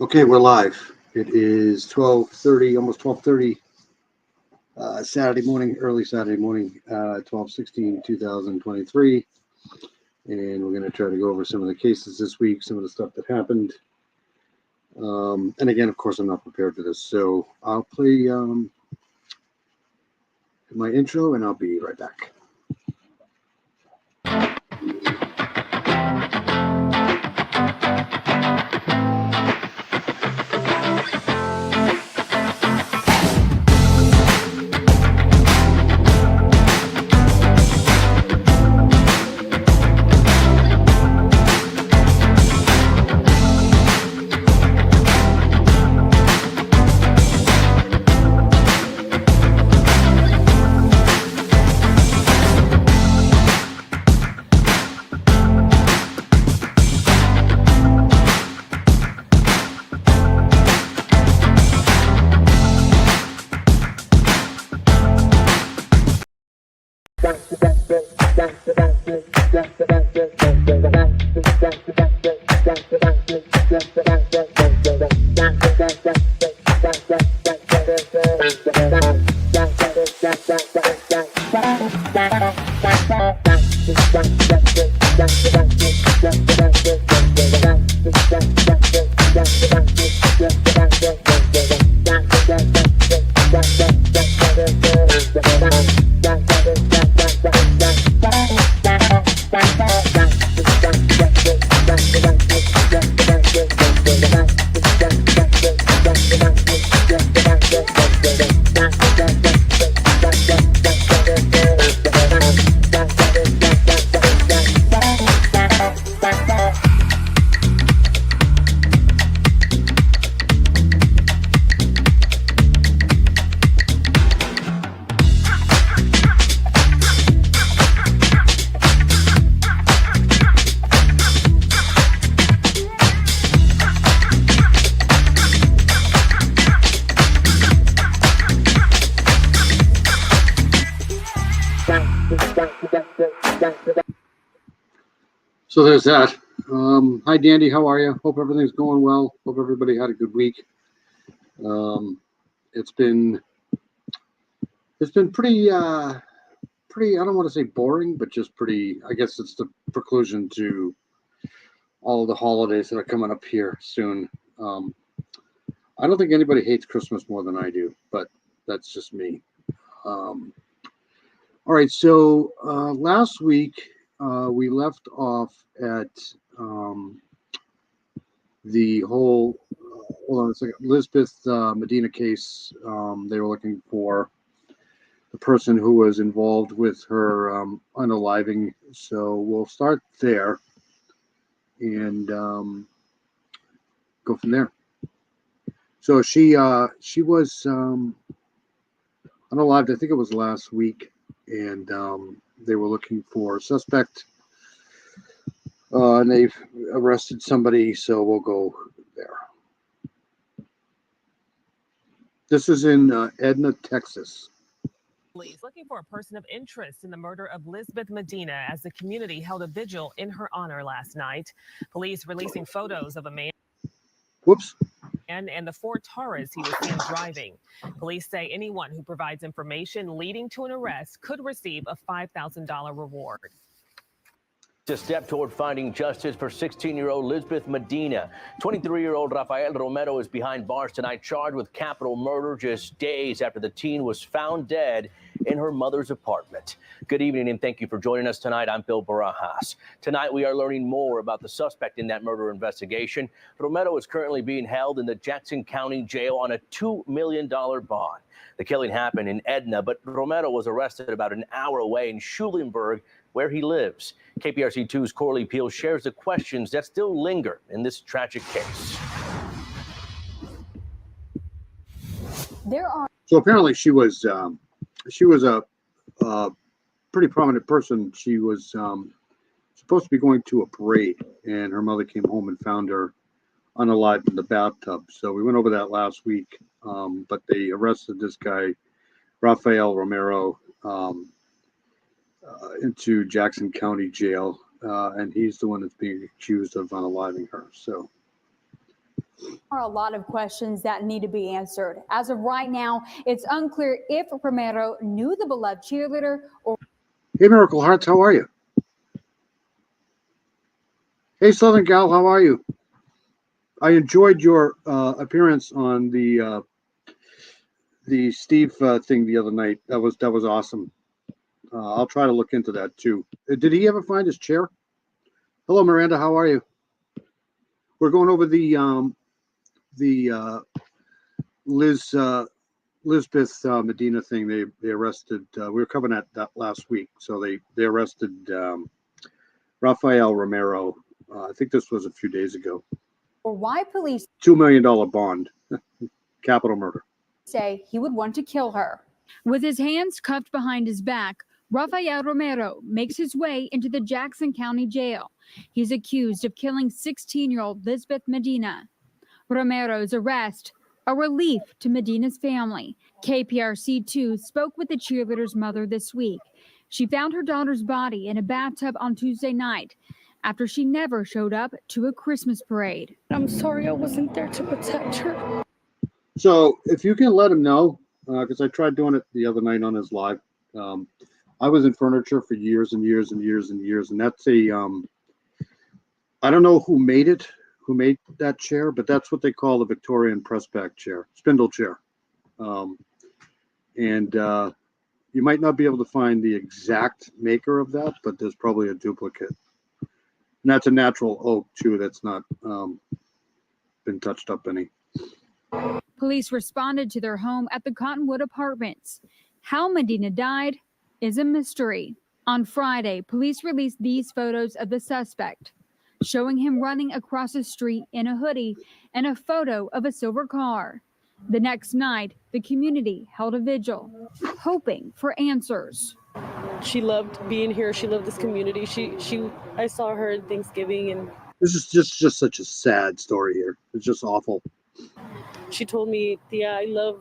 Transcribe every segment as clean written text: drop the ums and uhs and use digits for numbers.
Okay, we're live. It is 12:30, almost 12:30, Saturday morning, early Saturday morning, 12/16/2023. And we're going to try to go over some of the cases this week, some of the stuff that happened. And again, of course, I'm not prepared for this. So I'll play my intro and I'll be right back. So there's that. Hi, Dandy. How are you? Hope everything's going well. Hope everybody had a good week. It's been pretty pretty. I don't want to say boring, but just pretty. I guess it's the preclusion to all of the holidays that are coming up here soon. I don't think anybody hates Christmas more than I do, but that's just me. All right. So last week we left off at the whole hold on a second, Elizabeth Medina case. They were looking for the person who was involved with her unaliving. So we'll start there and go from there. So she was unalived. I think it was last week, and they were looking for a suspect. And they've arrested somebody, so we'll go there. This is in Edna, Texas. Police looking for a person of interest in the murder of Lisbeth Medina as the community held a vigil in her honor last night. Police releasing photos of a man. Whoops. And the Ford Taurus he was seen driving. Police say anyone who provides information leading to an arrest could receive a $5,000 reward. A step toward finding justice for 16-year-old Lisbeth Medina. 23-year-old Rafael Romero is behind bars tonight, charged with capital murder just days after the teen was found dead in her mother's apartment. Good evening and thank you for joining us tonight. I'm Bill Barajas. Tonight we are learning more about the suspect in that murder investigation. Romero is currently being held in the Jackson County Jail on a $2 million bond. The killing happened in Edna, but Romero was arrested about an hour away in Schulenburg, where he lives. KPRC2's Corley Peel shares the questions that still linger in this tragic case. So apparently she was a pretty prominent person. She was supposed to be going to a parade, and her mother came home and found her unalived in the bathtub. So we went over that last week, but they arrested this guy, Rafael Romero, into Jackson County Jail, and he's the one that's being accused of unaliving her. So Are a lot of questions that need to be answered. As of right now, it's unclear if Romero knew the beloved cheerleader or. Hey, Miracle Hearts, how are you? Hey, Southern Gal, how are you? I enjoyed your appearance on the Steve thing the other night. That was awesome. I'll try to look into that too. Did he ever find his chair? Hello, Miranda. How are you? We're going over the Lisbeth Medina thing. They arrested. We were covering that last week. So they arrested Rafael Romero. I think this was a few days ago. Or why police $2 million bond, capital murder. Say he would want to kill her. With his hands cuffed behind his back, Rafael Romero makes his way into the Jackson County Jail. He's accused of killing 16-year-old Lisbeth Medina. Romero's arrest, a relief to Medina's family. KPRC2 spoke with the cheerleader's mother this week. She found her daughter's body in a bathtub on Tuesday night after she never showed up to a Christmas parade. I'm sorry I wasn't there to protect her. So if you can let him know, because I tried doing it the other night on his live. I was in furniture for years and years and years and years, and that's a I don't know who made that chair, but that's what they call the Victorian press back chair, spindle chair. And you might not be able to find the exact maker of that, but there's probably a duplicate. And that's a natural oak too. That's not been touched up any. Police responded to their home at the Cottonwood Apartments. How Medina died is a mystery. On Friday, police released these photos of the suspect, showing him running across the street in a hoodie and a photo of a silver car. The next night, the community held a vigil, hoping for answers. She loved being here. She loved this community. I saw her at Thanksgiving, and This is just such a sad story here. It's just awful. she told me, "Yeah, I love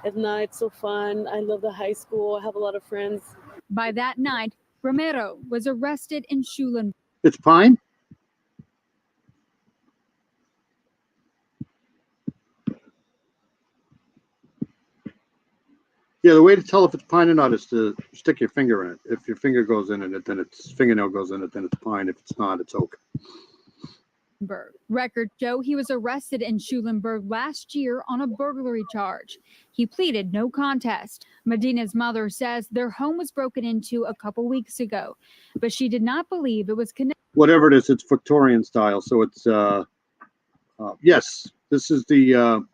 Edna. It's so fun. I love the high school. I have a lot of friends." By that night, Romero was arrested in Schulenburg. It's pine? Yeah, the way to tell if it's pine or not is to stick your finger in it. If your finger goes in it, then its fingernail goes in it, then it's pine. If it's not, it's oak. Records show he was arrested in Schulenburg last year on a burglary charge. He pleaded no contest. Medina's mother says their home was broken into a couple weeks ago, but she did not believe it was connected. Whatever it is, it's Victorian style. So it's, yes, this is the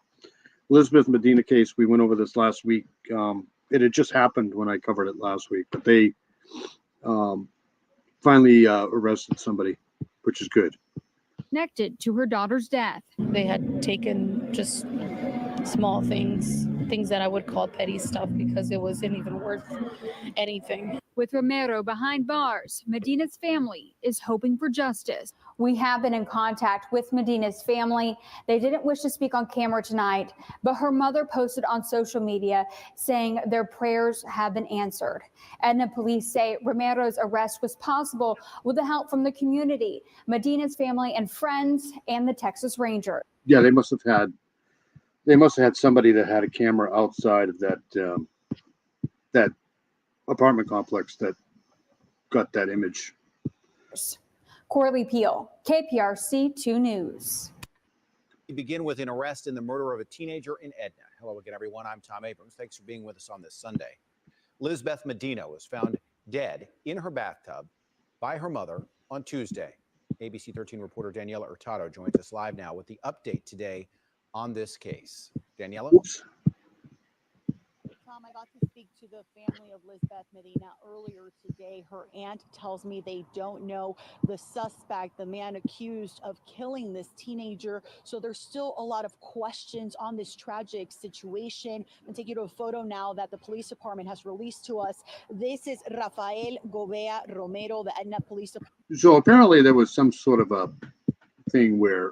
Elizabeth Medina case. We went over this last week. It had just happened when I covered it last week, but they finally arrested somebody, which is good. Connected to her daughter's death. They had taken just small things that I would call petty stuff because it wasn't even worth anything. With Romero behind bars, Medina's family is hoping for justice. We have been in contact with Medina's family. They didn't wish to speak on camera tonight, but her mother posted on social media saying their prayers have been answered. Edna police say Romero's arrest was possible with the help from the community, Medina's family and friends, and the Texas Ranger. Yeah, they must have had somebody that had a camera outside of that apartment complex that got that image. Corley Peel, KPRC 2 News. We begin with an arrest in the murder of a teenager in Edna. Hello again, everyone. I'm Tom Abrams. Thanks for being with us on this Sunday. Lisbeth Medina was found dead in her bathtub by her mother on Tuesday. ABC 13 reporter Daniela Hurtado joins us live now with the update today on this case. Daniela? Oops. Tom, I got to speak to the family of Lisbeth Medina earlier today. Her aunt tells me they don't know the suspect, the man accused of killing this teenager. So there's still a lot of questions on this tragic situation. I'm going to take you to a photo now that the police department has released to us. This is Rafael Gobea Romero, the Edna Police Department. So apparently there was some sort of a thing where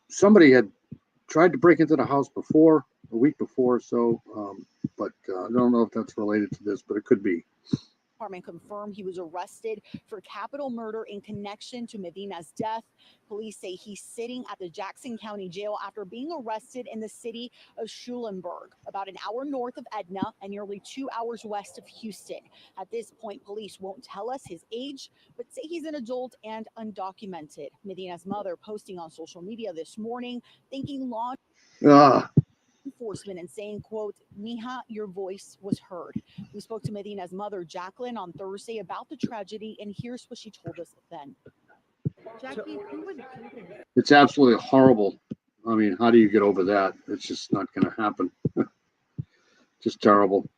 somebody had tried to break into the house a week before or so, but I don't know if that's related to this, but it could be. Department confirmed he was arrested for capital murder in connection to Medina's death. Police say he's sitting at the Jackson County Jail after being arrested in the city of Schulenburg, about an hour north of Edna and nearly 2 hours west of Houston. At this point, police won't tell us his age, but say he's an adult and undocumented. Medina's mother posting on social media this morning, thanking law Ah, enforcement and saying, quote, "Mija, your voice was heard." We spoke to Medina's mother, Jacqueline, on Thursday about the tragedy, and here's what she told us then. Jackie, who would do this? it's absolutely horrible. I mean, how do you get over that? It's just not going to happen. Just terrible.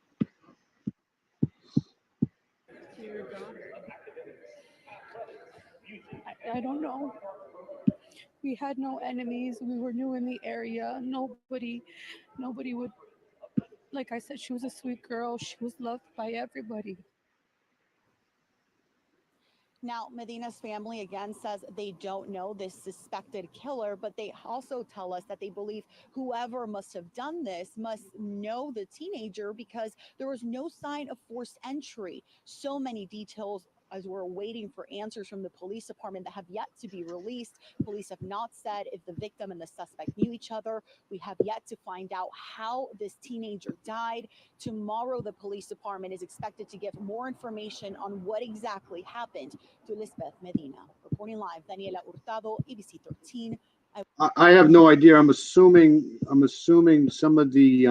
I don't know. We had no enemies. We were new in the area. Nobody would, like I said, she was a sweet girl. She was loved by everybody. Now, Medina's family again says they don't know this suspected killer, but they also tell us that they believe whoever must have done this must know the teenager because there was no sign of forced entry. So many details as we're waiting for answers from the police department that have yet to be released. Police have not said if the victim and the suspect knew each other. We have yet to find out how this teenager died. Tomorrow, the police department is expected to give more information on what exactly happened to Lisbeth Medina. Reporting live, Daniela Hurtado, ABC 13. I have no idea. I'm assuming some of the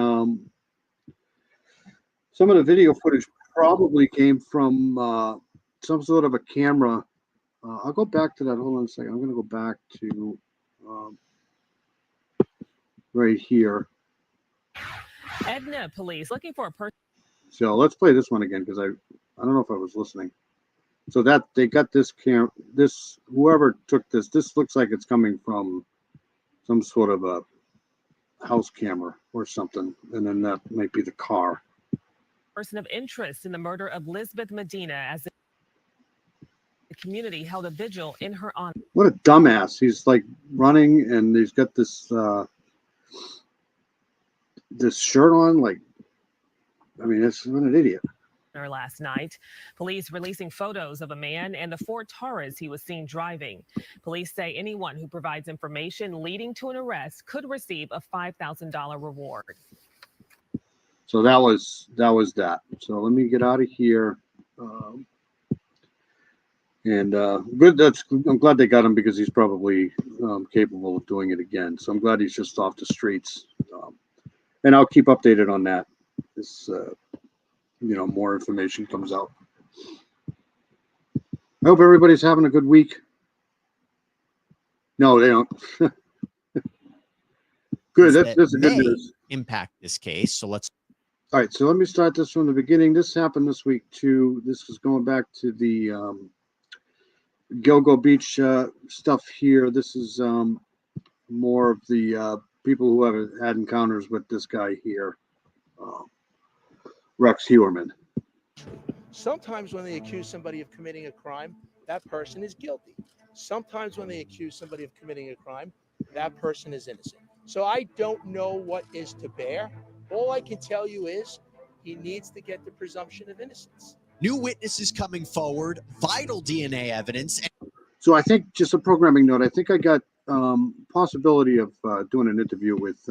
video footage probably came from some sort of a camera. I'll go back to that. Hold on a second. I'm going to go back to right here. Edna police looking for a person. So let's play this one again because I don't know if I was listening. So that they got this whoever took this looks like it's coming from some sort of a house camera or something, and then that might be the car. Person of interest in the murder of Lisbeth Medina as the community held a vigil in her honor. What a dumbass. He's like running and he's got this this shirt on. Like, I mean, it's what an idiot. Last night, police releasing photos of a man and the Ford Taurus he was seen driving. Police say anyone who provides information leading to an arrest could receive a $5,000 reward. So that was that. So let me get out of here. Good. I'm glad they got him because he's probably capable of doing it again. So I'm glad he's just off the streets. And I'll keep updated on that. This, more information comes out. I hope everybody's having a good week. No, they don't. Good. That's a good news. Impact this case. So let's. All right. So let me start this from the beginning. This happened this week too. This is going back to the Gilgo Beach stuff here. This is more of the people who have had encounters with this guy here, Rex Heuermann. Sometimes when they accuse somebody of committing a crime, that person is guilty. Sometimes when they accuse somebody of committing a crime, that person is innocent. So I don't know what is to bear. All I can tell you is he needs to get the presumption of innocence. New witnesses coming forward, vital DNA evidence. So I think, just a programming note, I think I got possibility of doing an interview with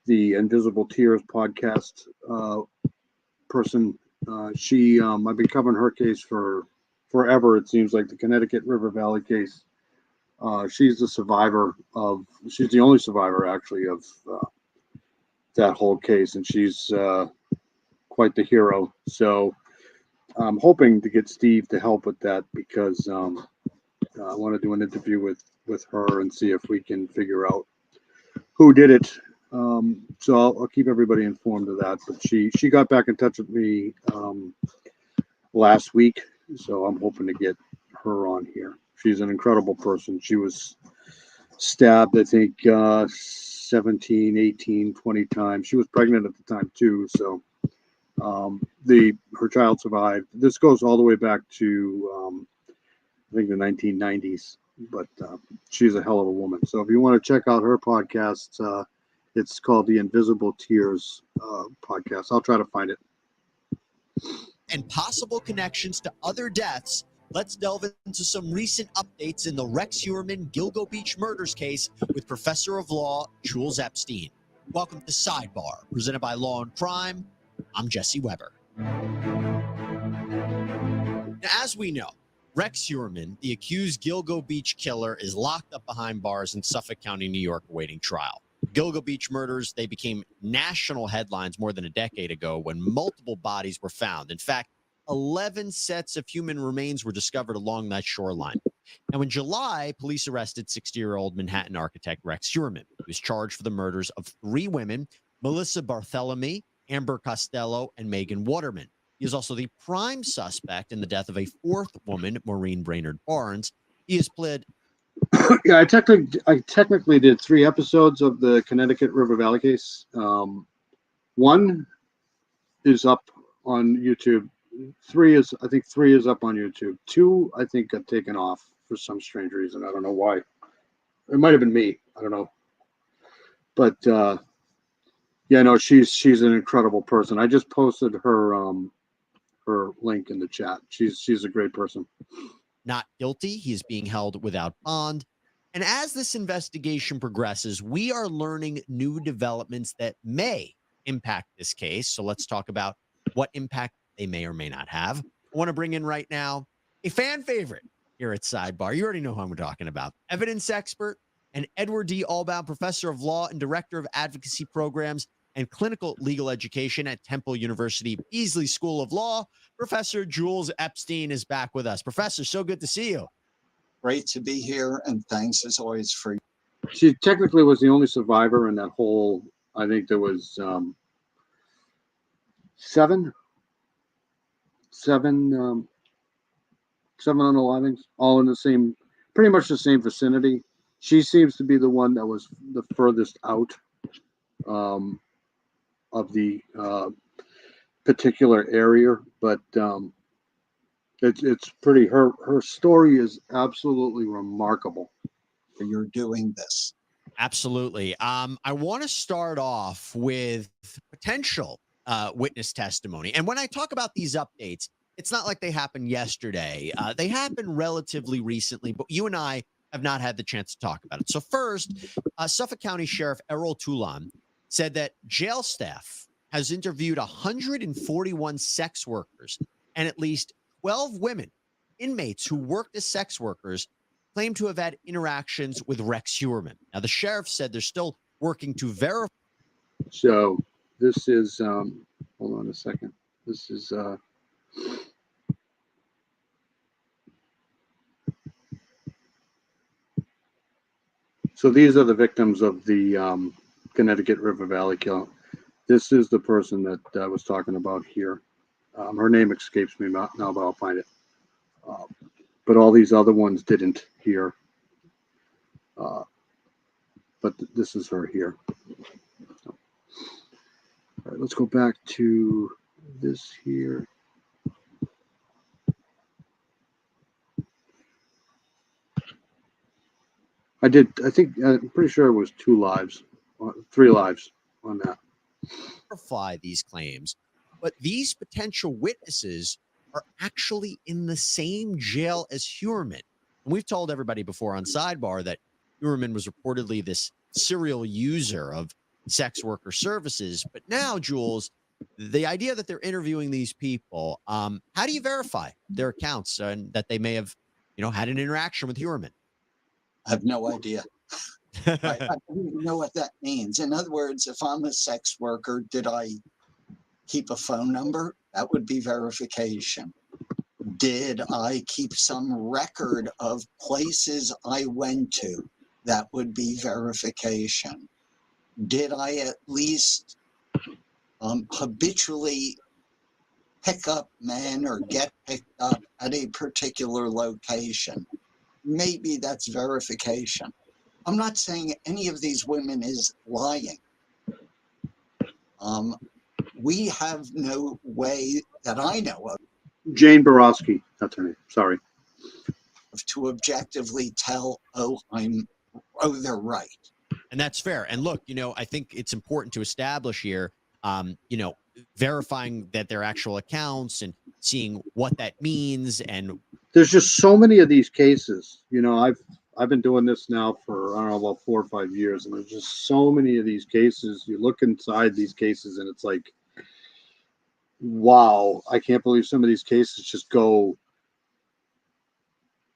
the Invisible Tears podcast person. I've been covering her case for forever. It seems like the Connecticut River Valley case. She's the only survivor actually of that whole case, and she's quite the hero. So I'm hoping to get Steve to help with that because I want to do an interview with her and see if we can figure out who did it. So I'll keep everybody informed of that. But she got back in touch with me last week, so I'm hoping to get her on here. She's an incredible person. She was stabbed, I think, 17, 18, 20 times. She was pregnant at the time too, so her child survived. This goes all the way back to I think the 1990s, but she's a hell of a woman. So if you want to check out her podcast, it's called the Invisible Tears podcast. I'll try to find it. and possible connections to other deaths, let's delve into some recent updates in the Rex Heuermann Gilgo Beach murders case with Professor of Law Jules Epstein. Welcome to Sidebar, presented by Law and Crime. I'm Jesse Weber. Now, as we know, Rex Heuermann, the accused Gilgo Beach killer, is locked up behind bars in Suffolk County, New York, awaiting trial. Gilgo Beach murders, they became national headlines more than a decade ago when multiple bodies were found. In fact, 11 sets of human remains were discovered along that shoreline. Now, in July, police arrested 60-year-old Manhattan architect Rex Heuermann, who was charged for the murders of 3 women, Melissa Barthelemy, Amber Costello, and Megan Waterman. He is also the prime suspect in the death of a 4th woman, Maureen Brainerd Barnes. He has pled. Yeah, I technically did 3 episodes of the Connecticut River Valley case. 1 is up on YouTube. 3 is up on YouTube. 2, I think, got taken off for some strange reason. I don't know why. It might have been me. I don't know. But yeah, no, she's an incredible person. I just posted her link in the chat. She's a great person. Not guilty. He is being held without bond. And as this investigation progresses, we are learning new developments that may impact this case. So let's talk about what impact they may or may not have. I want to bring in right now a fan favorite here at Sidebar. You already know who I'm talking about. Evidence expert and Edward D. Albaugh, professor of law and director of advocacy programs and clinical legal education at Temple University Beasley School of Law. Professor Jules Epstein is back with us. Professor, so good to see you. Great to be here, and thanks as always for. She technically was the only survivor in that whole. I think there was 7 unalivings, all in the same, pretty much the same vicinity. She seems to be the one that was the furthest out of the particular area, but it's pretty. Her story is absolutely remarkable. You're doing this. Absolutely. I want to start off with potential witness testimony. And when I talk about these updates, it's not like they happened yesterday. They happened relatively recently, but you and I have not had the chance to talk about it. So first, Suffolk County Sheriff Errol Toulon said that jail staff has interviewed 141 sex workers, and at least 12 women, inmates who worked as sex workers, claim to have had interactions with Rex Heuermann. Now, the sheriff said they're still working to verify. So this is, hold on a second. This is, so these are the victims of the Connecticut River Valley kill. This is the person that I was talking about here. Her name escapes me now, but I'll find it. But all these other ones didn't here. But this is her here. So, all right, let's go back to this here. I'm pretty sure it was 2 lives, 3 lives on that. Verify these claims, but these potential witnesses are actually in the same jail as Heuermann. And we've told everybody before on Sidebar that Heuermann was reportedly this serial user of sex worker services. But now, Jules, the idea that they're interviewing these people, how do you verify their accounts and that they may have, had an interaction with Heuermann? I have no idea. I don't even know what that means. In other words, if I'm a sex worker, did I keep a phone number? That would be verification. Did I keep some record of places I went to? That would be verification. Did I at least habitually pick up men or get picked up at a particular location? Maybe that's verification. I'm not saying any of these women is lying. We have no way that I know of. Jane Borowski, that's her name. Sorry. To objectively tell, they're right. And that's fair. And look, I think it's important to establish here, verifying that their actual accounts and seeing what that means. And there's just so many of these cases. You know, I've been doing this now for, I don't know, about 4 or 5 years, and there's just so many of these cases. You look inside these cases and it's like, wow, I can't believe some of these cases just go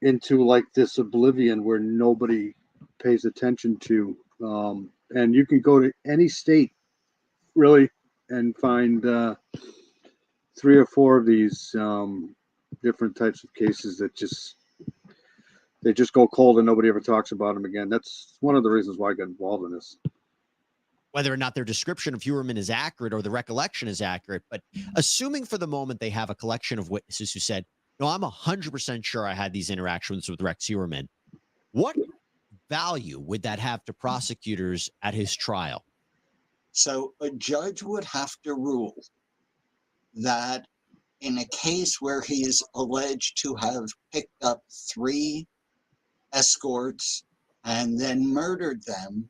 into like this oblivion where nobody pays attention to. And you can go to any state really and find 3 or 4 of these different types of cases that they just go cold and nobody ever talks about them again. That's one of the reasons why I got involved in this. whether or not their description of Huerman is accurate or the recollection is accurate, but assuming for the moment they have a collection of witnesses who said, no, I'm 100% sure I had these interactions with Rex Huerman, what value would that have to prosecutors at his trial? So a judge would have to rule that in a case where he is alleged to have picked up 3 escorts and then murdered them,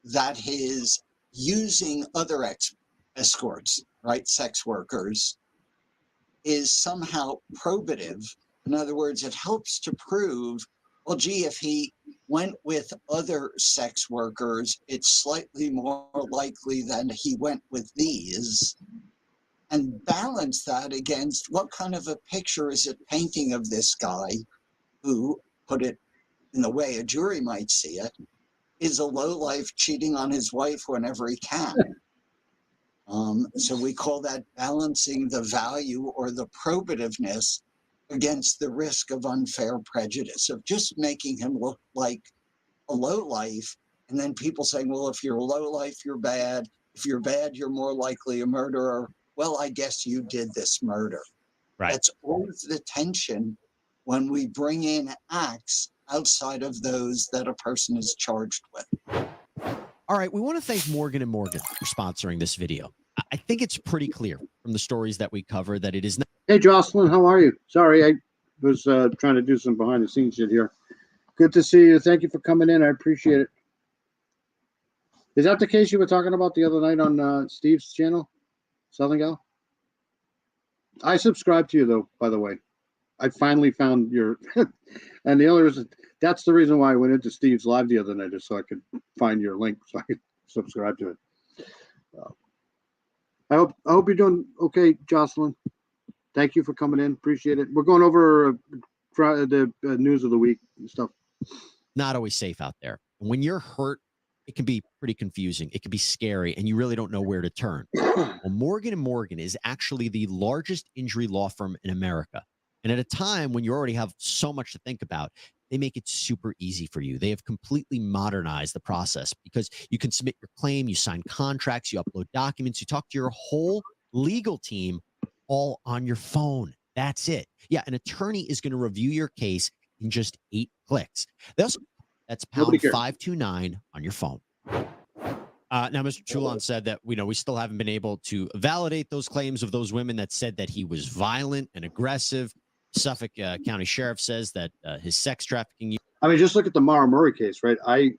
that his using other escorts, right, sex workers, is somehow probative. In other words, it helps to prove, well, gee, if he went with other sex workers, it's slightly more likely than he went with these. And balance that against what kind of a picture is it painting of this guy who, put it in the way a jury might see it, is a lowlife cheating on his wife whenever he can. So we call that balancing the value or the probativeness against the risk of unfair prejudice, of just making him look like a lowlife. And then people saying, well, if you're a lowlife, you're bad. If you're bad, you're more likely a murderer. Well, I guess you did this murder. Right. That's always the tension when we bring in acts outside of those that a person is charged with. All right, we want to thank Morgan & Morgan for sponsoring this video. I think it's pretty clear from the stories that we cover that it is not. Hey, Jocelyn, how are you? Sorry, I was trying to do some behind the scenes shit here. Good to see you. Thank you for coming in. I appreciate it. Is that the case you were talking about the other night on Steve's channel, Southern Gal? I subscribed to you, though, by the way. I finally found your, and the other reason, that's the reason why I went into Steve's live the other night, is so I could find your link so I could subscribe to it. I hope you're doing okay, Jocelyn. Thank you for coming in. Appreciate it. We're going over the news of the week and stuff. Not always safe out there. When you're hurt, it can be pretty confusing. It can be scary, and you really don't know where to turn. Well, Morgan & Morgan is actually the largest injury law firm in America. And at a time when you already have so much to think about, they make it super easy for you. They have completely modernized the process because you can submit your claim, you sign contracts, you upload documents, you talk to your whole legal team all on your phone. That's it. Yeah, an attorney is going to review your case in just 8 clicks. That's pound 529 on your phone. Now, Mr. Toulon said that we still haven't been able to validate those claims of those women that said that he was violent and aggressive. Suffolk County Sheriff says that his sex trafficking. I mean, just look at the Mara Murray case, right? I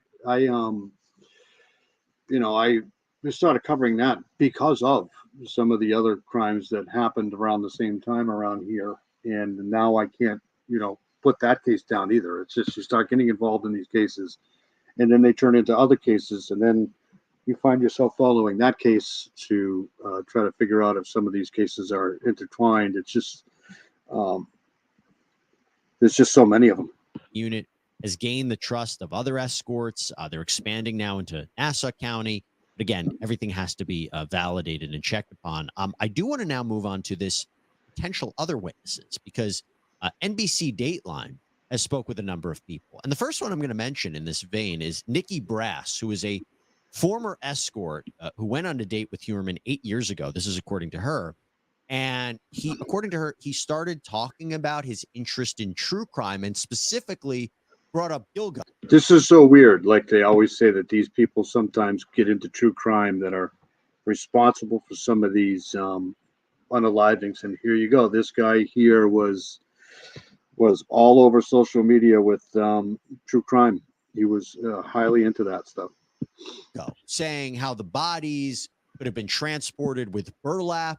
started covering that because of some of the other crimes that happened around the same time around here, and now I can't, put that case down either. It's just you start getting involved in these cases, and then they turn into other cases, and then you find yourself following that case to try to figure out if some of these cases are intertwined. It's just there's just so many of them. Unit has gained the trust of other escorts. They're expanding now into Nassau County. But again, everything has to be validated and checked upon. I do want to now move on to this potential other witnesses because NBC Dateline has spoke with a number of people. And the first one I'm going to mention in this vein is Nikki Brass, who is a former escort who went on a date with Huerman 8 years ago. This is according to her. And according to her, he started talking about his interest in true crime and specifically brought up Gilgo. This is so weird. Like they always say that these people sometimes get into true crime that are responsible for some of these unalivings. And here you go. This guy here was all over social media with true crime. He was highly into that stuff. Saying how the bodies could have been transported with burlap.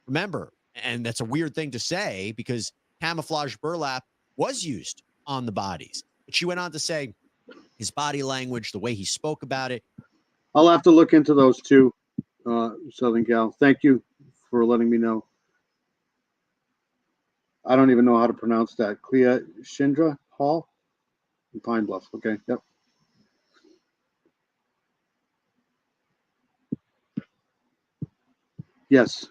Remember, And that's a weird thing to say because camouflage burlap was used on the bodies. But she went on to say his body language, the way he spoke about it. I'll have to look into those too, Southern Cal. Thank you for letting me know. I don't even know how to pronounce that. Clea Shindra Hall in Pine Bluff. Okay, yep. Yes.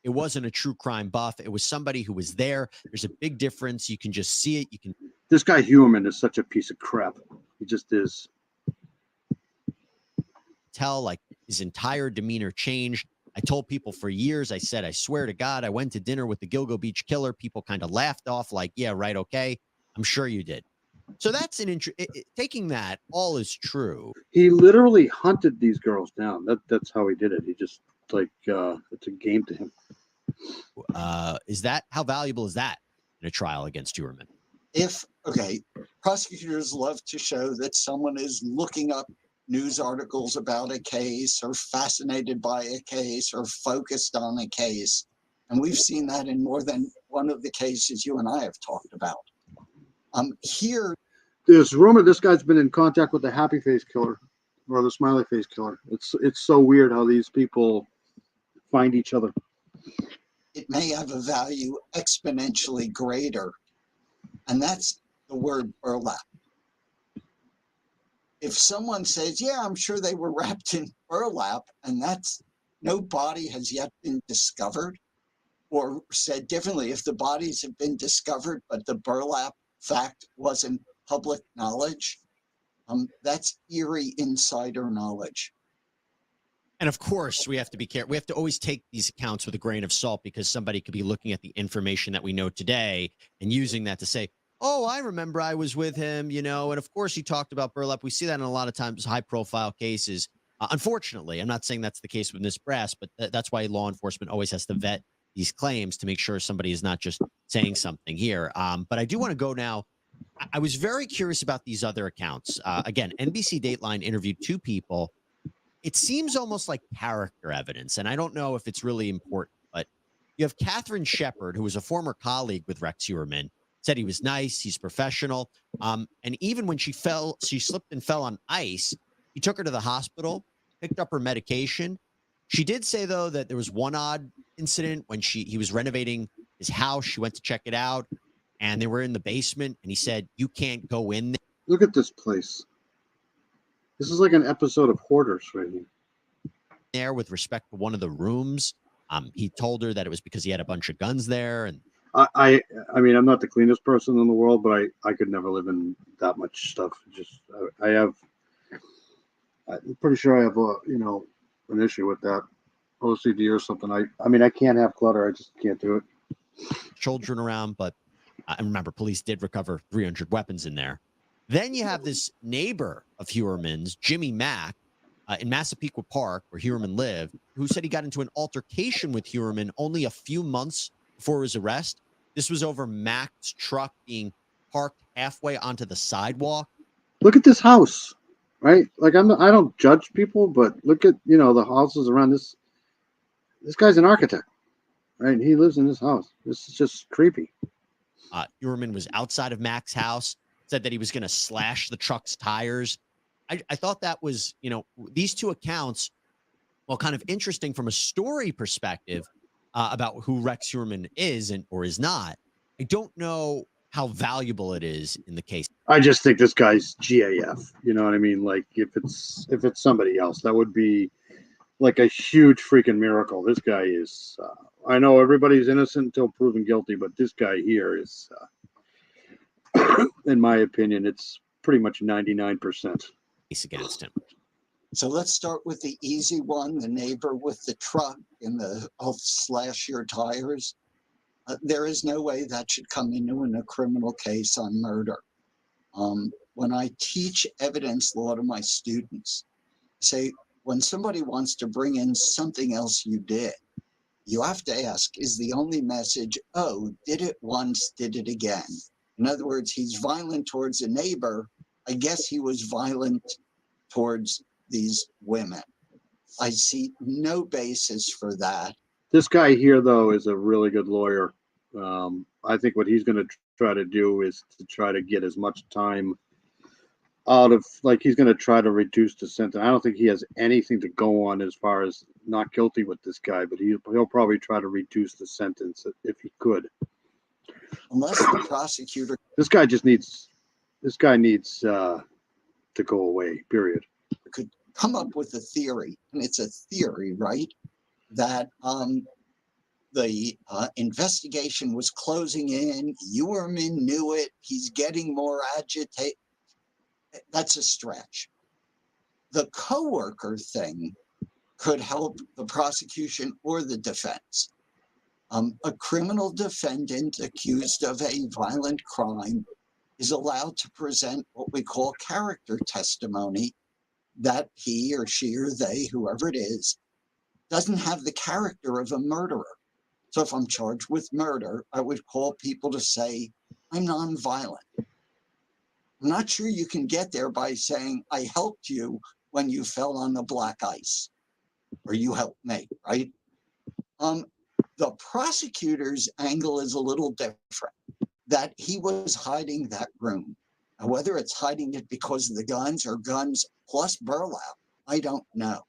It wasn't a true crime buff. It was somebody who was there. There's a big difference. You can just see it. You can. This guy Huerman is such a piece of crap. He just is. Tell like his entire demeanor changed. I told people for years, I said, I swear to God, I went to dinner with the Gilgo Beach killer. People kind of laughed off like, yeah, right. Okay. I'm sure you did. So that's an taking that all is true. He literally hunted these girls down. That's how he did it. He just like, it's a game to him. Is that, how valuable is that in a trial against Huerman? Prosecutors love to show that someone is looking up news articles about a case or fascinated by a case or focused on a case. And we've seen that in more than one of the cases you and I have talked about. Here, there's rumor this guy's been in contact with the happy face killer or the smiley face killer. It's so weird how these people find each other. it may have a value exponentially greater, and that's the word burlap. If someone says, yeah, I'm sure they were wrapped in burlap, and that's no body has yet been discovered, or said differently, if the bodies have been discovered, but the burlap fact wasn't public knowledge, that's eerie insider knowledge. And of course, we have to be careful. We have to always take these accounts with a grain of salt, because somebody could be looking at the information that we know today and using that to say, oh, I remember I was with him, you know, and of course he talked about burlap. We see that in a lot of times high profile cases. Unfortunately, I'm not saying that's the case with Miss Brass, but that's why law enforcement always has to vet these claims to make sure somebody is not just saying something here. But I do want to go now. I was very curious about these other accounts. Again, NBC Dateline interviewed two people. It seems almost like character evidence, and I don't know if it's really important, but you have Catherine Shepard, who was a former colleague with Rex Huerman, said he was nice, he's professional. And even when she slipped and fell on ice, he took her to the hospital, picked up her medication. She did say, though, that there was one odd incident when he was renovating his house. She went to check it out, and they were in the basement, and he said, you can't go in there. Look at this place. This is like an episode of Hoarders right here. There, with respect to one of the rooms, he told her that it was because he had a bunch of guns there. And I mean, I'm not the cleanest person in the world, but I could never live in that much stuff. I'm pretty sure I have an issue with that, OCD or something. I mean, I can't have clutter. I just can't do it. Children around, but I remember police did recover 300 weapons in there. Then you have this neighbor of Huerman's, Jimmy Mack, in Massapequa Park, where Huerman lived, who said he got into an altercation with Huerman only a few months before his arrest. This was over Mack's truck being parked halfway onto the sidewalk. Look at this house, right? Like I don't judge people, but look at the houses around this. This guy's an architect, right? He lives in this house. This is just creepy. Huerman was outside of Mack's house. Said that he was going to slash the truck's tires. I thought that was, these two accounts, well, kind of interesting from a story perspective about who Rex Huerman is or is not. I don't know how valuable it is in the case. I just think this guy's GAF. You know what I mean? Like if it's somebody else, that would be like a huge freaking miracle. This guy is. I know everybody's innocent until proven guilty, but this guy here is. In my opinion, it's pretty much 99% against him. So let's start with the easy one, the neighbor with the truck and I'll slash your tires. There is no way that should come into a criminal case on murder. When I teach evidence law to my students, say when somebody wants to bring in something else you did, you have to ask, is the only message, oh, did it once, did it again? In other words, he's violent towards a neighbor. I guess he was violent towards these women. I see no basis for that. This guy here, though, is a really good lawyer. I think what he's going to try to do is to try to get as much time out of, like, he's going to try to reduce the sentence. I don't think he has anything to go on as far as not guilty with this guy, but he'll probably try to reduce the sentence if he could. Unless the prosecutor This guy needs to go away, period. could come up with a theory, and it's a theory, right? That the investigation was closing in, Uerman knew it, he's getting more agitated. That's a stretch. The coworker thing could help the prosecution or the defense. A criminal defendant accused of a violent crime is allowed to present what we call character testimony, that he or she or they, whoever it is, doesn't have the character of a murderer. So if I'm charged with murder, I would call people to say, I'm nonviolent. I'm not sure you can get there by saying, I helped you when you fell on the black ice, or you helped me, right? The prosecutor's angle is a little different, that he was hiding that room. Now, whether it's hiding it because of the guns or guns plus burlap, I don't know.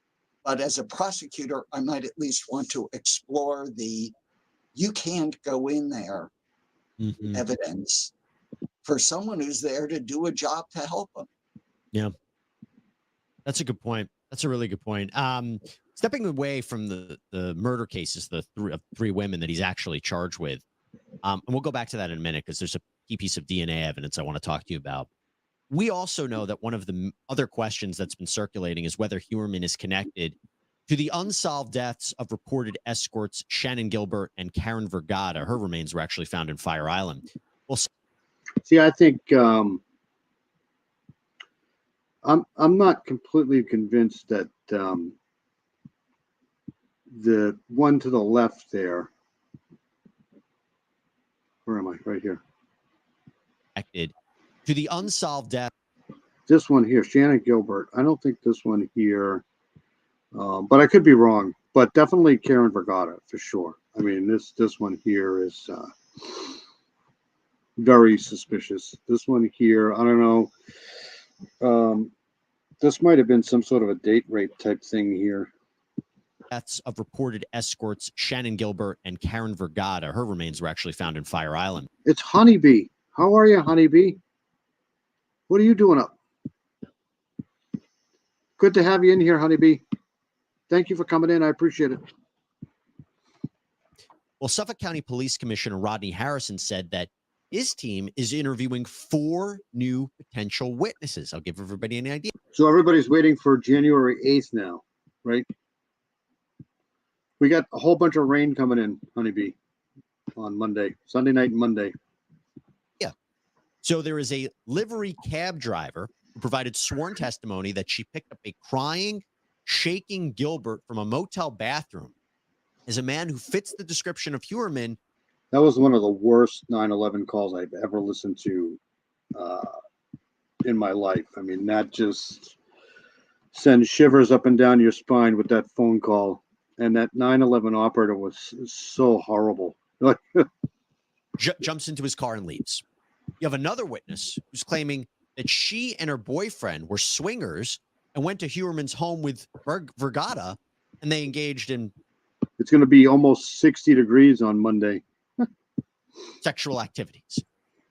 But as a prosecutor, I might at least want to explore the, you can't go in there evidence for someone who's there to do a job to help them. Yeah. That's a good point. That's a really good point. Stepping away from the murder cases, the three women that he's actually charged with, and we'll go back to that in a minute because there's a key piece of DNA evidence I want to talk to you about. We also know that one of the other questions that's been circulating is whether Uerman is connected to the unsolved deaths of reported escorts Shannon Gilbert and Karen Vergata. Her remains were actually found in Fire Island. Well, see, I think I'm not completely convinced that the one to the left there. Where am I? Right here. Connected to the unsolved death. This one here, Shannon Gilbert. I don't think this one here, but I could be wrong. But definitely Karen Vergata for sure. I mean, this one here is very suspicious. This one here, I don't know. This might have been some sort of a date rape type thing here. Deaths of reported escorts Shannon Gilbert and Karen Vergata. Her remains were actually found in Fire Island. It's Honeybee. How are you, Honeybee? What are you doing up? Good to have you in here, Honeybee. Thank you for coming in. I appreciate it. Well, Suffolk County Police Commissioner Rodney Harrison said that his team is interviewing 4 new potential witnesses. I'll give everybody an idea. So everybody's waiting for January 8th now, right? We got a whole bunch of rain coming in, Honeybee, on Monday, Sunday night and Monday. Yeah. So there is a livery cab driver who provided sworn testimony that she picked up a crying, shaking Gilbert from a motel bathroom as a man who fits the description of Uerman. That was one of the worst 9/11 calls I've ever listened to in my life. I mean, that just sends shivers up and down your spine with that phone call. And that 9/11 operator was so horrible. Jumps into his car and leaves. You have another witness who's claiming that she and her boyfriend were swingers and went to Uerman's home with Vergata, and they engaged in. It's going to be almost 60 degrees on Monday. Sexual activities.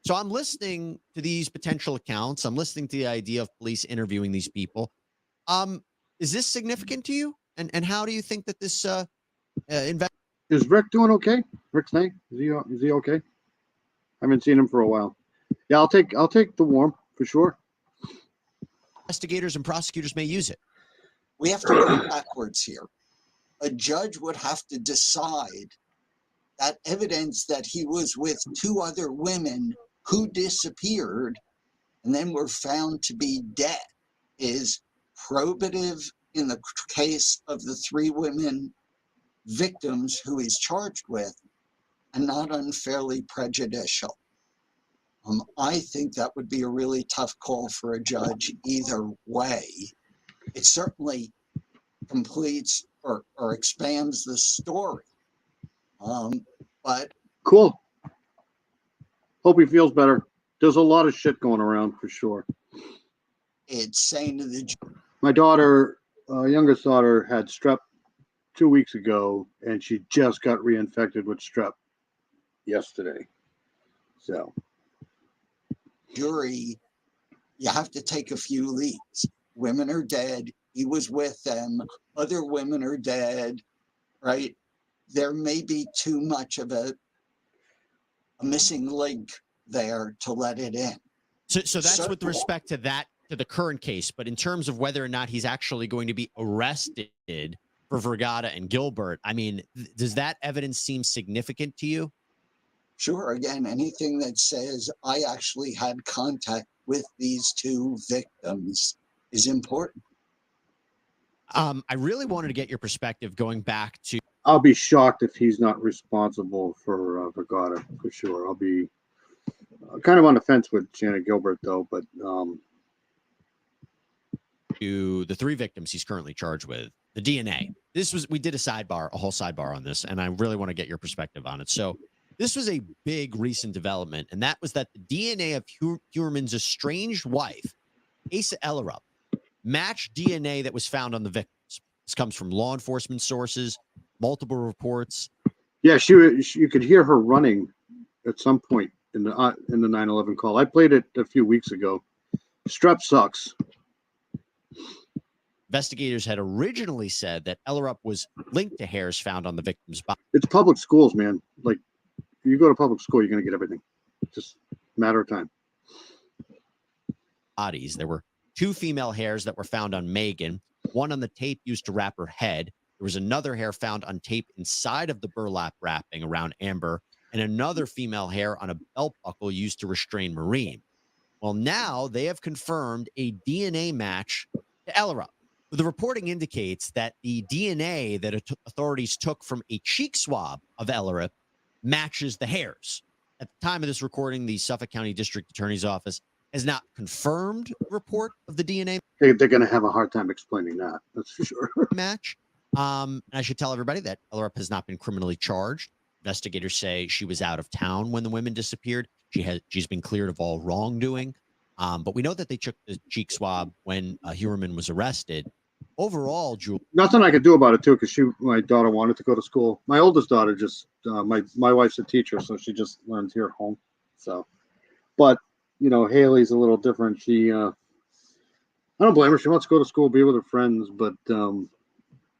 So I'm listening to these potential accounts. I'm listening to the idea of police interviewing these people. Is this significant to you? And how do you think that this is Rick doing okay? Rick's name? Is he okay? I haven't seen him for a while. Yeah, I'll take the warm for sure. Investigators and prosecutors may use it. We have to go backwards here. A judge would have to decide that evidence that he was with 2 other women who disappeared and then were found to be dead is probative in the case of the 3 women victims who he's charged with and not unfairly prejudicial. I think that would be a really tough call for a judge either way. It's certainly completes or expands the story. But Cool. Hope he feels better. There's a lot of shit going around for sure. it's saying to the My daughter, youngest daughter, had strep 2 weeks ago, and she just got reinfected with strep yesterday. So, jury, you have to take a few leaps. Women are dead. He was with them. Other women are dead, right? There may be too much of a missing link there to let it in. So that's with respect to that, to the current case. But in terms of whether or not he's actually going to be arrested for Vergata and Gilbert, I mean, does that evidence seem significant to you? Sure. Again, anything that says I actually had contact with these two victims is important. I really wanted to get your perspective going back to. I'll be shocked if he's not responsible for Vergata, for sure. I'll be kind of on the fence with Janet Gilbert, though, but to the three victims he's currently charged with, the DNA. We did a whole sidebar on this, and I really want to get your perspective on it. So this was a big recent development, and that was that the DNA of Heuermann's estranged wife, Asa Ellerup, matched DNA that was found on the victims. This comes from law enforcement sources, multiple reports. yeah, you could hear her running at some point in the 9/11 call. I played it a few weeks ago. Strep sucks. Investigators had originally said that Ellerup was linked to hairs found on the victim's body. It's public schools, man. Like, you go to public school, you're going to get everything. It's just a matter of time. Bodies. There were 2 female hairs that were found on Megan, one on the tape used to wrap her head. There was another hair found on tape inside of the burlap wrapping around Amber, and another female hair on a belt buckle used to restrain Maureen. Well, now they have confirmed a DNA match to Ellerup. The reporting indicates that the DNA that authorities took from a cheek swab of Ellerup matches the hairs. At the time of this recording, the Suffolk County District Attorney's Office has not confirmed the report of the DNA They're going to have a hard time explaining that. That's for sure. match. And I should tell everybody that Ellerup has not been criminally charged. Investigators say she was out of town when the women disappeared. She's been cleared of all wrongdoing. But we know that they took the cheek swab when Heuermann was arrested. Overall, Julie, Nothing I could do about it too, because my daughter wanted to go to school. My oldest daughter just my wife's a teacher, so she just learns here at home. So, but Haley's a little different. She I don't blame her. She wants to go to school, be with her friends, but all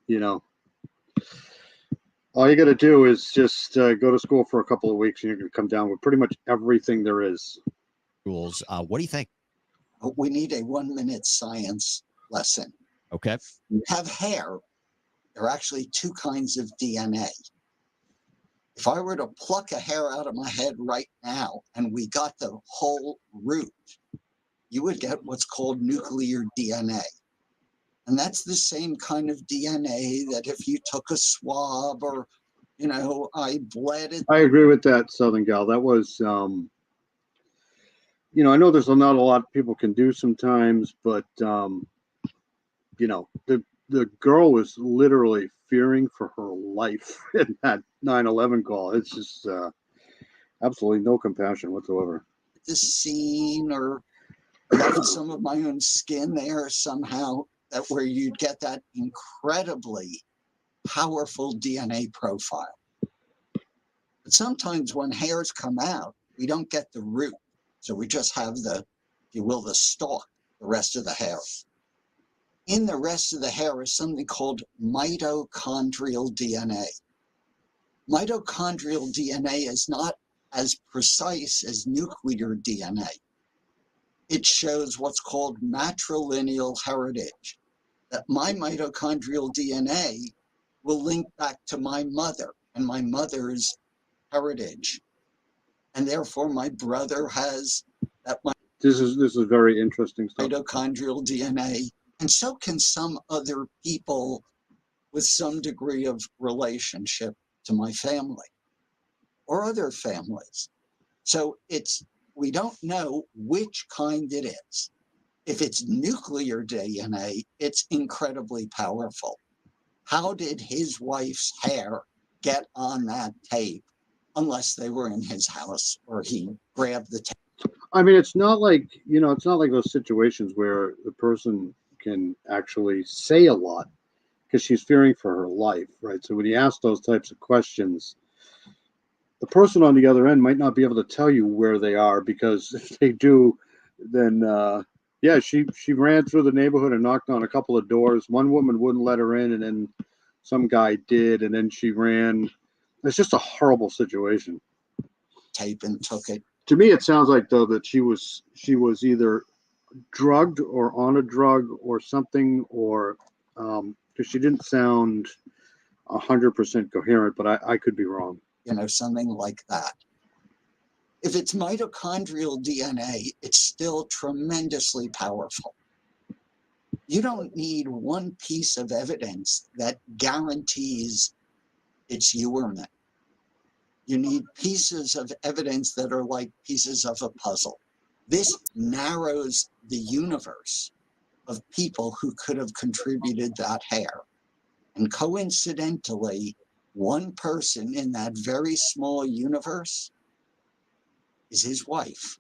you got to do is just go to school for a couple of weeks, and you're going to come down with pretty much everything there is. rules. What do you think? We need a 1-minute science lesson. Okay. You have hair. There are actually 2 kinds of DNA. If I were to pluck a hair out of my head right now and we got the whole root, you would get what's called nuclear DNA. And that's the same kind of DNA that if you took a swab or, I bled it. I agree with that, Southern Gal. That was, I know there's not a lot people can do sometimes, but, the girl was literally fearing for her life in that 9/11 call. It's just absolutely no compassion whatsoever. The scene or left some of my own skin there somehow, that where you'd get that incredibly powerful DNA profile. But sometimes when hairs come out, we don't get the root. So we just have the, if you will, the stalk, the rest of the hair. In the rest of the hair is something called mitochondrial DNA. Mitochondrial DNA is not as precise as nuclear DNA. It shows what's called matrilineal heritage, that my mitochondrial DNA will link back to my mother and my mother's heritage. And therefore my brother has that. This is very interesting stuff. Mitochondrial DNA. And so can some other people with some degree of relationship to my family or other families. So we don't know which kind it is. If it's nuclear DNA, it's incredibly powerful. how did his wife's hair get on that tape unless they were in his house or he grabbed the tape? I mean, it's not like, it's not like those situations where the person can actually say a lot because she's fearing for her life, right? So when you ask those types of questions, the person on the other end might not be able to tell you where they are, because if they do, then yeah, she ran through the neighborhood and knocked on a couple of doors. One woman wouldn't let her in, and then some guy did, and then she ran. It's just a horrible situation. Tape and took it. To me, it sounds like, though, that she was either drugged or on a drug or something, or because she didn't sound 100% coherent, but I could be wrong. Something like that. If it's mitochondrial DNA, it's still tremendously powerful. You don't need one piece of evidence that guarantees it's you or me. You need pieces of evidence that are like pieces of a puzzle. This narrows the universe of people who could have contributed that hair. And coincidentally, one person in that very small universe is his wife.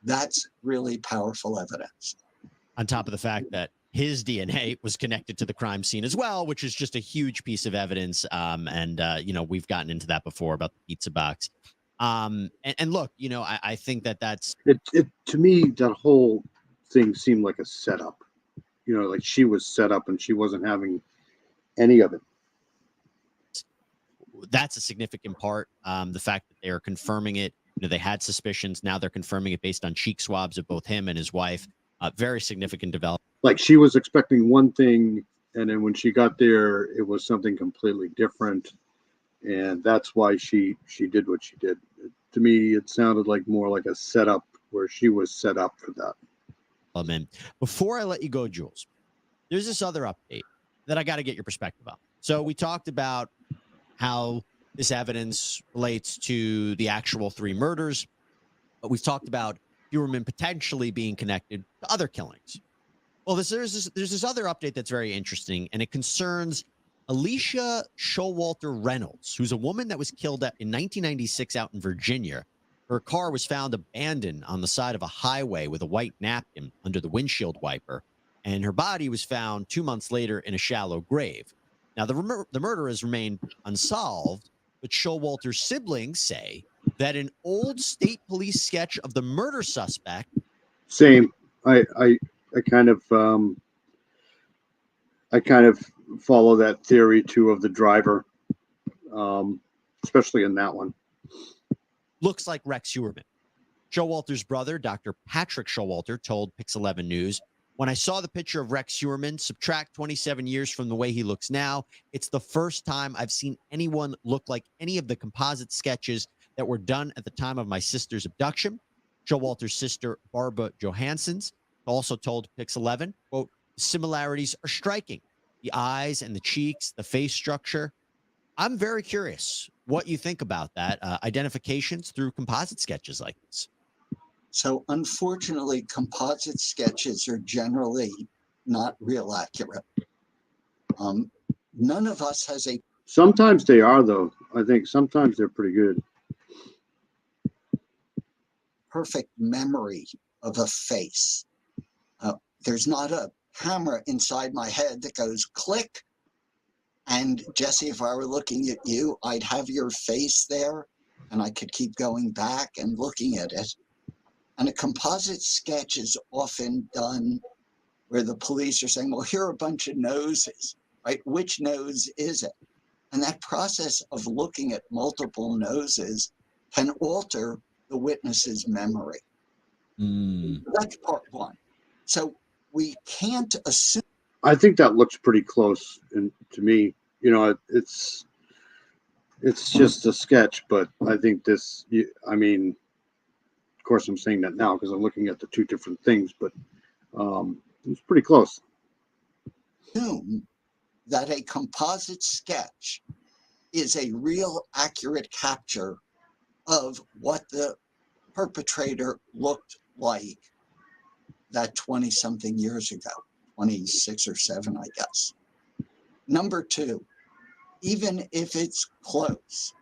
That's really powerful evidence. On top of the fact that his DNA was connected to the crime scene as well, which is just a huge piece of evidence. We've gotten into that before about the pizza box. And look, I think that's it. To me, that whole thing seemed like a setup. Like she was set up and she wasn't having any of it. That's a significant part. The fact that they're confirming it, they had suspicions. Now they're confirming it based on cheek swabs of both him and his wife. Very significant development. Like she was expecting one thing, and then when she got there, it was something completely different. And that's why she did what she did. To me, it sounded like more like a setup where she was set up for that. Before I let you go, Jules, there's this other update that I got to get your perspective on. So we talked about how this evidence relates to the actual 3 murders, but we've talked about Heuermann potentially being connected to other killings. Well, there's this other update that's very interesting, and it concerns Alicia Showalter Reynolds, who's a woman that was killed in 1996 out in Virginia. Her car was found abandoned on the side of a highway with a white napkin under the windshield wiper, and her body was found 2 months later in a shallow grave. Now, the murder has remained unsolved, but Showalter's siblings say that an old state police sketch of the murder suspect. Same. I kind of follow that theory too of the driver, especially in that one. Looks like Rex Heuermann. Showalter's brother, Dr. Patrick Showalter, told Pix 11 News, "When I saw the picture of Rex Heuermann, subtract 27 years from the way he looks now, it's the first time I've seen anyone look like any of the composite sketches that were done at the time of my sister's abduction." Showalter's sister, Barbara Johanssons, also told Pix 11, quote, "Similarities are striking. The eyes and the cheeks, the face structure. I'm very curious what you think about that, identifications through composite sketches like this." So unfortunately, composite sketches are generally not real accurate. None of us has a... Sometimes they are, though. I think sometimes they're pretty good. Perfect memory of a face. There's not a camera inside my head that goes click. And Jesse, if I were looking at you, I'd have your face there and I could keep going back and looking at it. And a composite sketch is often done where the police are saying, well, here are a bunch of noses, right? Which nose is it? And that process of looking at multiple noses can alter the witness's memory. That's part one. So we can't assume. I think that looks pretty close to me. It's just a sketch, but I think this, of course I'm saying that now because I'm looking at the 2 different things, but it's pretty close. Assume that a composite sketch is a real accurate capture of what the perpetrator looked like that 20-something years ago. 26 or 7, I guess. Number two, even if it's close,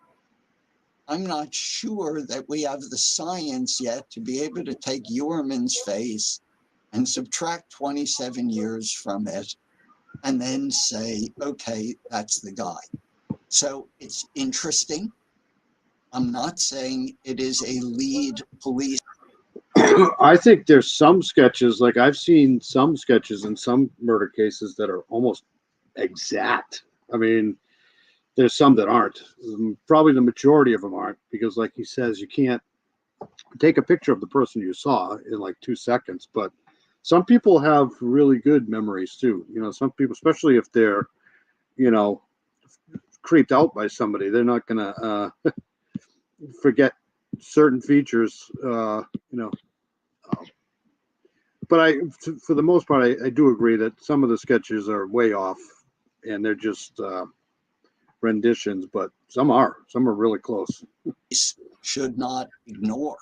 I'm not sure that we have the science yet to be able to take Uermann's face and subtract 27 years from it and then say, okay, that's the guy. So it's interesting. I'm not saying it is a lead police. I think there's some sketches, like I've seen some sketches in some murder cases that are almost exact. I mean, there's some that aren't. Probably the majority of them aren't, because like he says, you can't take a picture of the person you saw in like 2 seconds. But some people have really good memories too. You know, some people, especially if they're, you know, creeped out by somebody, they're not gonna forget certain features. You know, but for the most part, I do agree that some of the sketches are way off, and they're just renditions, but some are really close. Should not ignore.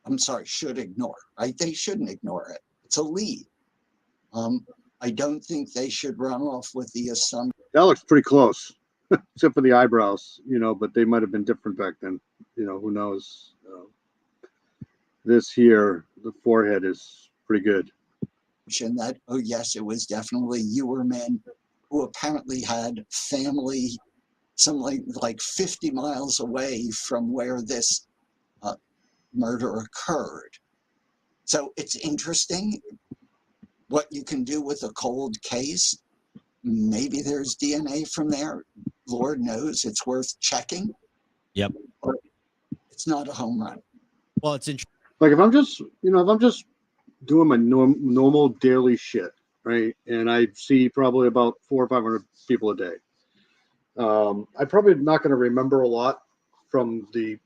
I'm sorry, should ignore, right? They shouldn't ignore it. It's a lead. I don't think they should run off with the assumption. That looks pretty close, except for the eyebrows, you know, but they might have been different back then. You know, who knows? This here, the forehead is pretty good. That, oh yes, it was definitely Uermann, who apparently had family something like 50 miles away from where this murder occurred. So it's interesting what you can do with a cold case. Maybe there's DNA from there. Lord knows, it's worth checking. Yep. But it's not a home run. Well, it's interesting. Like if I'm just doing my normal daily shit, right, and I see probably about 400 or 500 people a day, I'm probably not going to remember a lot from the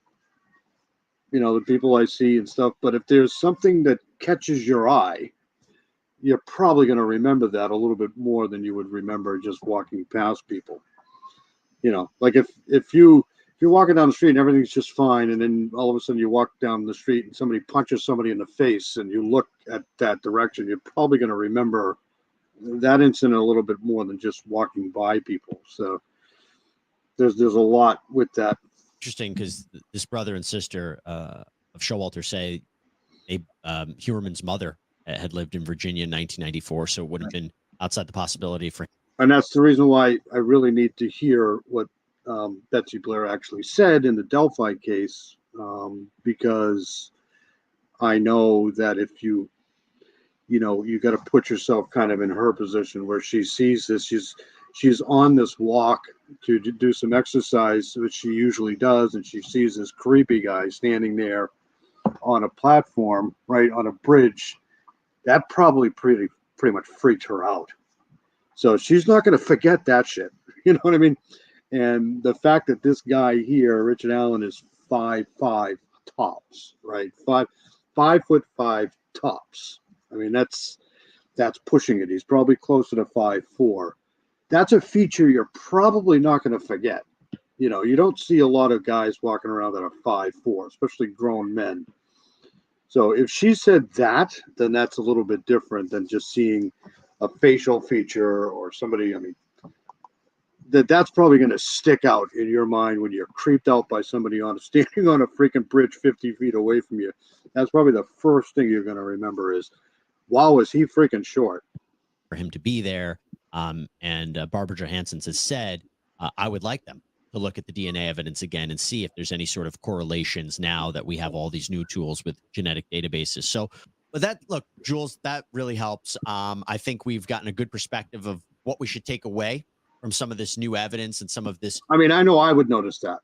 people I see and stuff. But if there's something that catches your eye, you're probably going to remember that a little bit more than you would remember just walking past people. You know, like if you're walking down the street and everything's just fine, and then all of a sudden you walk down the street and somebody punches somebody in the face and you look at that direction, you're probably going to remember that incident a little bit more than just walking by people. So there's a lot with that. Interesting, because this brother and sister of Showalter say Uermann's mother had lived in Virginia in 1994, so it would have been outside the possibility for. And that's the reason why I really need to hear what Betsy Blair actually said in the Delphi case, because I know that if you got to put yourself kind of in her position where she sees this, she's on this walk to do some exercise, which she usually does, and she sees this creepy guy standing there on a platform, right on a bridge. That probably pretty much freaked her out. So she's not going to forget that shit. You know what I mean? And the fact that this guy here, Richard Allen, is 5'5" tops, right? 5'5" tops. I mean, that's pushing it. He's probably closer to 5'4". That's a feature you're probably not going to forget. You know, you don't see a lot of guys walking around that are 5'4", especially grown men. So if she said that, then that's a little bit different than just seeing a facial feature or somebody. I mean, that's probably going to stick out in your mind when you're creeped out by somebody standing on a freaking bridge 50 feet away from you. That's probably the first thing you're going to remember is, wow, is he freaking short? For him to be there. And Barbara Johansson has said, I would like them to look at the DNA evidence again and see if there's any sort of correlations now that we have all these new tools with genetic databases. So, but look, Jules, that really helps. I think we've gotten a good perspective of what we should take away from some of this new evidence and some of this. I mean, I know I would notice that.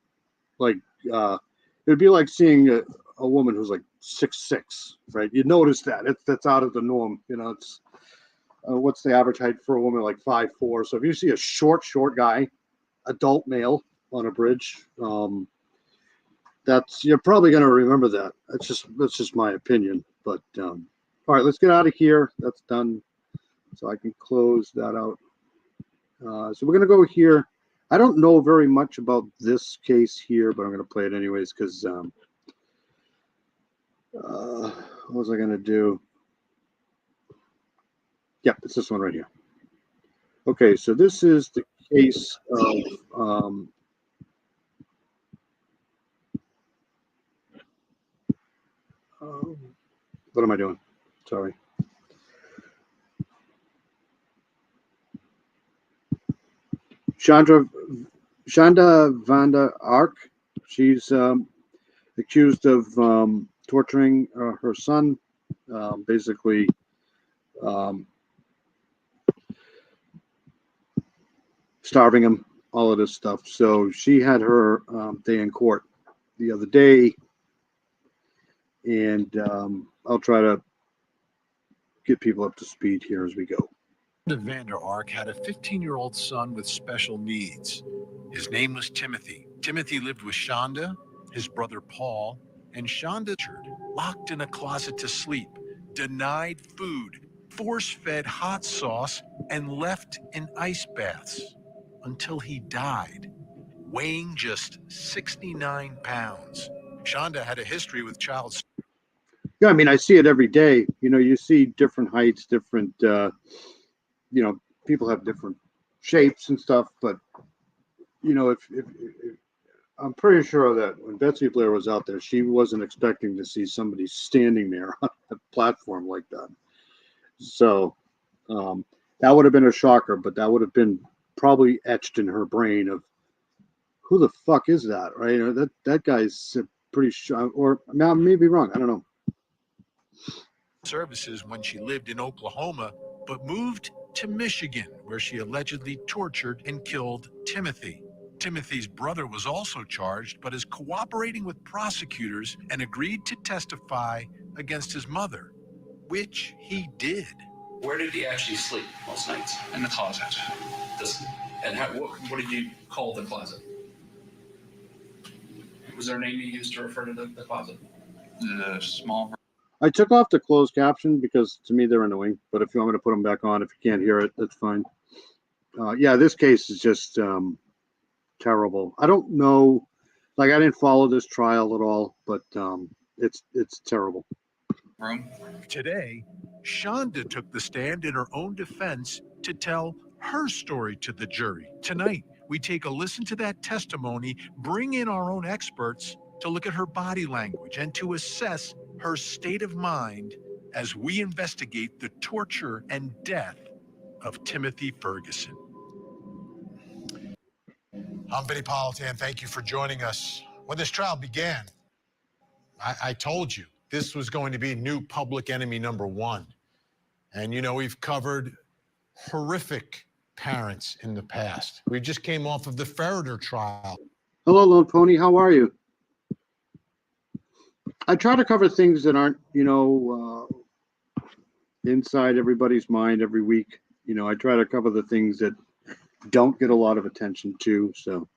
Like, it'd be like seeing a woman who's like 6'6", right? You notice that. That's out of the norm. You know, it's what's the average height for a woman? Like 5'4". So if you see a short guy, adult male on a bridge, you're probably going to remember that. That's just my opinion. But all right, let's get out of here. That's done. So I can close that out. So we're going to go here. I don't know very much about this case here, but I'm going to play it anyways because what was I going to do? Yeah, it's this one right here. Okay, so this is the case of what am I doing? Sorry. Shonda Vanda Ark. She's accused of torturing her son, basically starving him, all of this stuff. So she had her day in court the other day, and I'll try to get people up to speed here as we go. Vander Ark had a 15-year-old son with special needs. His name was Timothy. Timothy lived with Shonda, his brother Paul, and Shonda locked in a closet to sleep, denied food, force-fed hot sauce, and left in ice baths until he died, weighing just 69 pounds. Shonda had a history with child. Yeah, I mean, I see it every day. You know, you see different heights, different, you know, people have different shapes and stuff. But, you know, if I'm pretty sure that when Betsy Blair was out there, she wasn't expecting to see somebody standing there on a platform like that. So that would have been a shocker, but that would have been probably etched in her brain of who the fuck is that, right? Or that guy's pretty sure, or I may be wrong. I don't know. Services when she lived in Oklahoma, but moved to Michigan, where she allegedly tortured and killed Timothy. Timothy's brother was also charged, but is cooperating with prosecutors and agreed to testify against his mother, which he did. Where did he actually sleep most nights? In the closet. And what did you call the closet? Was there a name you used to refer to the closet? The small. I took off the closed caption because to me they're annoying, but if you want me to put them back on, if you can't hear it, that's fine. Yeah, this case is just terrible. I don't know, like I didn't follow this trial at all, but it's terrible. Today, Shonda took the stand in her own defense to tell her story to the jury. Tonight, we take a listen to that testimony, bring in our own experts to look at her body language and to assess her state of mind as we investigate the torture and death of Timothy Ferguson. I'm Vinnie Politan. Thank you for joining us. When this trial began, I told you this was going to be new public enemy number one. And, you know, we've covered horrific parents in the past. We just came off of the Ferreter trial. Hello, Lone Pony. How are you? I try to cover things that aren't, you know, inside everybody's mind every week. You know, I try to cover the things that don't get a lot of attention too. So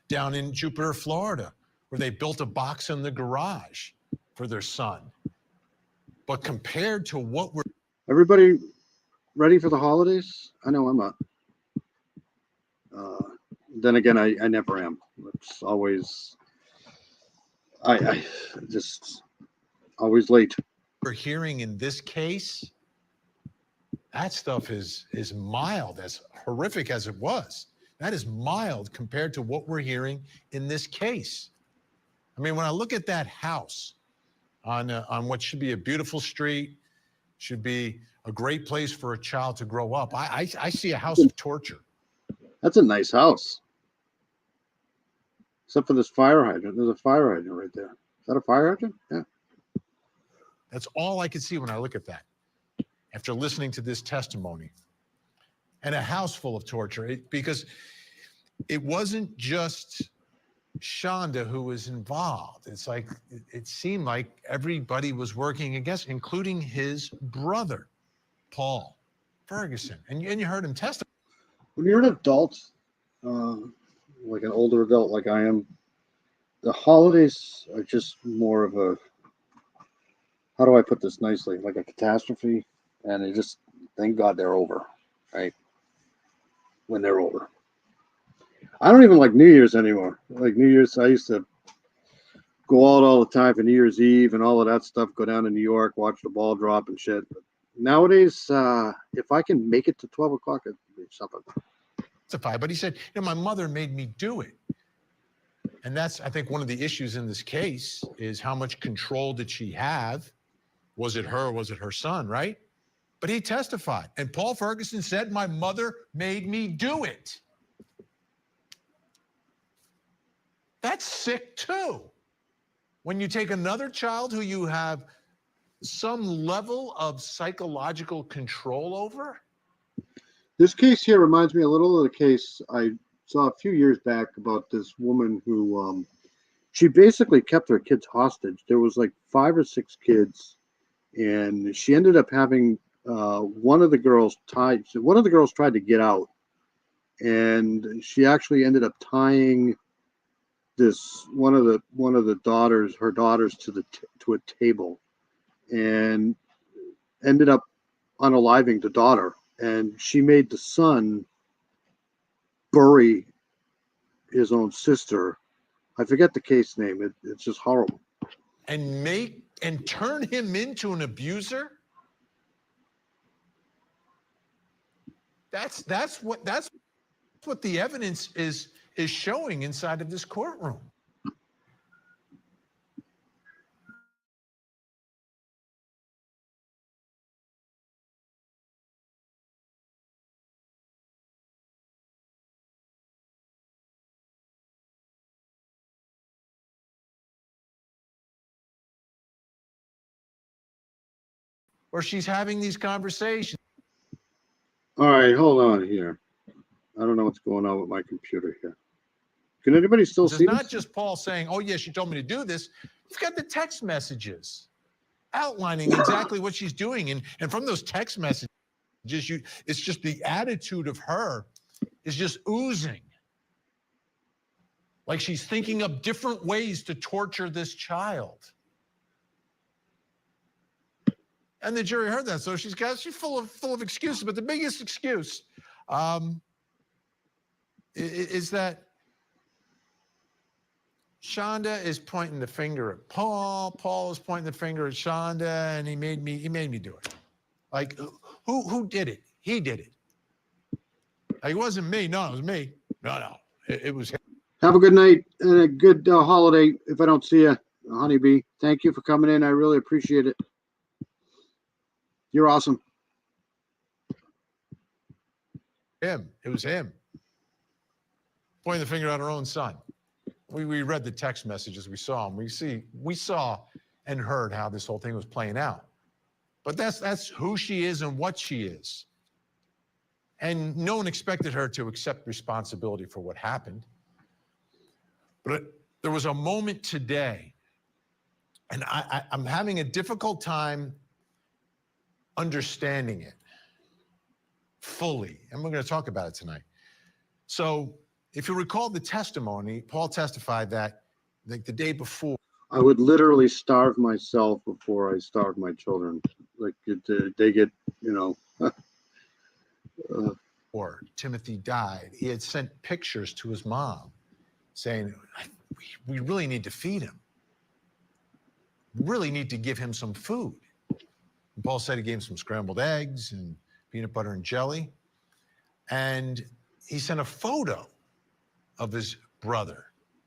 down in Jupiter, Florida, where they built a box in the garage for their son. But compared to what we're... Everybody ready for the holidays? I know I'm not. Then again, I never am. It's always, I just always late. We're hearing in this case, that stuff is mild, as horrific as it was. That is mild compared to what we're hearing in this case. I mean, when I look at that house on what should be a beautiful street, should be a great place for a child to grow up, I see a house of torture. That's a nice house. Except for this fire hydrant. There's a fire hydrant right there. Is that a fire hydrant? Yeah. That's all I can see when I look at that. After listening to this testimony. And a house full of torture. Because it wasn't just Shonda who was involved. It's like, it seemed like everybody was working against, including his brother, Paul Ferguson. And you heard him testify. When you're an adult, like an older adult like I am, the holidays are just more of a, how do I put this nicely, like a catastrophe. And they just, thank God they're over, right? When they're over. I don't even like New Year's anymore. Like New Year's, I used to go out all the time for New Year's Eve and all of that stuff. Go down to New York, watch the ball drop and shit. But nowadays, if I can make it to 12 o'clock, it'd be something. But he said, my mother made me do it. And that's, I think, one of the issues in this case is how much control did she have? Was it her or was it her son, right? But he testified. And Paul Ferguson said, my mother made me do it. That's sick too. When you take another child who you have some level of psychological control over. This case here reminds me a little of the case I saw a few years back about this woman who she basically kept her kids hostage. There was like 5 or 6 kids, and she ended up having one of the girls tied. One of the girls tried to get out, and she actually ended up tying one of the daughters, her daughters, to a table, and ended up unaliving the daughter. And she made the son bury his own sister. I forget the case name. It's just horrible. And turn him into an abuser. That's what the evidence is showing inside of this courtroom. Where she's having these conversations. All right, hold on here. I don't know what's going on with my computer here. Can anybody still see It's not this? just Paul saying, oh, yeah, she told me to do this. You've got the text messages outlining exactly what she's doing. And from those text messages, it's just the attitude of her is just oozing. Like she's thinking of different ways to torture this child. And the jury heard that, so she's full of excuses. But the biggest excuse is that Shonda is pointing the finger at Paul. Paul is pointing the finger at Shonda, and he made me do it. Like, who did it? He did it. Like, it wasn't me. No, it was me. No, it was him. Have a good night and a good holiday. If I don't see you, Honeybee, thank you for coming in. I really appreciate it. You're awesome. Him. It was him. Pointing the finger at our own son. We read the text messages. We saw them. We saw and heard how this whole thing was playing out. But that's who she is and what she is. And no one expected her to accept responsibility for what happened. But there was a moment today, and I'm having a difficult time understanding it fully. And we're going to talk about it tonight. So if you recall the testimony, Paul testified that like the day before. I would literally starve myself before I starve my children. Like they get, or Timothy died. He had sent pictures to his mom saying, we really need to feed him. We really need to give him some food. And Paul said he gave him some scrambled eggs and peanut butter and jelly. And he sent a photo of his brother.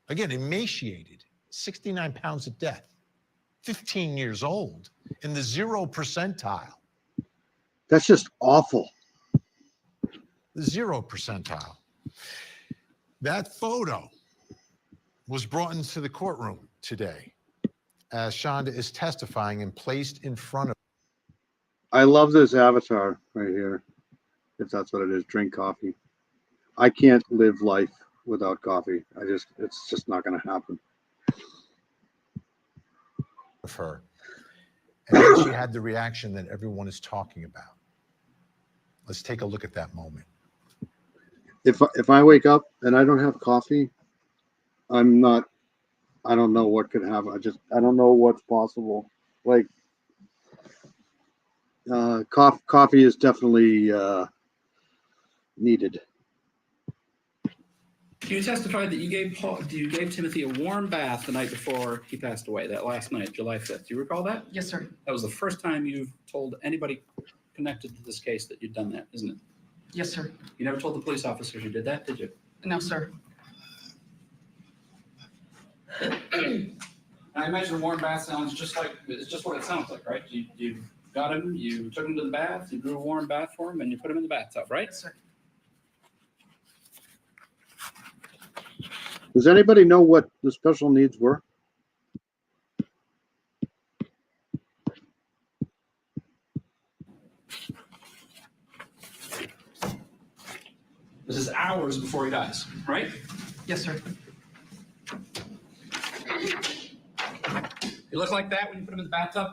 Again, emaciated, 69 pounds of death, 15 years old, in the 0th percentile. That's just awful. The 0th percentile. That photo was brought into the courtroom today as Shonda is testifying and placed in front of. I love this avatar right here, if that's what it is. Drink coffee. I can't live life without coffee. It's just not going to happen. Of her. And then she had the reaction that everyone is talking about. Let's take a look at that moment. If I wake up and I don't have coffee, I don't know what could happen. I don't know what's possible. Like, coffee is definitely needed. You testified that you gave Timothy a warm bath the night before he passed away, that last night, July 5th. Do you recall that? Yes, sir. That was the first time you've told anybody connected to this case that you'd done that, isn't it? Yes, sir. You never told the police officers you did that, did you? No, sir. I imagine a warm bath sounds just like, it's just what it sounds like, right? You got him, you took him to the bath, you drew a warm bath for him, and you put him in the bathtub, right? Yes, sir. Does anybody know what the special needs were? This is hours before he dies, right? Yes, sir. You look like that when you put him in the bathtub?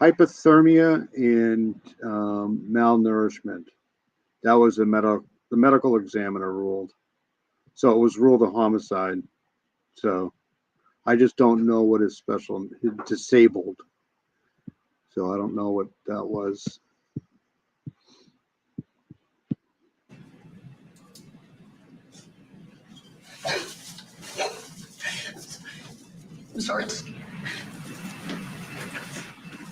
Hypothermia and malnourishment. That was the medical examiner ruled. So it was ruled a homicide. So I just don't know what his disabled. So I don't know what that was. I'm sorry.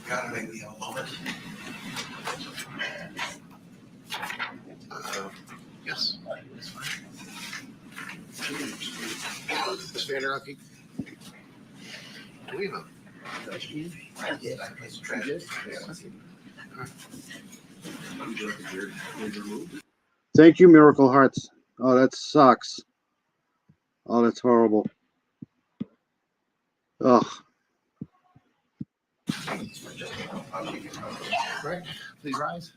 Gotta make me a moment. Yes. That's fine. Ms. Vander Ark, do we have a trash can? I did. I placed a trash can. Thank you, Miracle Hearts. Oh, that sucks. Oh, that's horrible. Ugh. Right? Please rise.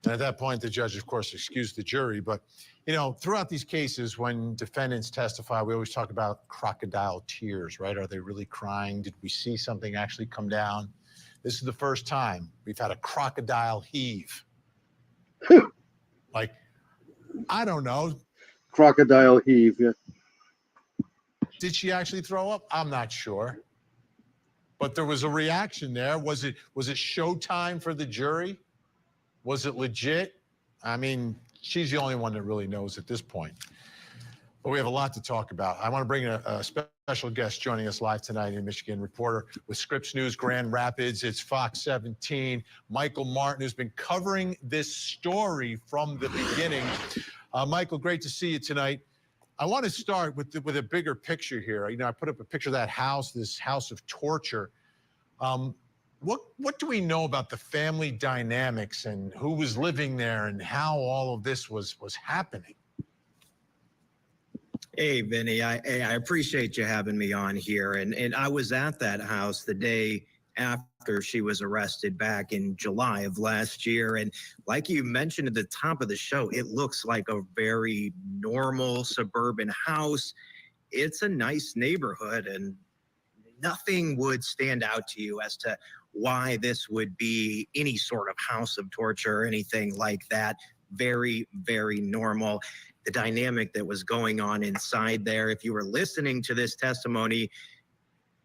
And at that point, the judge, of course, excused the jury. But, you know, throughout these cases, when defendants testify, we always talk about crocodile tears, right? Are they really crying? Did we see something actually come down? This is the first time we've had a crocodile heave. Like, I don't know. Crocodile heave, yeah. Did she actually throw up? I'm not sure. But there was a reaction there. Was it showtime for the jury? Was it legit? I mean, she's the only one that really knows at this point. But we have a lot to talk about. I want to bring a special guest joining us live tonight in Michigan, reporter with Scripps News Grand Rapids. It's Fox 17. Michael Martin, who's been covering this story from the beginning. Michael, great to see you tonight. I want to start with a bigger picture here. You know, I put up a picture of that house, this house of torture. What do we know about the family dynamics and who was living there and how all of this was happening? Hey, Vinny, I appreciate you having me on here. And I was at that house the day after she was arrested back in July of last year. And like you mentioned at the top of the show, it looks like a very normal suburban house. It's a nice neighborhood, and nothing would stand out to you as to why this would be any sort of house of torture or anything like that. Very, very normal. The dynamic that was going on inside there, if you were listening to this testimony,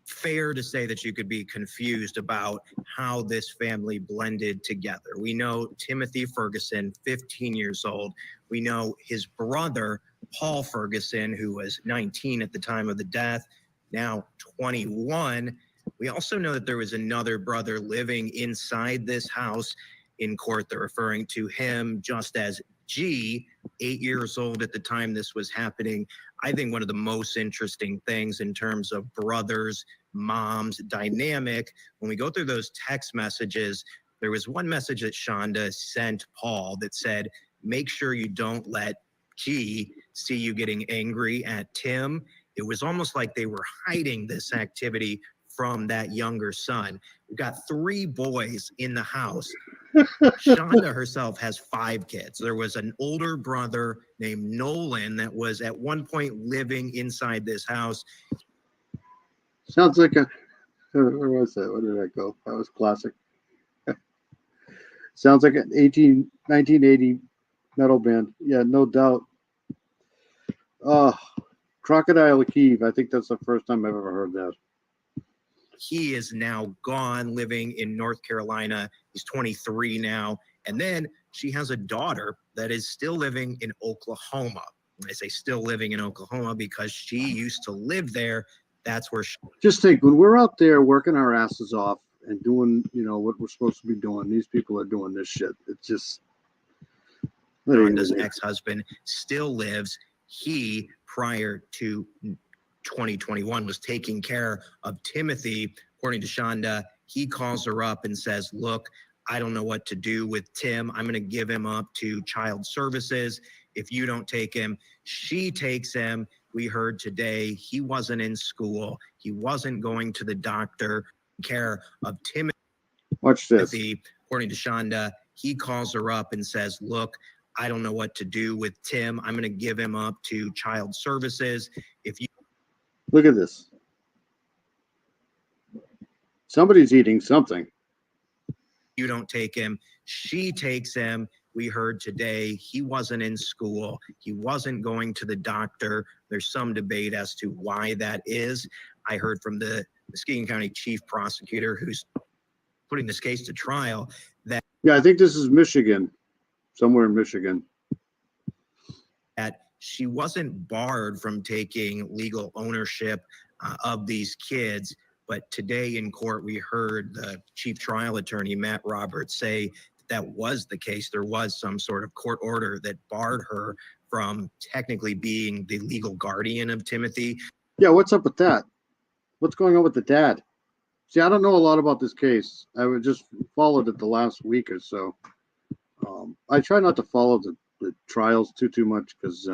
fair to say that you could be confused about how this family blended together. We know Timothy Ferguson, 15 years old. We know his brother, Paul Ferguson, who was 19 at the time of the death, now 21. We also know that there was another brother living inside this house. In court, they're referring to him just as G, 8 years old at the time this was happening. I think one of the most interesting things in terms of brothers, moms dynamic, when we go through those text messages, there was one message that Shonda sent Paul that said, make sure you don't let G see you getting angry at Tim. It was almost like they were hiding this activity from that younger son. We've got 3 boys in the house. Shonda herself has 5 kids. There was an older brother named Nolan that was at one point living inside this house. Sounds like where was that? Where did that go? That was classic. Sounds like an 1980 metal band. Yeah, no doubt. Crocodile Heave. I think that's the first time I've ever heard that. he is now gone, living in North Carolina. He's 23 now. And then she has a daughter that is still living in Oklahoma. I say still living in Oklahoma because she used to live there. That's where she. Just think, when we're out there working our asses off and doing, what we're supposed to be doing, these people are doing this shit. It's just. Shonda's ex-husband still lives. He, prior to 2021, was taking care of Timothy. According to Shonda, he calls her up and says, look, I don't know what to do with Tim. I'm going to give him up to child services. If you don't take him, she takes him. We heard today he wasn't in school. He wasn't going to the doctor. Care of Timothy. Watch this. According to Shonda, he calls her up and says, look, I don't know what to do with Tim. I'm going to give him up to child services. If you look at this, somebody's eating something. You don't take him, she takes him. We heard today he wasn't in school. He wasn't going to the doctor. There's some debate as to why that is. I heard from the Muskegon County Chief Prosecutor, who's putting this case to trial, that I think this is Michigan, somewhere in Michigan. That she wasn't barred from taking legal ownership of these kids. But today in court, we heard the chief trial attorney, Matt Roberts, say that was the case. There was some sort of court order that barred her from technically being the legal guardian of Timothy. Yeah, what's up with that? What's going on with the dad? See, I don't know a lot about this case. I would just followed it the last week or so. I try not to follow the trials too much because,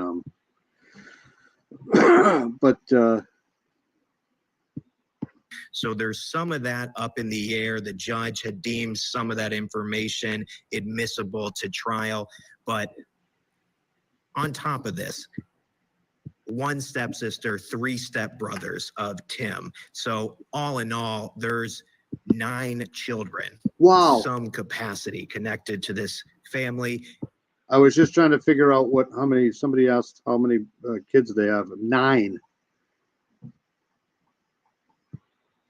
So there's some of that up in the air. The judge had deemed some of that information admissible to trial. But on top of this, one stepsister, 3 stepbrothers of Tim. So all in all, there's 9 children. Wow. Some capacity connected to this family. I was just trying to figure out how many, somebody asked how many kids they have. 9.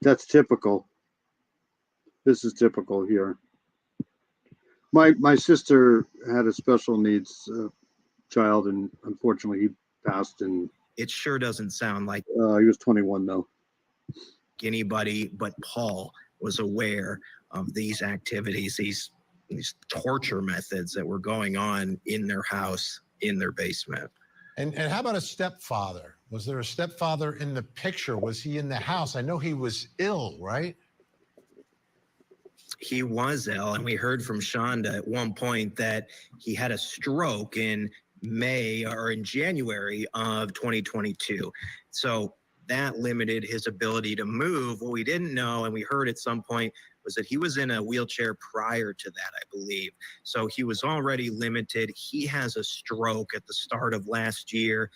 That's typical. This is typical here. My sister had a special needs child, and unfortunately he passed. And it sure doesn't sound like he was 21 though. Anybody but Paul was aware of these activities, these torture methods that were going on in their house, in their basement. And how about a stepfather? Was there a stepfather in the picture? Was he in the house? I know he was ill, right? He was ill, and we heard from Shonda at one point that he had a stroke in May or in January of 2022. So that limited his ability to move. What we didn't know, and we heard at some point, was that he was in a wheelchair prior to that, I believe. So he was already limited. He has a stroke at the start of last year.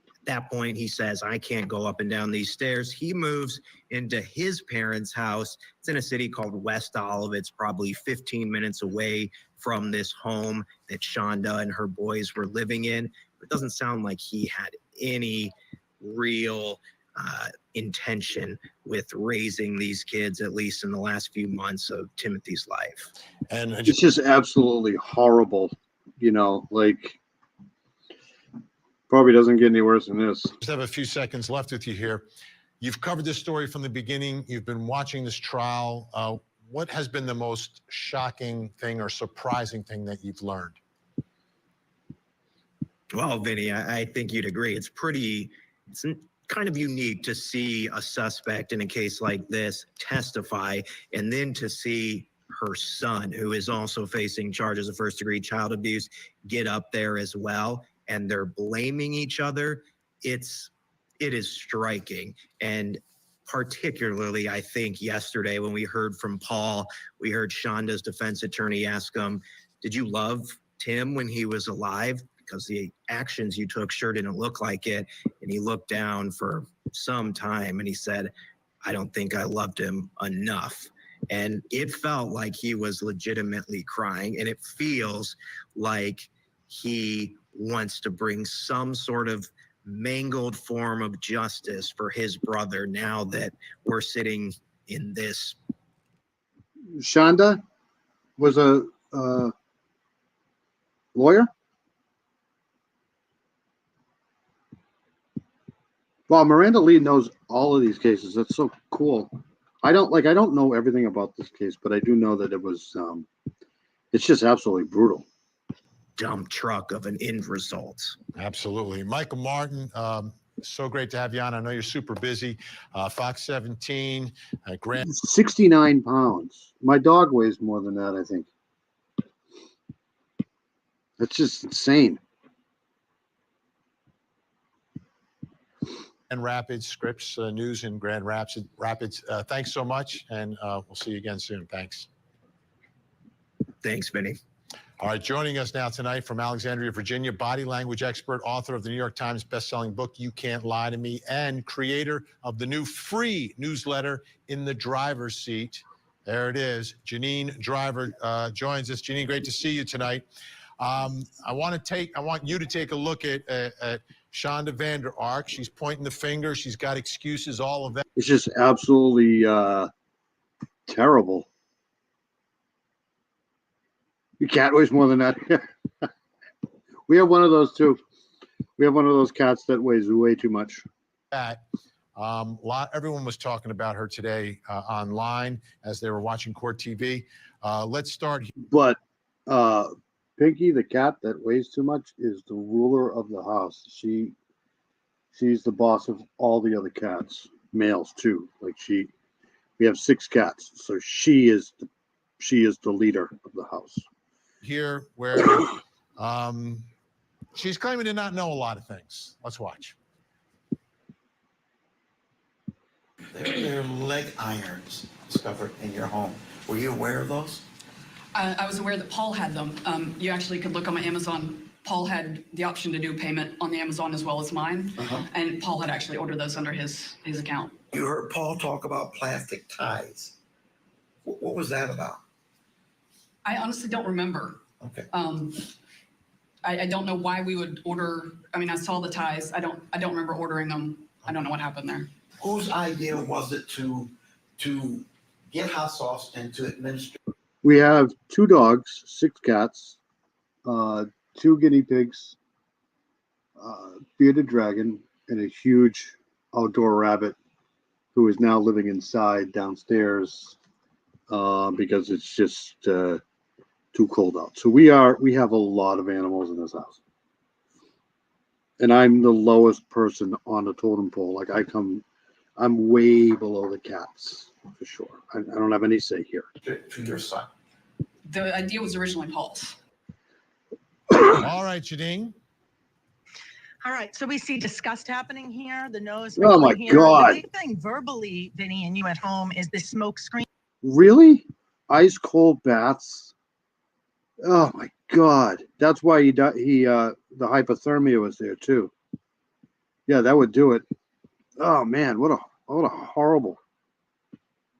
At that point, he says, I can't go up and down these stairs. He moves into his parents' house. It's in a city called West Olive. It's probably 15 minutes away from this home that Shonda and her boys were living in. It doesn't sound like he had any real intention with raising these kids, at least in the last few months of Timothy's life. And it's just absolutely horrible, like probably doesn't get any worse than this. Just have a few seconds left with you here. You've covered this story from the beginning. You've been watching this trial. What has been the most shocking thing or surprising thing that you've learned? Well, Vinny, I think you'd agree. It's kind of unique to see a suspect in a case like this testify, and then to see her son, who is also facing charges of first-degree child abuse, get up there as well, and they're blaming each other. It is striking. And particularly, I think yesterday when we heard from Paul, we heard Shonda's defense attorney ask him, did you love Tim when he was alive? Because the actions you took sure didn't look like it. And he looked down for some time and he said, I don't think I loved him enough. And it felt like he was legitimately crying. And it feels like he wants to bring some sort of mangled form of justice for his brother now that we're sitting in this. Shonda was a lawyer. Wow, Miranda Lee knows all of these cases. That's so cool. I don't know everything about this case, but I do know that it was it's just absolutely brutal. Dump truck of an end result. Absolutely. Michael Martin, so great to have you on. I know you're super busy. Fox 17, Grant. 69 pounds. My dog weighs more than that, I think. That's just insane. And Rapids, Scripps News in Grand Rapids. Thanks so much, and we'll see you again soon. Thanks. Thanks, Vinny. All right, joining us now tonight from Alexandria, Virginia, body language expert, author of the New York Times bestselling book, You Can't Lie to Me, and creator of the new free newsletter, In the Driver's Seat. There it is. Janine Driver joins us. Janine, great to see you tonight. I want you to take a look at Shonda Vander Ark. She's pointing the finger. She's got excuses, all of that. It's just absolutely terrible. Your cat weighs more than that. We have one of those too. We have one of those cats that weighs way too much. Everyone was talking about her today online as they were watching Court TV. Let's start. But Pinky, the cat that weighs too much, is the ruler of the house. She's the boss of all the other cats, males too. We have 6 cats, so she is the leader of the house. Here, where she's claiming to not know a lot of things. Let's watch. There are leg irons discovered in your home. Were you aware of those? I was aware that Paul had them. You actually could look on my Amazon. Paul had the option to do payment on the Amazon as well as mine. And Paul had actually ordered those under his account. You heard Paul talk about plastic ties. What was that about? I honestly don't remember. Okay. I don't know why we would order. I mean, I saw the ties. I don't remember ordering them. I don't know what happened there. Whose idea was it to get hot sauce and to administer? We have 2 dogs, 6 cats, 2 guinea pigs, bearded dragon, and a huge outdoor rabbit who is now living inside downstairs because it's just too cold out. So we have a lot of animals in this house. And I'm the lowest person on the totem pole. I'm way below the cats for sure. I don't have any say here. To your son. The idea was originally Paul's. All right, Janine. All right, so we see disgust happening here. The nose. Oh my here. God. The big thing verbally, Vinny, and you at home is this smoke screen. Really? Ice cold baths? Oh my God. That's why the hypothermia was there too. Yeah, that would do it. Oh man, what a horrible.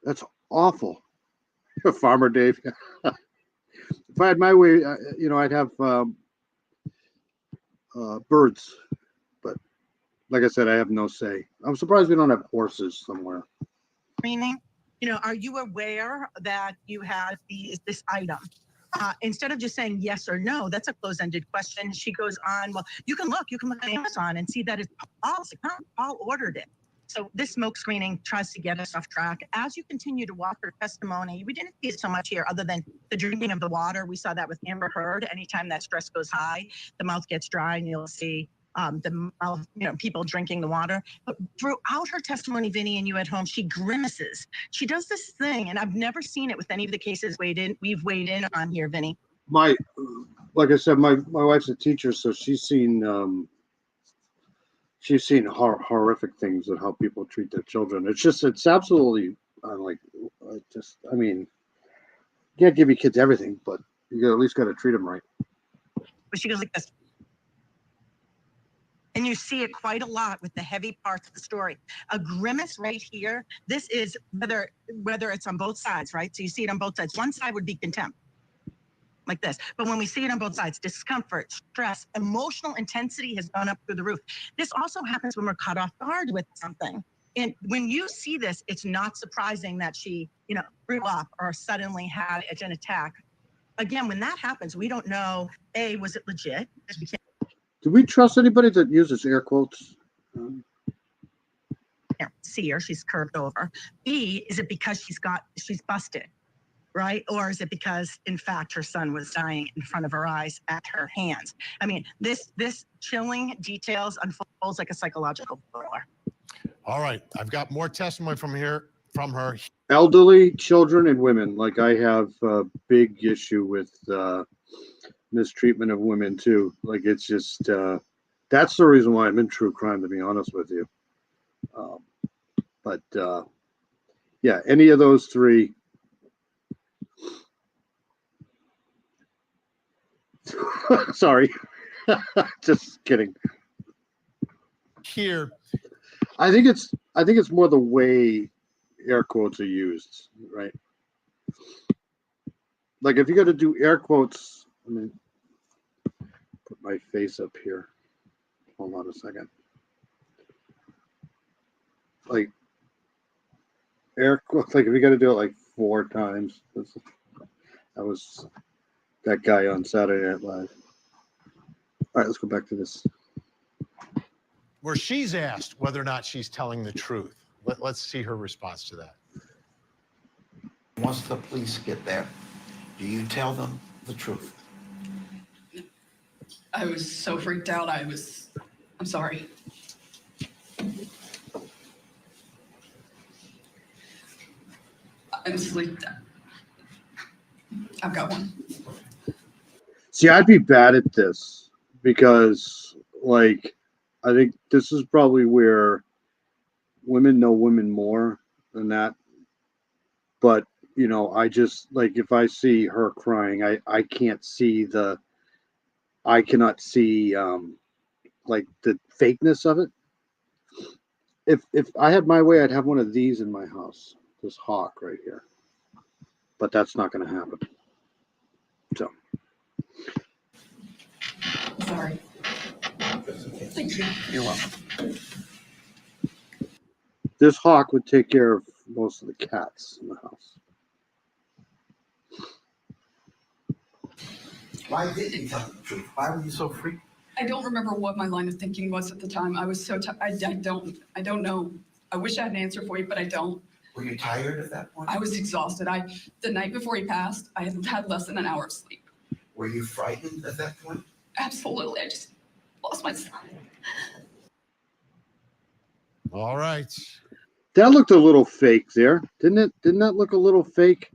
That's awful. Farmer Dave. If I had my way, I'd have birds, but like I said, I have no say. I'm surprised we don't have horses somewhere. Screening. Are you aware that you have this item? Instead of just saying yes or no, that's a closed-ended question. She goes on, well, you can look on Amazon and see that it's Paul's account. Paul ordered it. So this smoke screening tries to get us off track. As you continue to walk her testimony, we didn't see it so much here other than the drinking of the water. We saw that with Amber Heard. Anytime that stress goes high, the mouth gets dry and you'll see the mouth, people drinking the water. But throughout her testimony, Vinny, and you at home, she grimaces. She does this thing, and I've never seen it with any of the cases we've weighed in on here, Vinny. Like I said, my wife's a teacher, so she's seen horrific things of how people treat their children. It's absolutely you can't give your kids everything, but you at least got to treat them right. But she goes like this. And you see it quite a lot with the heavy parts of the story. A grimace right here. This is whether it's on both sides, right? So you see it on both sides. One side would be contempt, like this. But when we see it on both sides, discomfort, stress, emotional intensity has gone up through the roof. This also happens when we're caught off guard with something. And when you see this, it's not surprising that she, grew up or suddenly had an attack. Again, when that happens, we don't know, A, was it legit? Because we Do we trust anybody that uses air quotes? can't see her, she's curved over. B, is it because she's busted, right? Or is it because, in fact, her son was dying in front of her eyes at her hands? I mean, this chilling details unfolds like a psychological thriller. All right, I've got more testimony from her. Elderly, children, and women. Like, I have a big issue with mistreatment of women too. Like, it's just that's the reason why I'm in true crime, to be honest with you. But yeah, any of those three. Sorry, just kidding. Here, I think it's more the way air quotes are used, right? Like, if you got to do air quotes, I mean, put my face up here. Hold on a second. Like, air quotes, like if you got to do it like 4 times. That was that guy on Saturday Night Live. All right, let's go back to this. Where she's asked whether or not she's telling the truth. Let's see her response to that. Once the police get there, do you tell them the truth? I was so freaked out. I'm sorry. Honestly, I've got one. See, I'd be bad at this because, like, I think this is probably where women know women more than that. But, I just, like, if I see her crying, I can't see I cannot see, like, the fakeness of it. If I had my way, I'd have one of these in my house, this hawk right here. But that's not going to happen. So. Sorry. Thank you. You're welcome. This hawk would take care of most of the cats in the house. Why didn't you tell them the truth? Why were you so freaked? I don't remember what my line of thinking was at the time. I was so I don't know. I wish I had an answer for you, but I don't. Were you tired at that point? I was exhausted. The night before he passed, I had less than an hour of sleep. Were you frightened at that point? Absolutely. I just lost my son. All right. That looked a little fake there, didn't it? Didn't that look a little fake?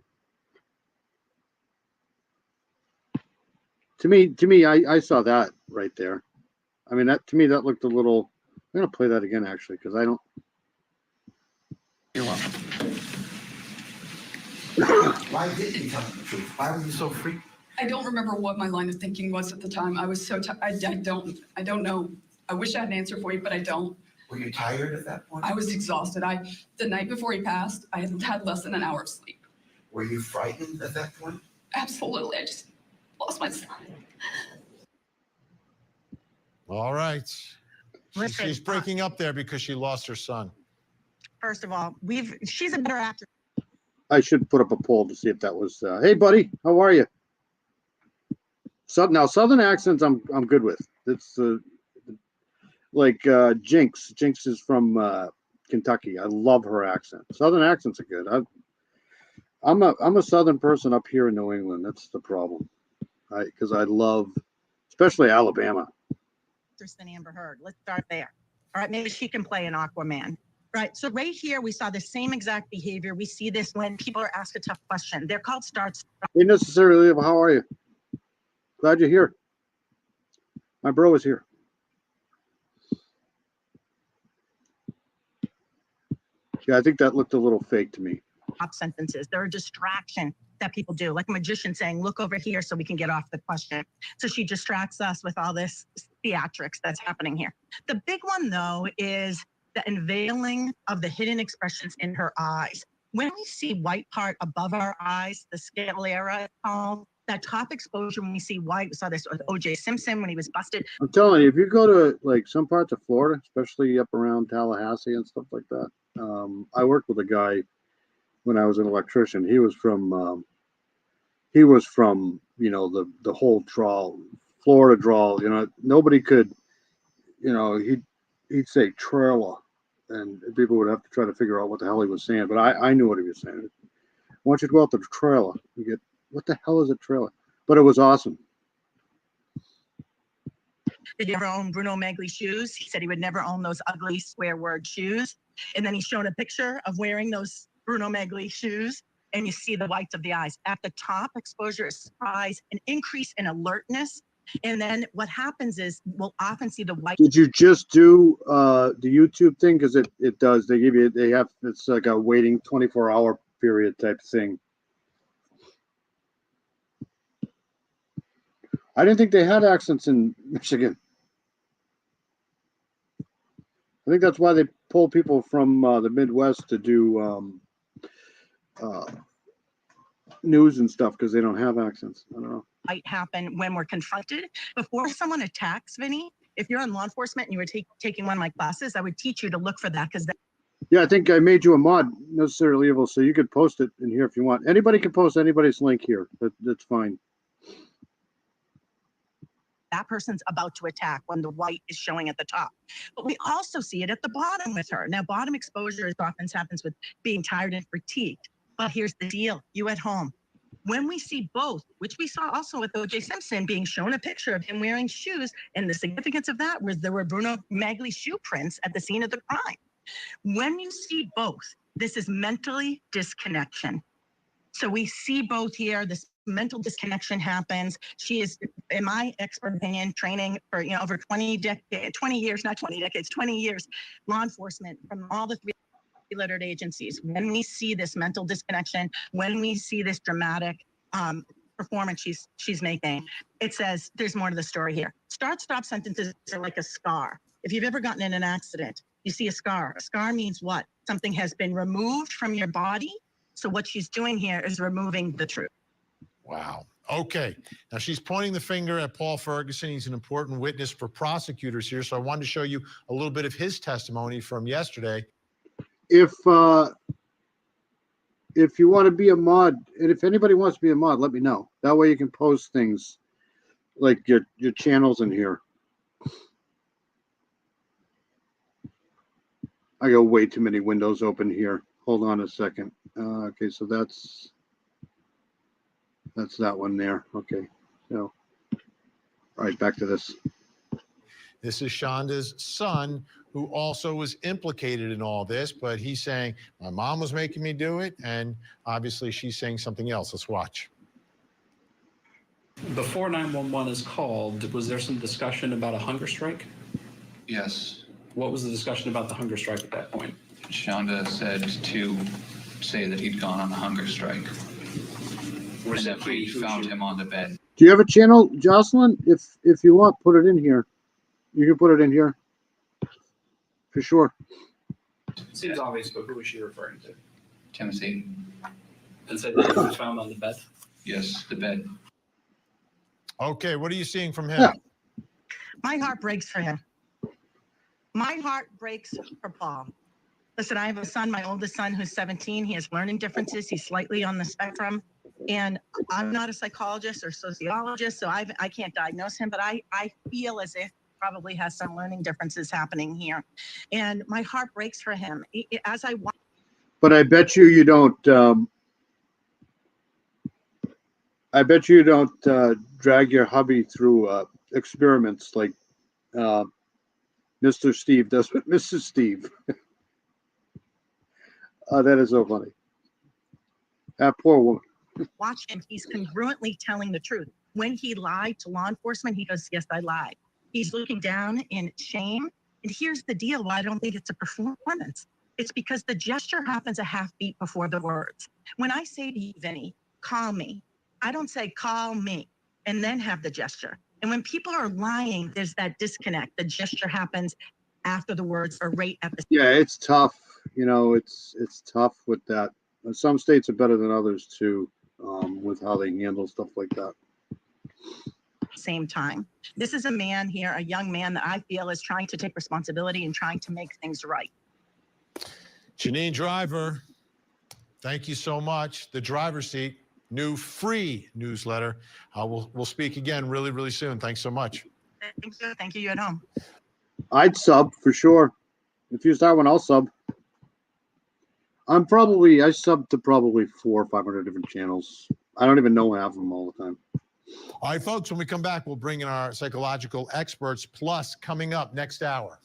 To me, I saw that right there. I mean, that looked a little. I'm gonna play that again actually because I don't. You're welcome. Why didn't you tell them the truth? Why were you so freaked? I don't remember what my line of thinking was at the time. I was so I don't know. I wish I had an answer for you, but I don't. Were you tired at that point? I was exhausted. The night before he passed, I had less than an hour of sleep. Were you frightened at that point? Absolutely. I just lost my son. All right. Listen, She's breaking up there because she lost her son. First of all, she's a better actor. I should put up a poll to see if that was. Hey, buddy, how are you? Now Southern accents, I'm good with. It's like Jinx. Jinx is from Kentucky. I love her accent. Southern accents are good. I'm a Southern person up here in New England. That's the problem. Because I love, especially Alabama. Than Amber Heard. Let's start there. All right, maybe she can play an Aquaman. Right. So right here, we saw the same exact behavior. We see this when people are asked a tough question. They're called starts. Hey, necessarily, how are you? Glad you're here. My bro is here. Yeah, I think that looked a little fake to me. Sentences. They're a distraction that people do, like a magician saying, look over here so we can get off the question. So she distracts us with all this theatrics that's happening here. The big one, though, is the unveiling of the hidden expressions in her eyes. When we see white part above our eyes, the sclera, That top exposure when we see white, we saw this with O.J. Simpson when he was busted. I'm telling you, if you go to like some parts of Florida, especially up around Tallahassee and stuff like that, I worked with a guy when I was an electrician. He was from the whole drawl, Florida drawl. Nobody could, he'd say trailer, and people would have to try to figure out what the hell he was saying. But I knew what he was saying. I want you to go out to the trailer. You get, what the hell is a trailer? But it was awesome. Did you ever own Bruno Magli shoes? He said he would never own those ugly swear word shoes. And then he's shown a picture of wearing those Bruno Magli shoes, and you see the whites of the eyes. At the top, exposure is surprise, an increase in alertness. And then what happens is we'll often see the white. Did you just do the YouTube thing? Because it does. It's like a waiting 24-hour period type thing. I didn't think they had accents in Michigan. I think that's why they pull people from the Midwest to do news and stuff, because they don't have accents. I don't know. Might happen when we're confronted. Before someone attacks, Vinny, if you're in law enforcement and you were taking one of my classes, I would teach you to look for that, because Yeah, I think I made you a mod, Necessarily Evil, so you could post it in here if you want. Anybody can post anybody's link here. That's fine. that person's about to attack when the white is showing at the top. But we also see it at the bottom with her. Now, bottom exposure often happens with being tired and fatigued. But here's the deal, you at home. When we see both, which we saw also with O.J. Simpson being shown a picture of him wearing shoes, and the significance of that was there were Bruno Magli shoe prints at the scene of the crime. When you see both, this is mentally disconnection. So we see both here, this mental disconnection happens. She is, in my expert opinion, training for over 20 years, not 20 decades, 20 years, law enforcement from all the three lettered agencies. When we see this mental disconnection, when we see this dramatic performance she's making, it says there's more to the story here. Start-stop sentences are like a scar. If you've ever gotten in an accident, you see a scar. A scar means what? Something has been removed from your body. So what she's doing here is removing the truth. Wow. Okay. Now she's pointing the finger at Paul Ferguson. He's an important witness for prosecutors here. So I wanted to show you a little bit of his testimony from yesterday. If you want to be a mod, and if anybody wants to be a mod, let me know. That way you can post things like your channels in here. I got way too many windows open here. Hold on a second. Okay, so that's that one there. Okay, so all right, back to this. This is Shonda's son, who also was implicated in all this, but he's saying, my mom was making me do it, and obviously she's saying something else. Let's watch. Before 911 is called, was there some discussion about a hunger strike? Yes. What was the discussion about the hunger strike at that point? Shonda said to say that he'd gone on a hunger strike. And that we found him on the bed. Do you have a channel, Jocelyn? If you want, put it in here. You can put it in here. For sure. Seems obvious, but who was she referring to? Timothy. And said that he was found on the bed? Yes, the bed. Okay, what are you seeing from him? Yeah. My heart breaks for him. My heart breaks for Paul. Listen, I have a son, my oldest son, who's 17. He has learning differences. He's slightly on the spectrum. And I'm not a psychologist or sociologist, so I can't diagnose him, but I feel as if probably has some learning differences happening here. And my heart breaks for him. As I watch. But I bet you don't. I bet you don't drag your hubby through experiments like Mr. Steve does with Mrs. Steve. That is so funny. That poor woman. Watch him. He's congruently telling the truth. When he lied to law enforcement, he goes, yes, I lied. He's looking down in shame. And here's the deal why I don't think it's a performance. It's because the gesture happens a half beat before the words. When I say to you, Vinny, call me, I don't say call me and then have the gesture. And when people are lying, there's that disconnect. The gesture happens after the words or right at the. Yeah, it's tough. It's tough with that. Some states are better than others to with how they handle stuff like that. Same time. This is a man here, a young man that I feel is trying to take responsibility and trying to make things right. Janine Driver, thank you so much. The Driver's Seat, new free newsletter. We'll speak again really, really soon. Thanks so much. Thank you. Thank you. You at home. I'd sub for sure. If you start one, I'll sub. I sub to probably 400 or 500 different channels. I don't even know half of them all the time. All right, folks, when we come back, we'll bring in our psychological experts. Plus, coming up next hour.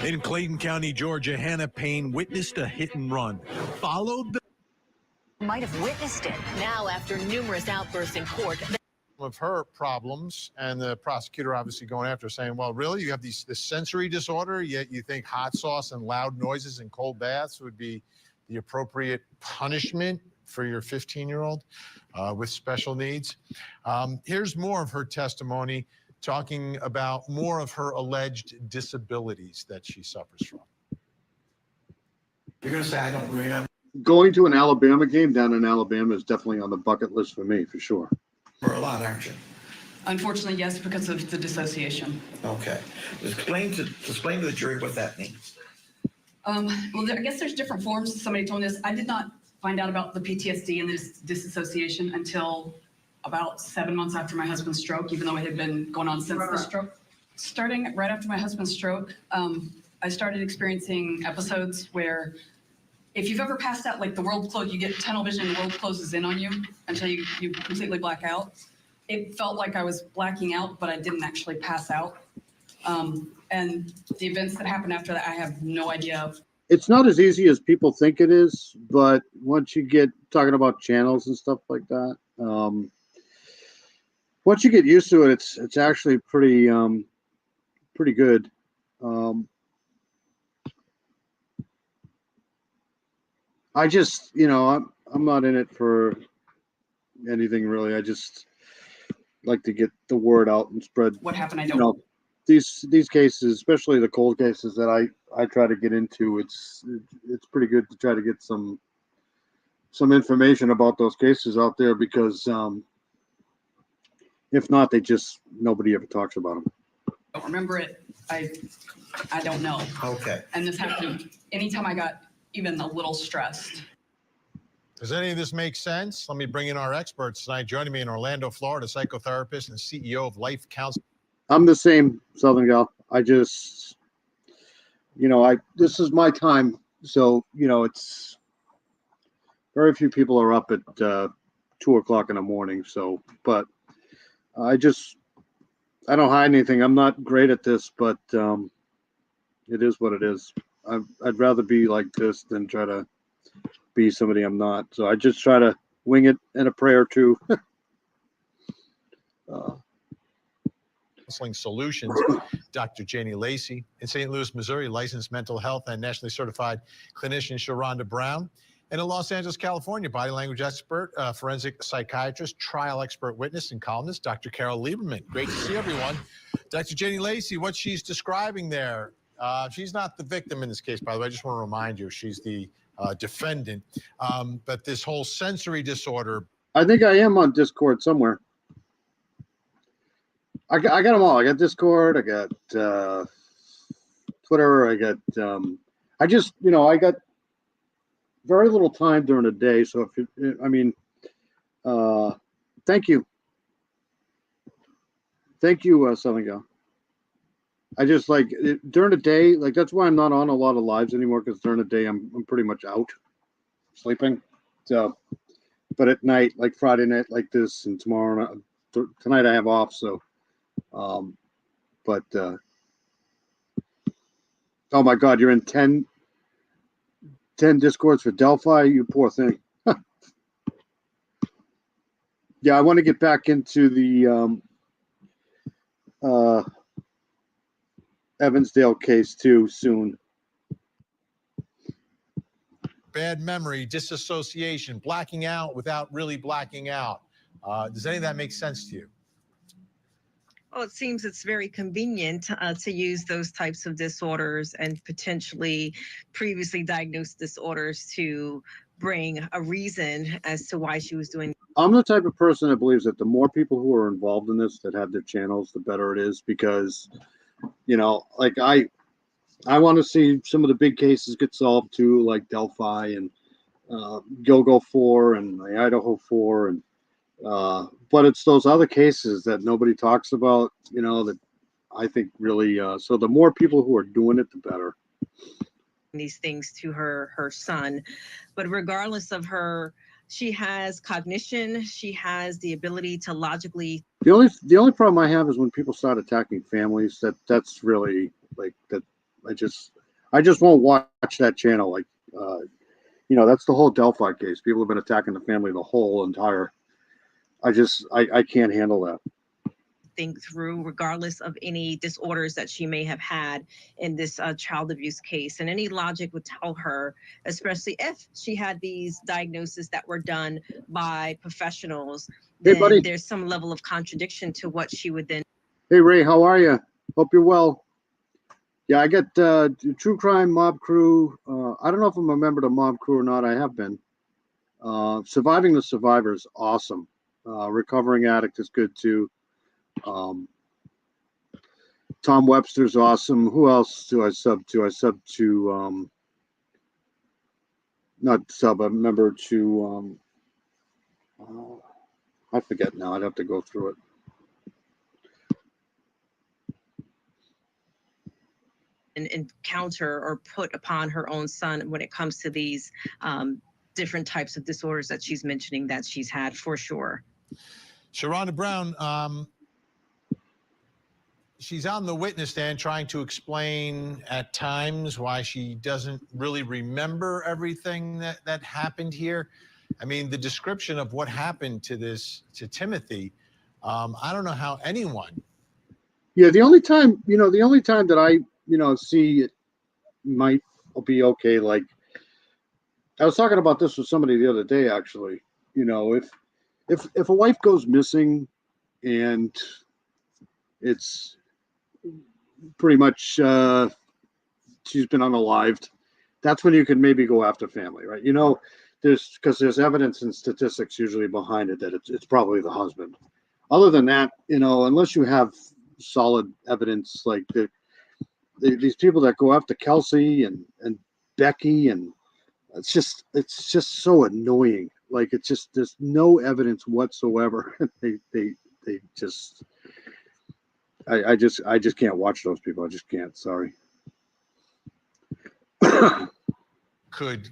In Clayton County, Georgia, Hannah Payne witnessed a hit and run. Followed the might have witnessed it. Now, after numerous outbursts in court, of her problems, and the prosecutor obviously going after her, saying, well, really, you have this sensory disorder, yet you think hot sauce and loud noises and cold baths would be the appropriate punishment for your 15-year-old with special needs. Here's more of her testimony, talking about more of her alleged disabilities that she suffers from. You're going to say I don't remember. Going to an Alabama game down in Alabama is definitely on the bucket list for me, for sure. For a lot, aren't you? Unfortunately, yes, because of the dissociation. Okay. Explain to the jury what that means. Well, I guess there's different forms. Somebody told me this. I did not find out about the PTSD and this disassociation until about 7 months after my husband's stroke, even though it had been going on since the stroke. Starting right after my husband's stroke, I started experiencing episodes where if you've ever passed out, like the world closed, you get tunnel vision and the world closes in on you until you completely black out. It felt like I was blacking out, but I didn't actually pass out. And the events that happened after that, I have no idea of. It's not as easy as people think it is, but once you get talking about channels and stuff like that, once you get used to it, it's actually pretty good. I just, I'm not in it for anything really. I just like to get the word out and spread. What happened? I don't know. These cases, especially the cold cases that I try to get into, it's pretty good to try to get some information about those cases out there, because if not, nobody ever talks about them. I don't remember it. I don't know. Okay. And this happened anytime I got even a little stressed. Does any of this make sense? Let me bring in our experts tonight. Joining me in Orlando, Florida, psychotherapist and CEO of Life Counseling. I'm the same, Southern Gal. I just, this is my time. So, it's very few people are up at 2 o'clock in the morning. So, but I don't hide anything. I'm not great at this, but it is what it is. I'd rather be like this than try to be somebody I'm not. So I just try to wing it in a prayer or two. Counseling Solutions, Dr. Janie Lacey. In St. Louis, Missouri, licensed mental health and nationally certified clinician Sharonda Brown. And in Los Angeles, California, body language expert, forensic psychiatrist, trial expert witness, and columnist, Dr. Carol Lieberman. Great to see everyone. Dr. Janie Lacey, what she's describing there, she's not the victim in this case, by the way. I just want to remind you, she's the defendant. But this whole sensory disorder. I think I am on Discord somewhere. I got them all. I got Discord. I got Twitter. I got. I got very little time during the day. So thank you. Thank you, Southern Gal. I just during the day, that's why I'm not on a lot of lives anymore, because during the day I'm pretty much out sleeping. So, but at night, like Friday night, like this, and tomorrow, tonight I have off. So, oh my God, you're in 10 Discords for Delphi, you poor thing. Yeah, I want to get back into the Evansdale case too soon. Bad memory, disassociation, blacking out without really blacking out. Does any of that make sense to you? Well, it seems it's very convenient to use those types of disorders and potentially previously diagnosed disorders to bring a reason as to why she was doing. I'm the type of person that believes that the more people who are involved in this that have their channels, the better it is, because, you know, like I want to see some of the big cases get solved too, like Delphi and Gilgo 4 and the Idaho 4, and but it's those other cases that nobody talks about, you know, that I think really. So the more people who are doing it, the better. These things to her son, but regardless of her, she has cognition. She has the ability to logically. The only problem I have is when people start attacking families. That's really like that. I just won't watch that channel. Like, you know, that's the whole Delphi case. People have been attacking the family the whole entire. I can't handle that. Think through, regardless of any disorders that she may have had in this child abuse case. And any logic would tell her, especially if she had these diagnoses that were done by professionals, Hey, then buddy. there's some level of contradiction to what she would then. Hey, Ray, how are you? Hope you're well. Yeah, I got True Crime Mob Crew. I don't know if I'm a member of Mob Crew or not. I have been. Surviving the Survivor is awesome. Recovering Addict is good too. Tom Webster's awesome. Who else do I sub to? I sub to not sub, I member to I forget now. I'd have to go through it. And encounter or put upon her own son when it comes to these different types of disorders that she's mentioning that she's had, for sure. Sharonda Brown, she's on the witness stand trying to explain at times why she doesn't really remember everything that happened here. I mean, the description of what happened to Timothy, I don't know how anyone. Yeah, the only time that I, see it might be okay. Like, I was talking about this with somebody the other day, actually. You know, if a wife goes missing and it's pretty much she's been unalived, that's when you can maybe go after family, right? You know, there's evidence and statistics usually behind it that it's probably the husband. Other than that, unless you have solid evidence, like these people that go after Kelsey and Becky, and it's just so annoying. Like, it's just, there's no evidence whatsoever. they just, I just can't watch those people. I just can't. Sorry. Could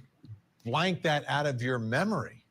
blank that out of your memory.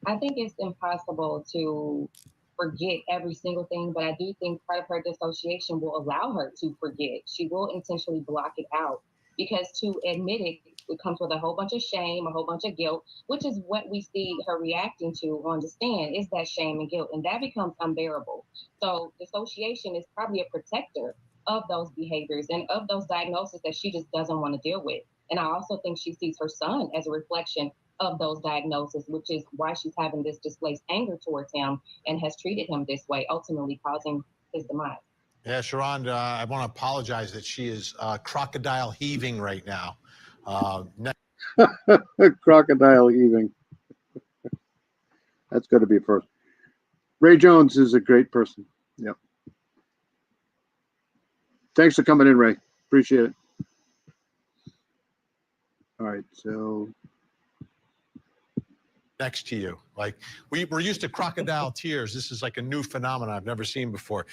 I think it's impossible to forget every single thing, but I do think part of her dissociation will allow her to forget. She will intentionally block it out, because to admit it comes with a whole bunch of shame, a whole bunch of guilt, which is what we see her reacting to on the stand, is that shame and guilt, and that becomes unbearable. So dissociation is probably a protector of those behaviors and of those diagnoses that she just doesn't want to deal with. And I also think she sees her son as a reflection of those diagnoses, which is why she's having this displaced anger towards him and has treated him this way, ultimately causing his demise. Yeah, Sharonda, I want to apologize that she is crocodile heaving right now. Crocodile heaving. That's going to be first. Ray Jones is a great person. Yep. Thanks for coming in, Ray. Appreciate it. All right, so next to you. Like, we're used to crocodile tears. This is like a new phenomenon I've never seen before.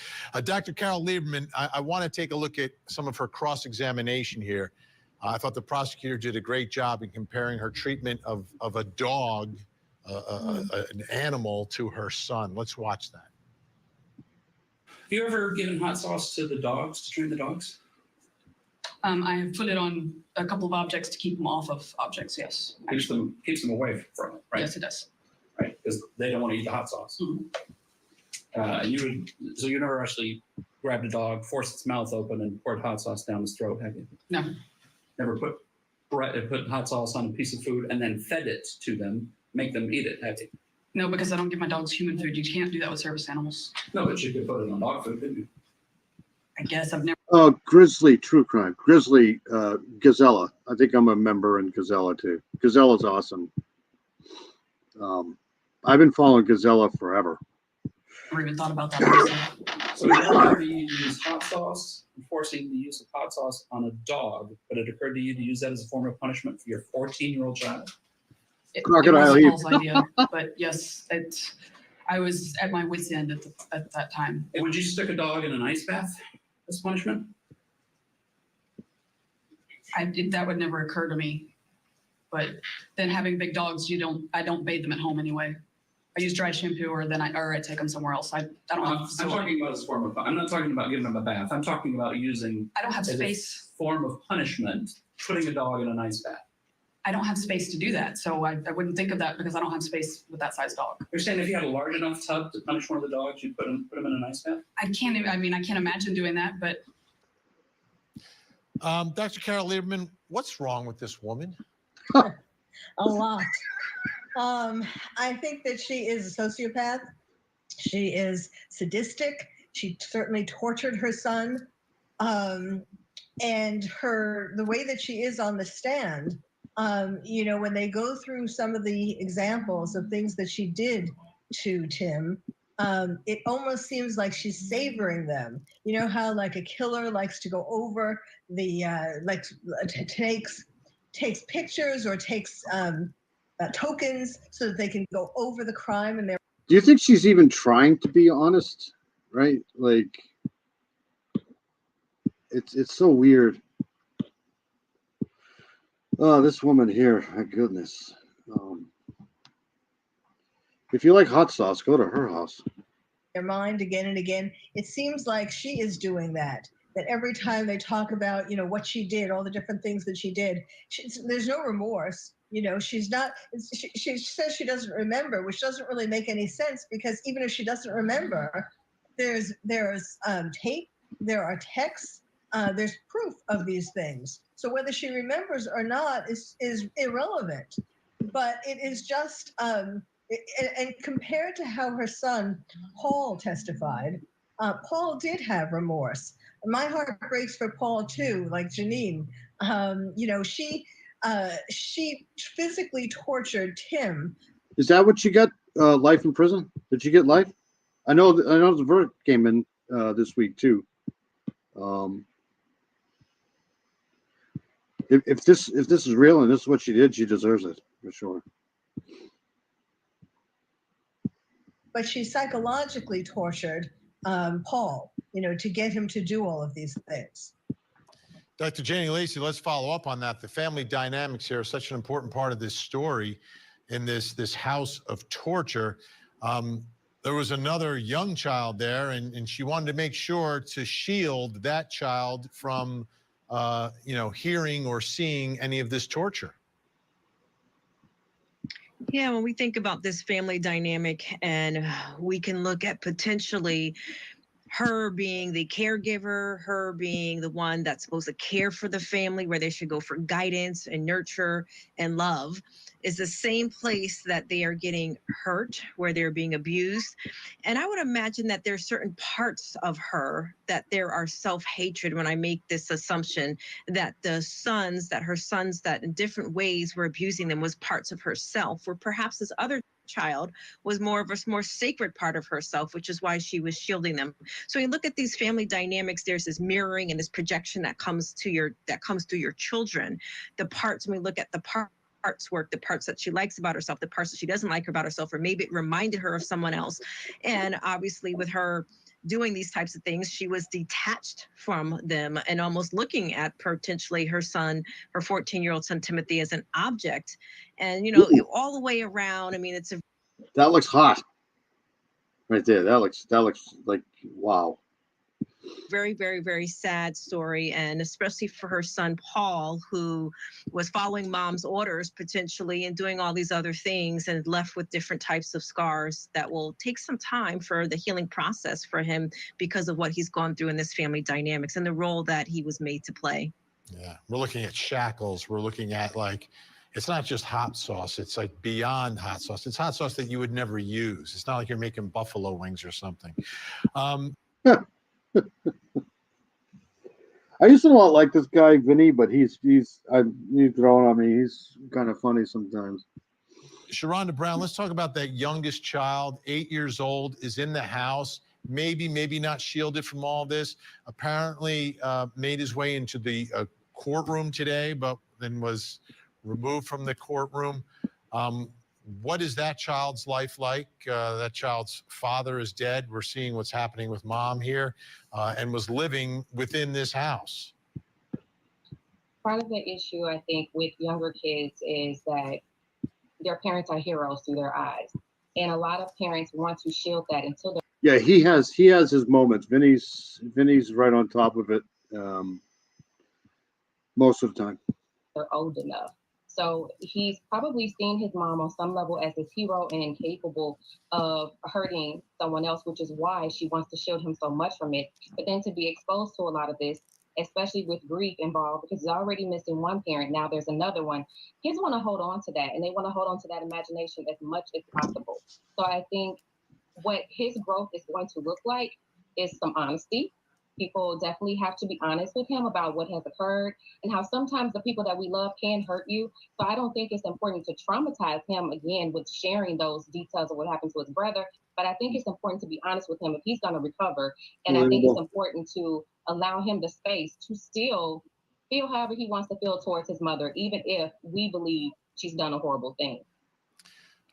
Dr. Carol Lieberman, I want to take a look at some of her cross-examination here. I thought the prosecutor did a great job in comparing her treatment of a dog, an animal, to her son. Let's watch that. Have you ever given hot sauce to the dogs, to train the dogs? I have put it on a couple of objects to keep them off of objects, yes. Keeps them away from it, right? Yes, it does. Right, because they don't want to eat the hot sauce. Mm-hmm. So you never actually grabbed a dog, forced its mouth open, and poured hot sauce down its throat, have you? No. Never put hot sauce on a piece of food and then fed it to them, make them eat it, have you? No, because I don't give my dogs human food. You can't do that with service animals. No, but you could put it on dog food, couldn't you? I guess I've never. Oh, Grizzly True Crime. Grizzly Gazella. I think I'm a member in Gazella too. Gazella's awesome. I've been following Gazella forever. Never even thought about that. So it occurred to you to use hot sauce, enforcing the use of hot sauce on a dog, but it occurred to you to use that as a form of punishment for your 14-year-old child? Crocodile it Heat. was Paul's idea, but yes, I was at my wit's end at that time. Would you stick a dog in an ice bath as punishment? That would never occur to me. But then having big dogs, I don't bathe them at home anyway. I use dry shampoo or I take them somewhere else. I don't have. I'm talking about as a form of. I'm not talking about giving them a bath. I'm talking about using. I don't have as space. A form of punishment, putting a dog in an ice bath. I don't have space to do that, so I wouldn't think of that because I don't have space with that size dog. You're saying if you had a large enough tub to punish one of the dogs, you'd put them in an ice bath? I can't imagine doing that, but. Dr. Carol Lieberman, what's wrong with this woman? A lot. I think that she is a sociopath. She is sadistic. She certainly tortured her son. And the way that she is on the stand, when they go through some of the examples of things that she did to Tim, it almost seems like she's savoring them. You know how like a killer likes to go over the, takes pictures or takes tokens so that they can go over the crime and they're. Do you think she's even trying to be honest? Right? Like, it's so weird. Oh, this woman here, my goodness. If you like hot sauce, go to her house. Their mind again and again. It seems like she is doing that every time they talk about, what she did, all the different things that she did, there's no remorse. She's not, she says she doesn't remember, which doesn't really make any sense because even if she doesn't remember, there's tape, there are texts, there's proof of these things. So whether she remembers or not is irrelevant, but it is just, and compared to how her son, Paul, testified, Paul did have remorse. My heart breaks for Paul too, like Janine. She physically tortured Tim. Is that what she got? Life in prison? Did she get life? I know the verdict came in this week too. If this is real and this is what she did, she deserves it for sure. But she psychologically tortured Paul, to get him to do all of these things. Dr. Janie Lacey, let's follow up on that. The family dynamics here are such an important part of this story in this house of torture. There was another young child there, and she wanted to make sure to shield that child from, hearing or seeing any of this torture. Yeah, when we think about this family dynamic, and we can look at potentially her being the caregiver, her being the one that's supposed to care for the family, where they should go for guidance and nurture and love, is the same place that they are getting hurt, where they're being abused. And I would imagine that there's certain parts of her that there are self-hatred when I make this assumption that her sons that in different ways were abusing them was parts of herself, where perhaps this other child was more of a more sacred part of herself, which is why she was shielding them. So when you look at these family dynamics, there's this mirroring and this projection that comes through your children. The parts, when we look at the parts work, the parts that she likes about herself, the parts that she doesn't like about herself, or maybe it reminded her of someone else. And obviously with her doing these types of things, she was detached from them and almost looking at potentially her son, her 14-year-old son, Timothy, as an object. And, all the way around, That looks hot right there. That looks like, wow. Very, very, very sad story, and especially for her son, Paul, who was following mom's orders potentially and doing all these other things and left with different types of scars that will take some time for the healing process for him because of what he's gone through in this family dynamics and the role that he was made to play. Yeah, we're looking at shackles. We're looking at it's not just hot sauce. It's like beyond hot sauce. It's hot sauce that you would never use. It's not like you're making buffalo wings or something. I used to not like this guy Vinny, but he's growing on me. He's kind of funny sometimes. Sharonda Brown, let's talk about that youngest child, 8 years old, is in the house. Maybe not shielded from all this. Apparently made his way into the courtroom today, but then was removed from the courtroom. What is that child's life like? That child's father is dead. We're seeing what's happening with mom here, and was living within this house. Part of the issue, I think, with younger kids is that their parents are heroes through their eyes. And a lot of parents want to shield that until they're Yeah, he has his moments. Vinny's right on top of it most of the time. old enough. So he's probably seen his mom on some level as this hero and incapable of hurting someone else, which is why she wants to shield him so much from it. But then to be exposed to a lot of this, especially with grief involved, because he's already missing one parent, now there's another one. Kids want to hold on to that, and they want to hold on to that imagination as much as possible. So I think what his growth is going to look like is some honesty. People definitely have to be honest with him about what has occurred and how sometimes the people that we love can hurt you. So I don't think it's important to traumatize him again with sharing those details of what happened to his brother. But I think it's important to be honest with him if he's going to recover. And I think it's important to allow him the space to still feel however he wants to feel towards his mother, even if we believe she's done a horrible thing.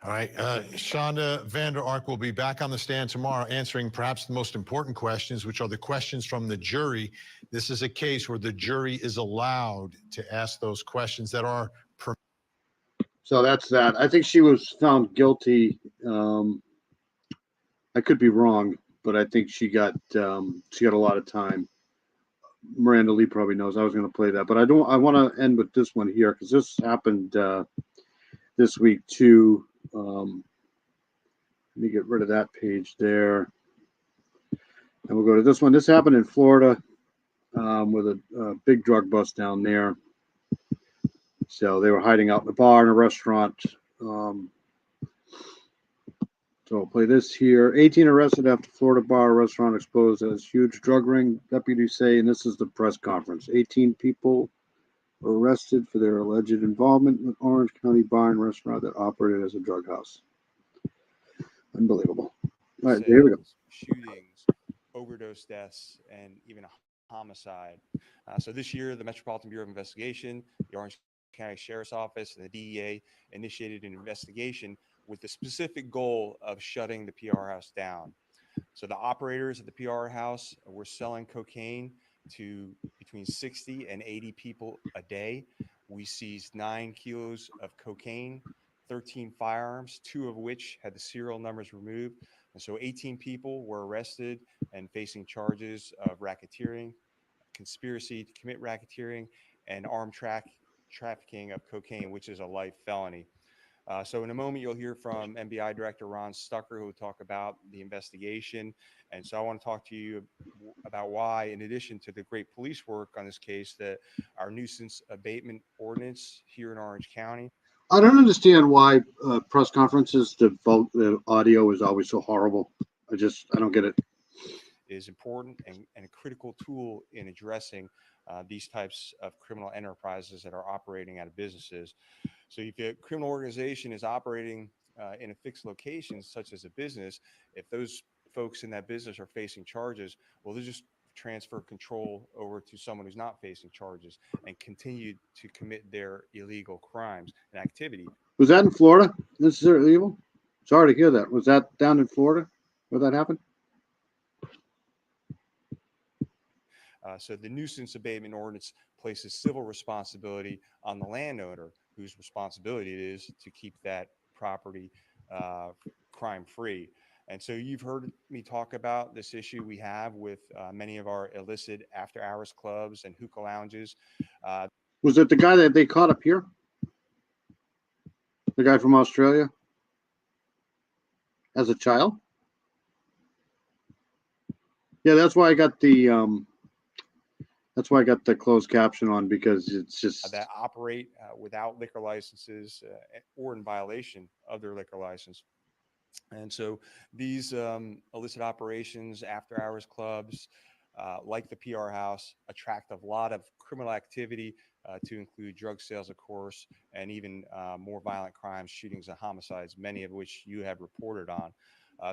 All right. Shonda Vander Ark will be back on the stand tomorrow answering perhaps the most important questions, which are the questions from the jury. This is a case where the jury is allowed to ask those questions that are. So that's that. I think she was found guilty. I could be wrong, but I think she got a lot of time. Miranda Lee probably knows. I was going to play that, but I want to end with this one here because this happened this week too. Let me get rid of that page there. And we'll go to this one. This happened in Florida with a big drug bust down there. So they were hiding out in a bar in a restaurant. So I'll play this here. 18 arrested after Florida bar restaurant exposed as huge drug ring, deputies say, and this is the press conference. 18 people were arrested for their alleged involvement with Orange County bar and restaurant that operated as a drug house. Unbelievable. All right, here we go. Shootings, overdose deaths, and even a homicide. So this year, the Metropolitan Bureau of Investigation, the Orange County Sheriff's Office, and the DEA initiated an investigation with the specific goal of shutting the PR house down. So the operators of the PR house were selling cocaine to between 60 and 80 people a day. We seized 9 kilos of cocaine, 13 firearms, 2 of which had the serial numbers removed. And so 18 people were arrested and facing charges of racketeering, conspiracy to commit racketeering, and armed trafficking of cocaine, which is a life felony. So in a moment, you'll hear from MBI Director Ron Stucker, who will talk about the investigation. And so I want to talk to you about why, in addition to the great police work on this case, that our nuisance abatement ordinance here in Orange County. I don't understand why press conferences, the audio is always so horrible. I don't get it. Is important and a critical tool in addressing these types of criminal enterprises that are operating out of businesses. So if a criminal organization is operating in a fixed location, such as a business, if those folks in that business are facing charges, well, they'll just transfer control over to someone who's not facing charges and continue to commit their illegal crimes and activity. Was that in Florida? This is illegal? Sorry to hear that. Was that down in Florida where that happened? So the nuisance abatement ordinance places civil responsibility on the landowner, whose responsibility it is to keep that property crime-free. And so you've heard me talk about this issue we have with many of our illicit after-hours clubs and hookah lounges. Was it the guy that they caught up here? The guy from Australia? As a child? Yeah, that's why I got the closed caption on, because it's just that operate without liquor licenses or in violation of their liquor license. And so these illicit operations, after hours clubs, like the PR House, attract a lot of criminal activity, to include drug sales, of course, and even more violent crimes, shootings, and homicides, many of which you have reported on.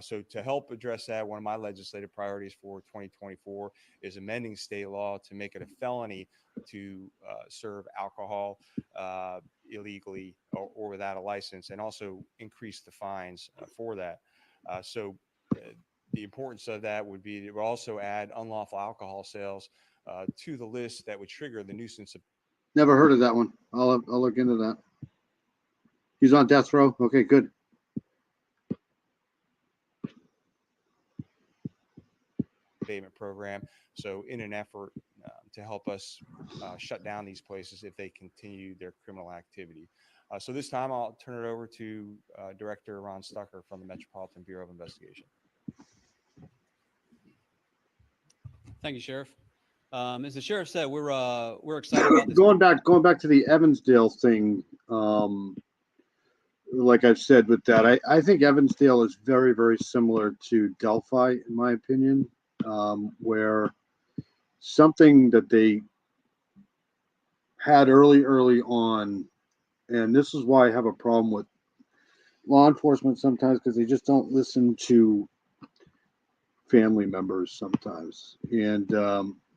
So to help address that, one of my legislative priorities for 2024 is amending state law to make it a felony to serve alcohol illegally or without a license, and also increase the fines for that. The importance of that would be to also add unlawful alcohol sales to the list that would trigger the nuisance. Never heard of that one. I'll look into that. He's on death row. Okay, good. Abatement program. So in an effort to help us shut down these places if they continue their criminal activity. So this time I'll turn it over to Director Ron Stucker from the Metropolitan Bureau of Investigation. Thank you, Sheriff. As the sheriff said, we're excited about this. Going back to the Evansdale thing. Like I've said with that, I think Evansdale is very, very similar to Delphi, in my opinion, where something that they had early on, and this is why I have a problem with law enforcement sometimes, because they just don't listen to family members sometimes. And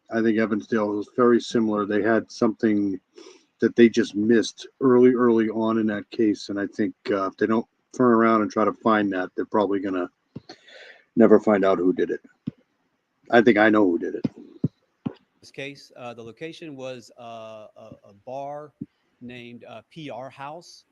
I think Evansdale was very similar. They had something that they just missed early on in that case. And I think if they don't turn around and try to find that, they're probably going to never find out who did it. I think I know who did it. This case, the location was a bar named PR House.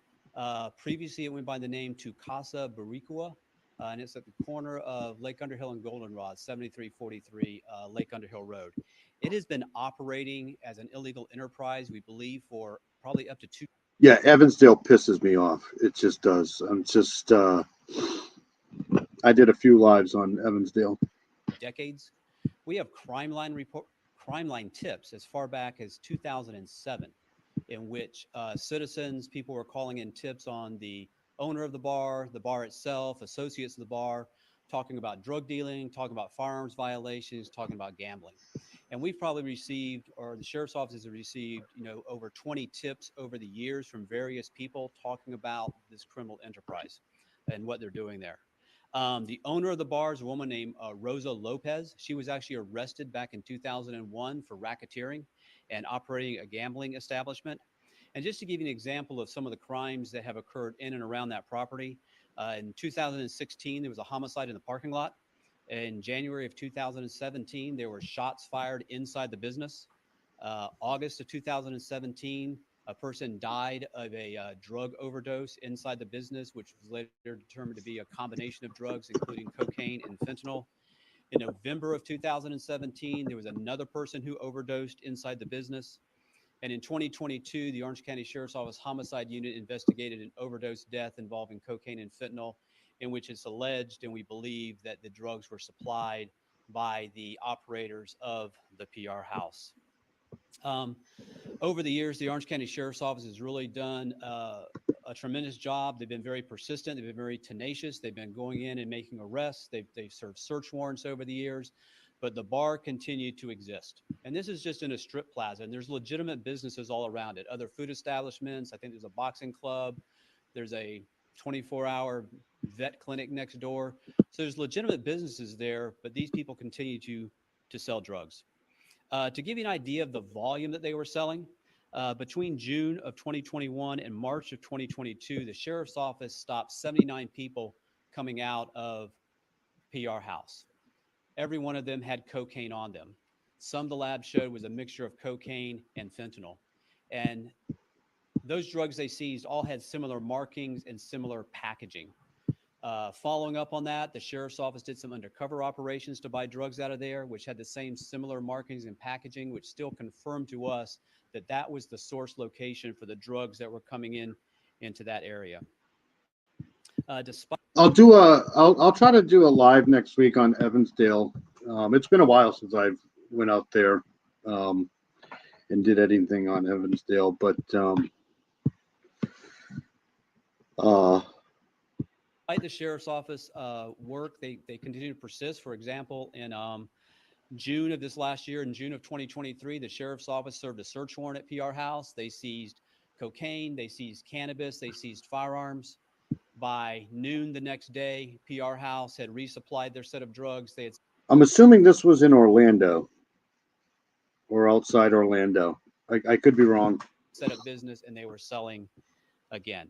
Previously, it went by the name To Casa Baricua, and it's at the corner of Lake Underhill and Goldenrod, 7343 Lake Underhill Road. It has been operating as an illegal enterprise, we believe, for probably up to 2. Yeah, Evansdale pisses me off. It just does. I did a few lives on Evansdale. Decades. We have crime line tips as far back as 2007, in which citizens, people were calling in tips on the owner of the bar itself, associates of the bar, talking about drug dealing, talking about firearms violations, talking about gambling. And we've probably received, or the sheriff's office has received, over 20 tips over the years from various people talking about this criminal enterprise and what they're doing there. The owner of the bar is a woman named Rosa Lopez. She was actually arrested back in 2001 for racketeering and operating a gambling establishment. And just to give you an example of some of the crimes that have occurred in and around that property, in 2016, there was a homicide in the parking lot. In January of 2017, there were shots fired inside the business. August of 2017, a person died of a drug overdose inside the business, which was later determined to be a combination of drugs, including cocaine and fentanyl. In November of 2017, there was another person who overdosed inside the business. And in 2022, the Orange County Sheriff's Office Homicide Unit investigated an overdose death involving cocaine and fentanyl, in which it's alleged, and we believe, that the drugs were supplied by the operators of the PR House. Over the years, the Orange County Sheriff's Office has really done a tremendous job. They've been very persistent. They've been very tenacious. They've been going in and making arrests. They've served search warrants over the years, but the bar continued to exist. And this is just in a strip plaza, and there's legitimate businesses all around it. Other food establishments. I think there's a boxing club. There's a 24-hour vet clinic next door. So there's legitimate businesses there, but these people continue to sell drugs. To give you an idea of the volume that they were selling, between June of 2021 and March of 2022, the sheriff's office stopped 79 people coming out of PR House. Every one of them had cocaine on them. Some the lab showed was a mixture of cocaine and fentanyl. And those drugs they seized all had similar markings and similar packaging. Following up on that, the sheriff's office did some undercover operations to buy drugs out of there, which had the same similar markings and packaging, which still confirmed to us that that was the source location for the drugs that were coming into that area. I'll try to do a live next week on Evansdale. It's been a while since I went out there and did anything on Evansdale, but despite the sheriff's office work, they continue to persist. For example, in June of this last year, in June of 2023, the sheriff's office served a search warrant at PR House. They seized cocaine, they seized cannabis, they seized firearms. By noon the next day, PR House had resupplied their set of drugs. They had I'm assuming this was in Orlando or outside Orlando. I could be wrong. set up business and they were selling again.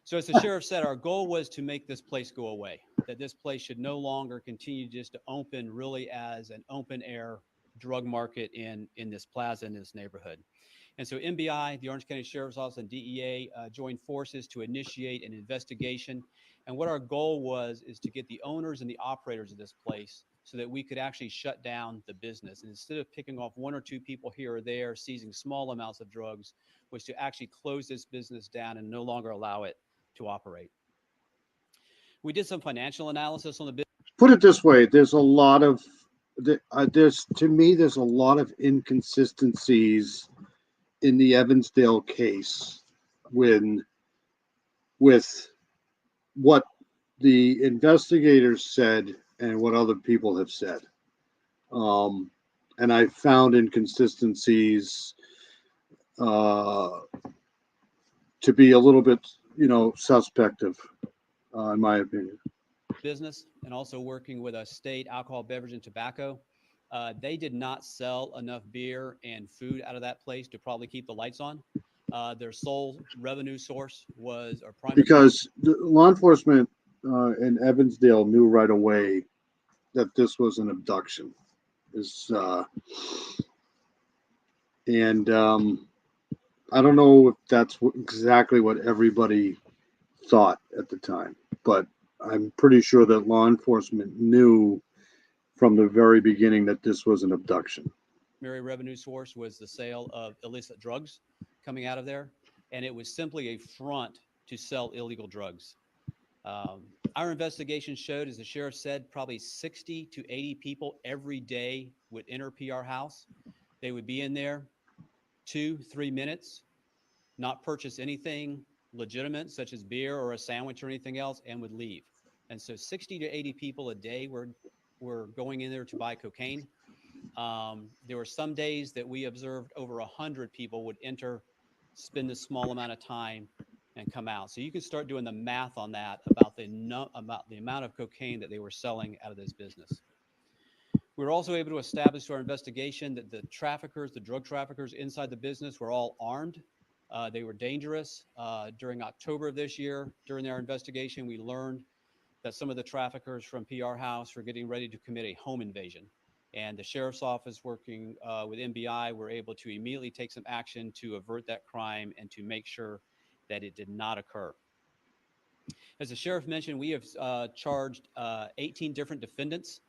So as the sheriff said, our goal was to make this place go away, that this place should no longer continue just to open really as an open air drug market in this plaza, in this neighborhood. And so MBI, the Orange County Sheriff's Office, and DEA joined forces to initiate an investigation. And what our goal was is to get the owners and the operators of this place so that we could actually shut down the business. And instead of picking off one or two people here or there, seizing small amounts of drugs, was to actually close this business down and no longer allow it to operate. We did some financial analysis on the business. Put it this way, there's a lot of there's a lot of inconsistencies in the Evansdale case with what the investigators said and what other people have said. And I found inconsistencies to be a little bit, suspect of, in my opinion. Business and also working with a state alcohol, beverage, and tobacco. They did not sell enough beer and food out of that place to probably keep the lights on. Their sole revenue source was our primary. Because the law enforcement in Evansdale knew right away that this was an abduction. And I don't know if that's exactly what everybody thought at the time, but I'm pretty sure that law enforcement knew from the very beginning that this was an abduction. Primary revenue source was the sale of illicit drugs coming out of there, and it was simply a front to sell illegal drugs. Our investigation showed, as the sheriff said, probably 60 to 80 people every day would enter PR House. They would be in there 2-3 minutes, not purchase anything legitimate, such as beer or a sandwich or anything else, and would leave. And so 60 to 80 people a day were going in there to buy cocaine. There were some days that we observed over 100 people would enter, spend a small amount of time, and come out. So you can start doing the math on that about the amount of cocaine that they were selling out of this business. We were also able to establish through our investigation that the drug traffickers inside the business were all armed. They were dangerous. During October of this year, during our investigation, we learned that some of the traffickers from PR House were getting ready to commit a home invasion. And the sheriff's office working with MBI were able to immediately take some action to avert that crime and to make sure that it did not occur. As the sheriff mentioned, we have charged 18 different defendants.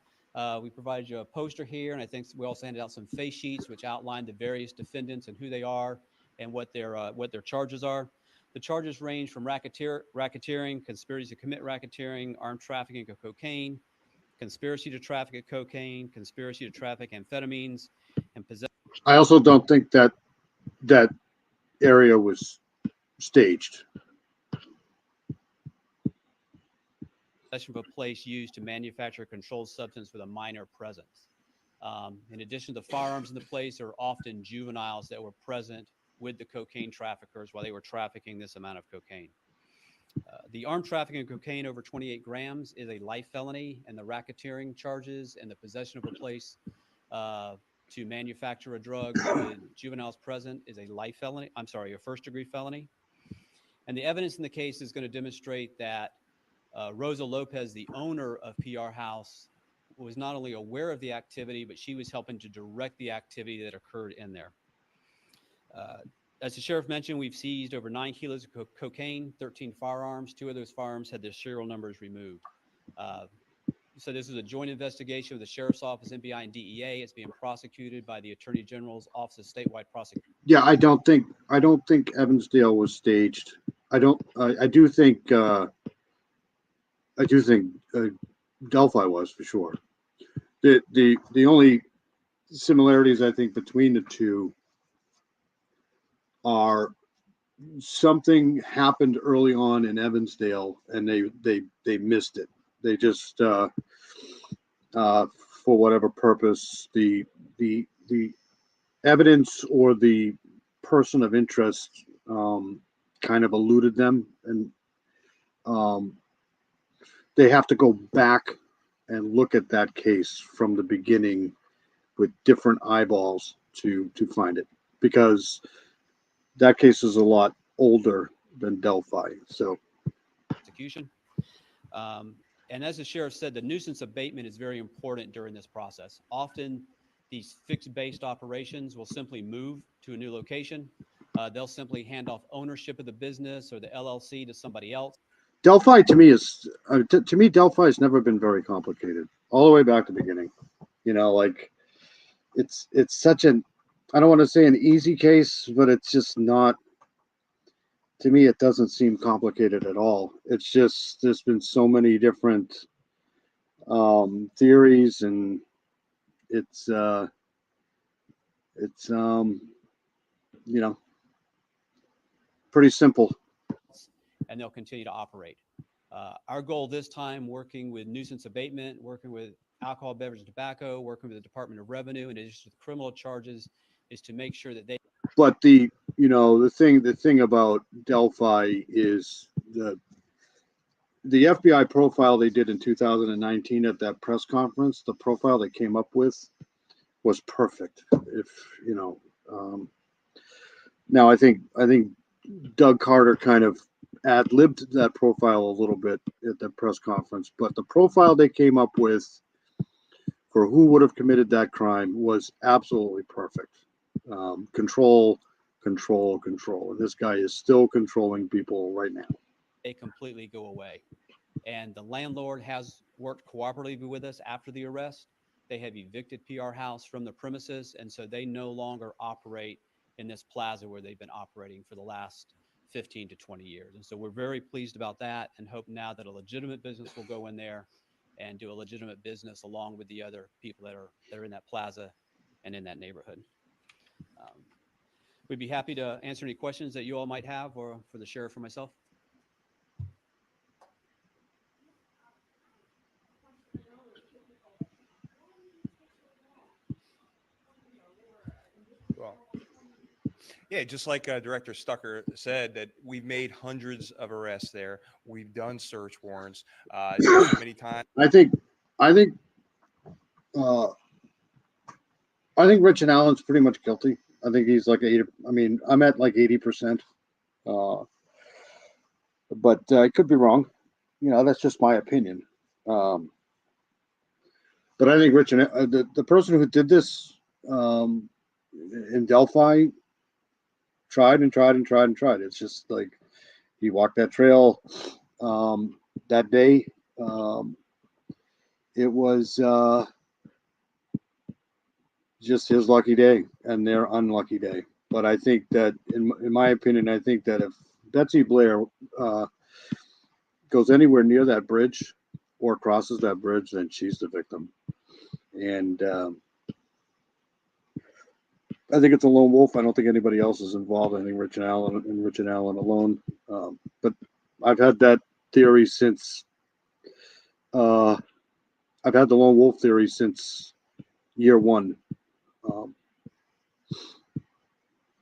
We provided you a poster here, and I think we also handed out some face sheets which outline the various defendants and who they are and what their charges are. The charges range from racketeering, conspiracy to commit racketeering, armed trafficking of cocaine, conspiracy to traffic cocaine, conspiracy to traffic amphetamines, and possession. I also don't think that area was staged. Possession of a place used to manufacture a controlled substance with a minor presence. In addition to the firearms in the place, there are often juveniles that were present with the cocaine traffickers while they were trafficking this amount of cocaine. The armed trafficking of cocaine over 28 grams is a life felony, and the racketeering charges and the possession of a place to manufacture a drug with juveniles present is a life felony. A first-degree felony. And the evidence in the case is going to demonstrate that Rosa Lopez, the owner of PR House, was not only aware of the activity, but she was helping to direct the activity that occurred in there. As the sheriff mentioned, we've seized over 9 kilos of cocaine, 13 firearms. 2 of those firearms had their serial numbers removed. So this is a joint investigation with the sheriff's office, MBI, and DEA. It's being prosecuted by the Attorney General's Office of Statewide Prosecution. Yeah, I don't think Evansdale was staged. I do think Delphi was, for sure. The only similarities I think between the two are something happened early on in Evansdale and they missed it. They just for whatever purpose, the evidence or the person of interest kind of eluded them, and they have to go back and look at that case from the beginning with different eyeballs to find it, because that case is a lot older than Delphi. So execution. And as the sheriff said, the nuisance abatement is very important during this process. Often these fixed-based operations will simply move to a new location. They'll simply hand off ownership of the business or the LLC to somebody else. Delphi to me is to me Delphi has never been very complicated, all the way back to the beginning. You know, like it's such an, I don't want to say an easy case, but it's just not. To me, it doesn't seem complicated at all. It's just there's been so many different theories, and it's you know, pretty simple. And they'll continue to operate. Our goal this time, working with nuisance abatement, working with alcohol, beverage, and tobacco, working with the Department of Revenue, in addition to the criminal charges, is to make sure that they. But the thing about Delphi is the FBI profile they did in 2019 at that press conference. The profile they came up with was perfect. If you know, now I think Doug Carter kind of ad-libbed that profile a little bit at the press conference, but the profile they came up with for who would have committed that crime was absolutely perfect. Control. And this guy is still controlling people right now. They completely go away. And the landlord has worked cooperatively with us after the arrest. They have evicted PR House from the premises, and so they no longer operate in this plaza where they've been operating for the last 15 to 20 years. And so we're very pleased about that, and hope now that a legitimate business will go in there and do a legitimate business along with the other people that are in that plaza and in that neighborhood. We'd be happy to answer any questions that you all might have, or for the sheriff or myself. Well, yeah, just like Director Stucker said, that we've made hundreds of arrests there. We've done search warrants many times. I think Rich and Allen's pretty much guilty. I think he's like 80. I mean, I'm at like 80%. But I could be wrong. You know, that's just my opinion. But I think Rich and the person who did this in Delphi tried. It's just like he walked that trail that day. It was just his lucky day and their unlucky day. But I think that, in my opinion, I think that if Betsy Blair goes anywhere near that bridge or crosses that bridge, then she's the victim. And I think it's a lone wolf. I don't think anybody else is involved. I think Rich and Allen alone. But I've had that theory since I've had the lone wolf theory since year one.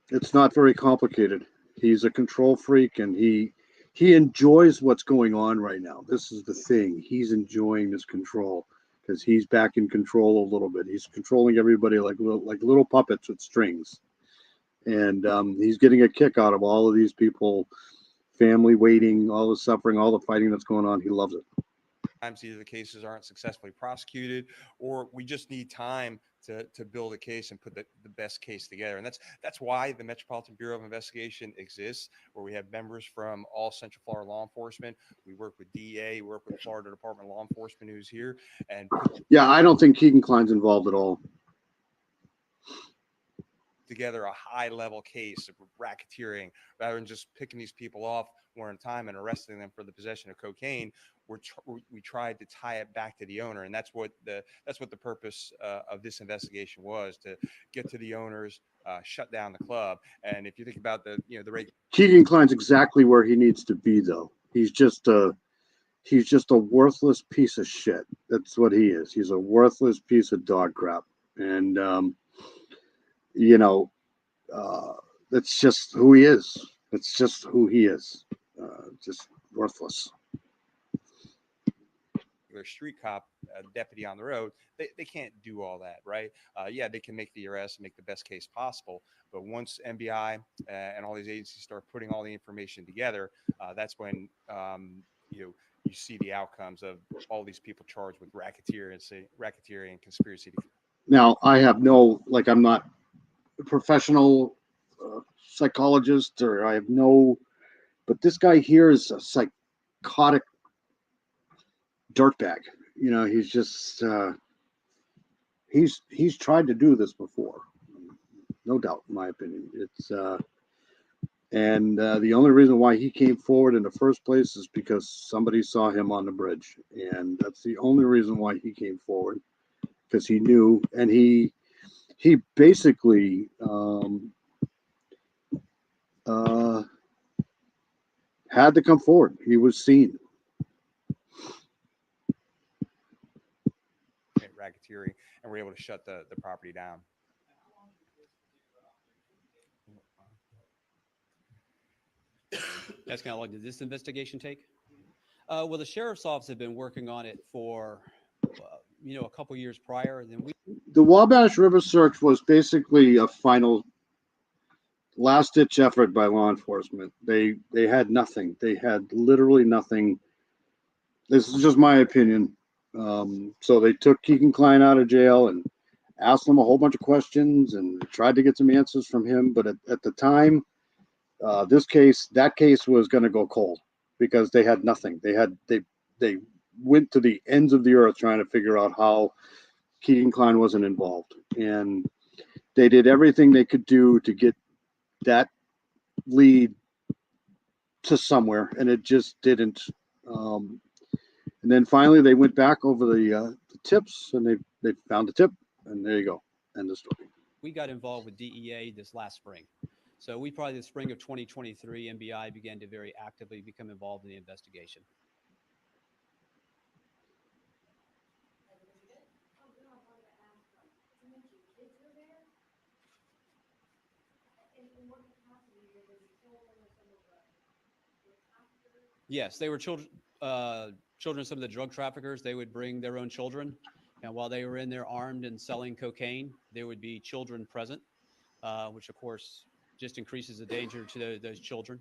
It's not very complicated. He's a control freak, and he enjoys what's going on right now. This is the thing. He's enjoying this control because he's back in control a little bit. He's controlling everybody like little puppets with strings, and he's getting a kick out of all of these people, family waiting, all the suffering, all the fighting that's going on. He loves it. Sometimes either the cases aren't successfully prosecuted, or we just need time to build a case and put the best case together. And that's why the Metropolitan Bureau of Investigation exists, where we have members from all Central Florida law enforcement. We work with DEA, we work with Florida Department of Law Enforcement, who's here. And yeah, I don't think Keegan Klein's involved at all. Together a high-level case of racketeering, rather than just picking these people off one at a time and arresting them for the possession of cocaine. We tried to tie it back to the owner, and that's what the purpose of this investigation was, to get to the owners, shut down the club. And if you think about the rate, Keegan Klein's exactly where he needs to be, though. He's just he's just a worthless piece of shit. That's what he is. He's a worthless piece of dog crap. And, you know, that's just who he is. It's just who he is. Just worthless. Their street cop, deputy on the road, they can't do all that, right? Yeah, they can make the arrest, make the best case possible. But once MBI and all these agencies start putting all the information together, that's when you see the outcomes of all these people charged with racketeering and conspiracy. Now, I have no, like, I'm not a professional psychologist, or I have no, but this guy here is a psychotic dirtbag. You know, he's just he's tried to do this before, no doubt, in my opinion. It's and the only reason why he came forward in the first place is because somebody saw him on the bridge, and that's the only reason why he came forward, because he knew, and he basically had to come forward. He was seen. Racketeering, and we're able to shut the property down. That's kind of like, did this investigation take? Well, the sheriff's office had been working on it for, a couple years prior. Then The Wabash River search was basically a final last-ditch effort by law enforcement. They had nothing. They had literally nothing. This is just my opinion. So they took Keegan Klein out of jail and asked him a whole bunch of questions and tried to get some answers from him. But at the time, that case was going to go cold because they had nothing. They went to the ends of the earth trying to figure out how Keegan Klein wasn't involved. And they did everything they could do to get that lead to somewhere, and it just didn't. And then finally they went back over the tips, and they found the tip, and there you go. End of story. we got involved with DEA this last spring. So we probably the spring of 2023, MBI began to very actively become involved in the investigation. Yes, they were children. Children of some of the drug traffickers. They would bring their own children, and while they were in there armed and selling cocaine, there would be children present, which of course just increases the danger to those children.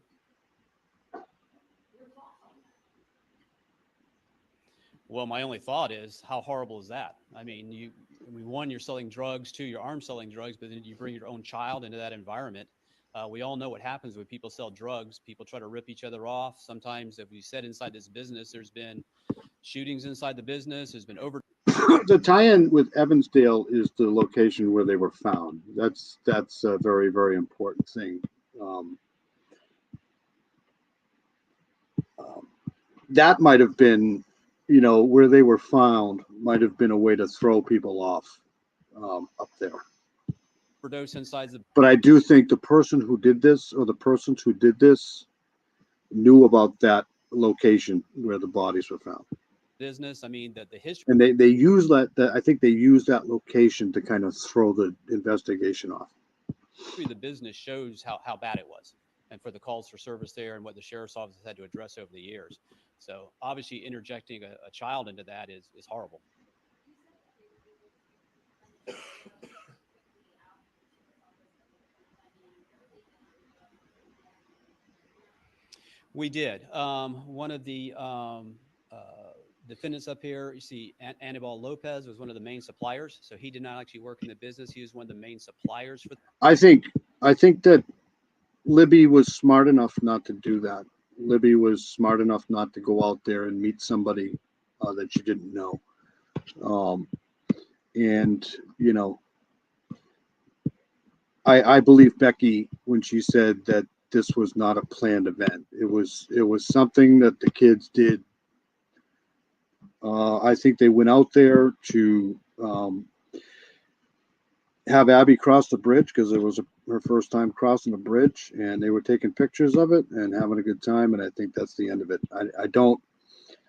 Well, my only thought is, how horrible is that? I mean, one, you're selling drugs. Two, you're armed selling drugs, but then you bring your own child into that environment. We all know what happens when people sell drugs. People try to rip each other off. Sometimes, if we said inside this business, there's been shootings inside the business. There's been over. The tie-in with Evansdale is the location where they were found. That's a very, very important thing. That might have been, where they were found might have been a way to throw people off up there. Overdose inside the. But I do think the person who did this, or the persons who did this, knew about that location where the bodies were found. Business. I mean, the history. And they use that. I think they use that location to kind of throw the investigation off. The business shows how bad it was, and for the calls for service there, and what the sheriff's office has had to address over the years. So obviously, interjecting a child into that is horrible. We did. One of the defendants up here, you see, Anibal Lopez was one of the main suppliers. So he did not actually work in the business. He was one of the main suppliers for. I think that Libby was smart enough not to do that. Libby was smart enough not to go out there and meet somebody that she didn't know. I believe Becky when she said that this was not a planned event. It was something that the kids did. I think they went out there to have Abby cross the bridge because it was her first time crossing the bridge, and they were taking pictures of it and having a good time. And I think that's the end of it.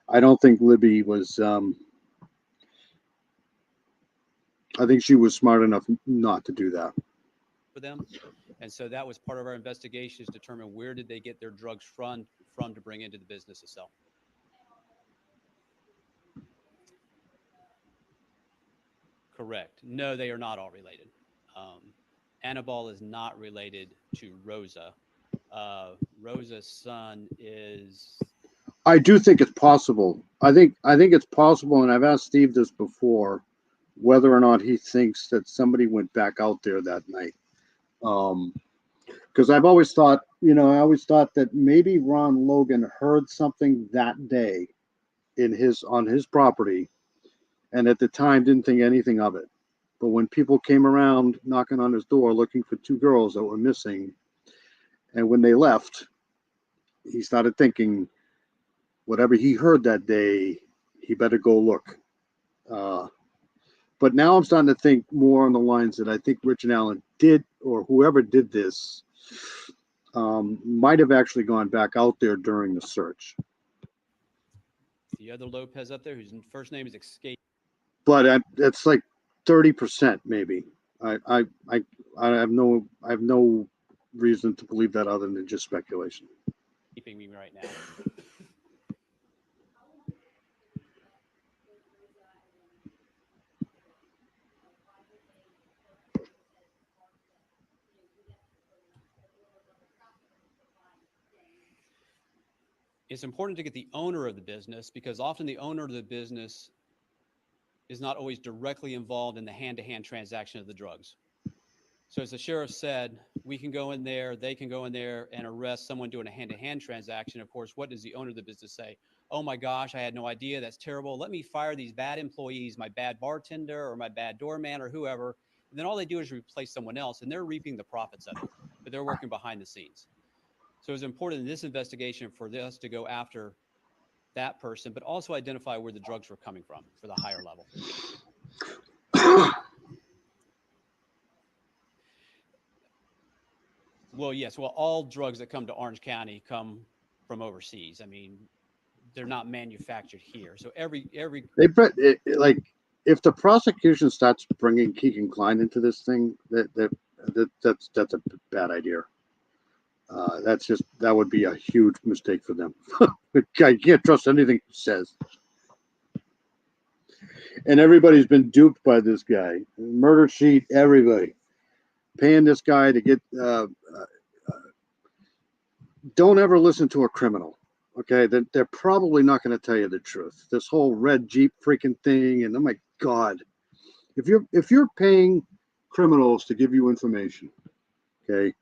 I don't think Libby was. I think she was smart enough not to do that. For them. And so that was part of our investigation, is determine where did they get their drugs from to bring into the business itself. Correct. No, they are not all related. Annabelle is not related to Rosa. Rosa's son is. I do think it's possible. I think it's possible, and I've asked Steve this before, whether or not he thinks that somebody went back out there that night. Because I've always thought, I always thought that maybe Ron Logan heard something that day on his property, and at the time didn't think anything of it. But when people came around knocking on his door looking for two girls that were missing, and when they left, he started thinking, whatever he heard that day, he better go look. But now I'm starting to think more on the lines that I think Rich and Allen did, or whoever did this, might have actually gone back out there during the search. The other Lopez up there, whose first name is Escape. But it's like 30% maybe. I have no reason to believe that other than just speculation. Keeping me right now. It's important to get the owner of the business, because often the owner of the business is not always directly involved in the hand-to-hand transaction of the drugs. So as the sheriff said, we can go in there, they can go in there and arrest someone doing a hand-to-hand transaction. Of course, what does the owner of the business say? Oh my gosh, I had no idea. That's terrible. Let me fire these bad employees, my bad bartender or my bad doorman or whoever. And then all they do is replace someone else, and they're reaping the profits of it, but they're working behind the scenes. So it's important in this investigation for us to go after that person, but also identify where the drugs were coming from for the higher level. Well, yes. Well, all drugs that come to Orange County come from overseas. I mean, they're not manufactured here. So every like, if the prosecution starts bringing Keegan Klein into this thing, that's a bad idea. That would be a huge mistake for them. I can't trust anything he says. And everybody's been duped by this guy. Murder sheet, everybody. Paying this guy to get, don't ever listen to a criminal. Okay. They're probably not going to tell you the truth. This whole red Jeep freaking thing. And oh my God, if you're paying criminals to give you information, okay,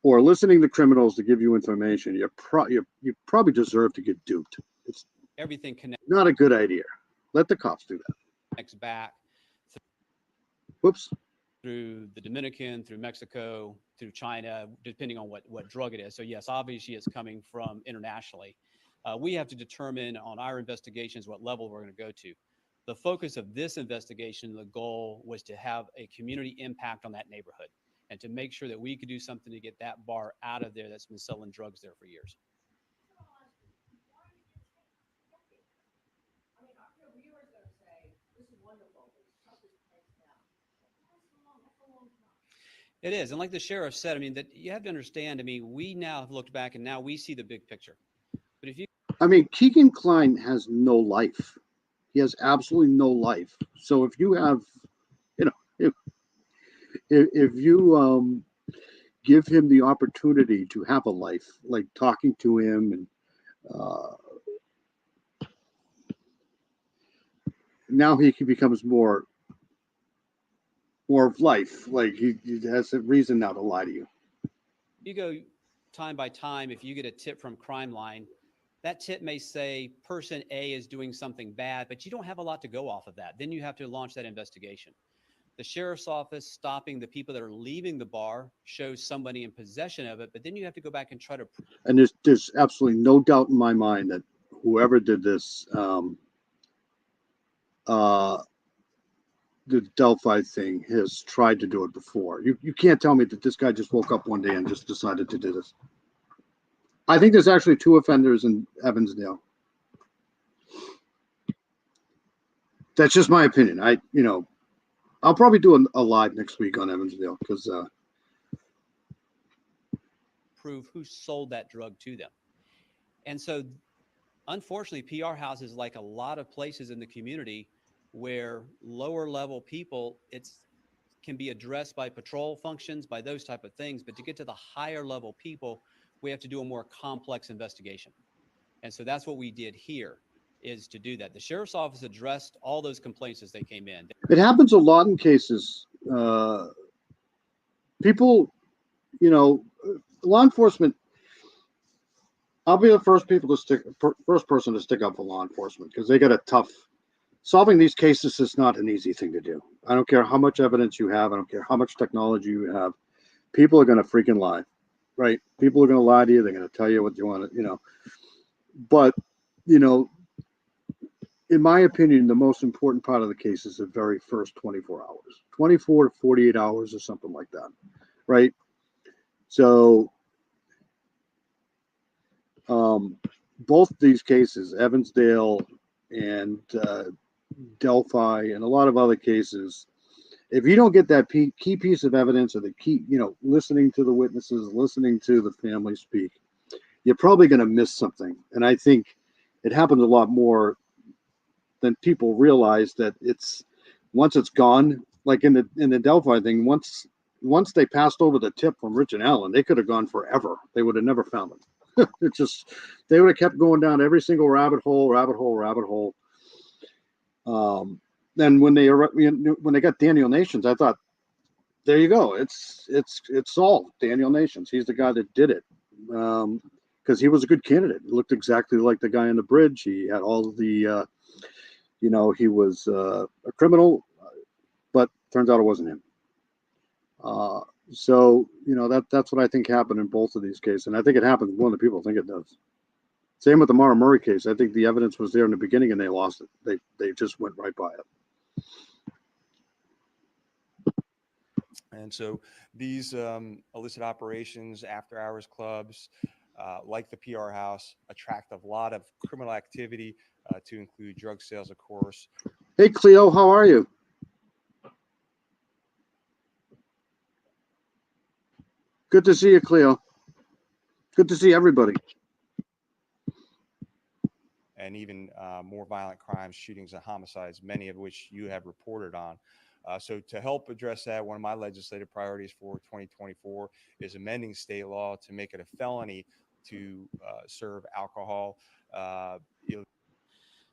or listening to criminals to give you information, you probably deserve to get duped. It's everything connects. Not a good idea. Let the cops do that. Connects back. Whoops. Through the Dominican, through Mexico, through China, depending on what drug it is. So yes, obviously it's coming from internationally. We have to determine on our investigations what level we're going to go to. The focus of this investigation, the goal was to have a community impact on that neighborhood, and to make sure that we could do something to get that bar out of there that's been selling drugs there for years. It is. And like the sheriff said, I mean, that you have to understand, I mean, we now have looked back and now we see the big picture. But if you, I mean, Keegan Klein has no life. He has absolutely no life. So if you have, if you give him the opportunity to have a life, like talking to him, and now he becomes more of life. Like he has a reason now to lie to you. you go time by time, if you get a tip from Crime Line, that tip may say person A is doing something bad, but you don't have a lot to go off of that. Then you have to launch that investigation. The sheriff's office stopping the people that are leaving the bar shows somebody in possession of it, but then you have to go back and try to. And there's absolutely no doubt in my mind that whoever did this, the Delphi thing, has tried to do it before. You can't tell me that this guy just woke up one day and just decided to do this. I think there's actually 2 offenders in Evansdale. That's just my opinion. I'll probably do a live next week on Evansdale because prove who sold that drug to them. And so, unfortunately, PR houses, like a lot of places in the community where lower level people, can be addressed by patrol functions, by those type of things. But to get to the higher level people, we have to do a more complex investigation. And so that's what we did here, is to do that. The sheriff's office addressed all those complaints as they came in. it happens a lot in cases. People, law enforcement. I'll be the first person to stick up for law enforcement because they got a tough. Solving these cases is not an easy thing to do. I don't care how much evidence you have. I don't care how much technology you have. People are going to freaking lie, right? People are going to lie to you. They're going to tell you what you want to, But, in my opinion, the most important part of the case is the very first 24 hours, 24 to 48 hours or something like that, right? So, both these cases, Evansdale and Delphi and a lot of other cases, if you don't get that key piece of evidence or the key, listening to the witnesses, listening to the family speak, you're probably going to miss something. And I think it happens a lot more than people realize that once it's gone, like in the Delphi thing, once they passed over the tip from Rich and Allen, they could have gone forever. They would have never found them. They would have kept going down every single rabbit hole. Then when they got Daniel Nations, I thought, there you go. It's solved. Daniel Nations. He's the guy that did it. Because he was a good candidate. He looked exactly like the guy on the bridge. He had all of the, he was a criminal, but turns out it wasn't him. So that's what I think happened in both of these cases, and I think it happens more than people think it does. Same with the Mara Murray case. I think the evidence was there in the beginning, and they lost it. They just went right by it. And so these illicit operations, after-hours clubs, like the PR House, attract a lot of criminal activity, to include drug sales, of course. Hey, Cleo, how are you? Good to see you, Cleo. Good to see everybody. And even more violent crimes, shootings, and homicides, many of which you have reported on. So to help address that, one of my legislative priorities for 2024 is amending state law to make it a felony to serve alcohol.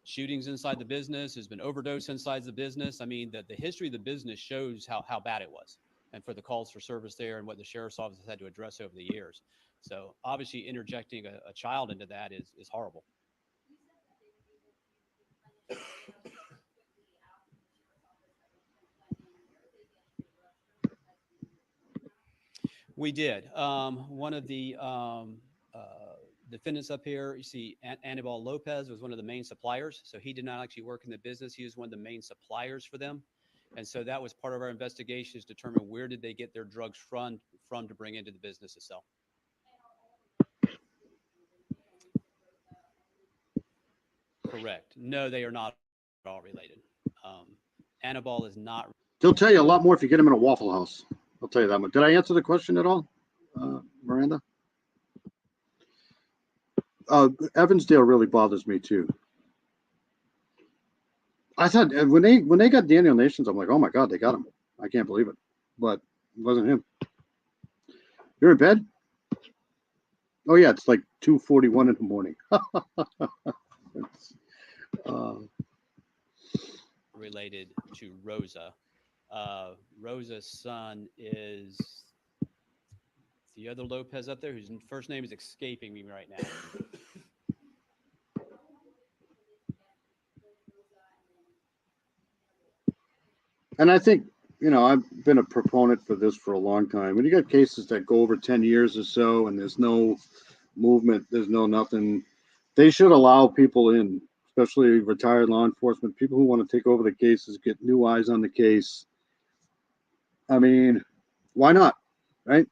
Shootings inside the business, there's been overdose inside the business. I mean, the history of the business shows how bad it was, and for the calls for service there and what the sheriff's office has had to address over the years. So obviously interjecting a child into that is horrible. We did. One of the defendants up here, you see, Anibal Lopez was one of the main suppliers. So he did not actually work in the business. He was one of the main suppliers for them. And so that was part of our investigation, is determine where did they get their drugs from to bring into the business to sell. Correct. No, they are not at all related. Anibal is not. They'll tell you a lot more if you get them in a Waffle House. I'll tell you that much. Did I answer the question at all, Miranda? Evansdale really bothers me too. I thought when they got Daniel Nations, I'm like, oh my God, they got him. I can't believe it, but it wasn't him. You're in bed? Oh yeah, it's like 2:41 in the morning. Related to Rosa. Rosa's son is the other Lopez up there, whose first name is escaping me right now. And I think, I've been a proponent for this for a long time. When you got cases that go over 10 years or so and there's no movement, there's no nothing, they should allow people in, especially retired law enforcement, people who want to take over the cases, get new eyes on the case. I mean, why not, right?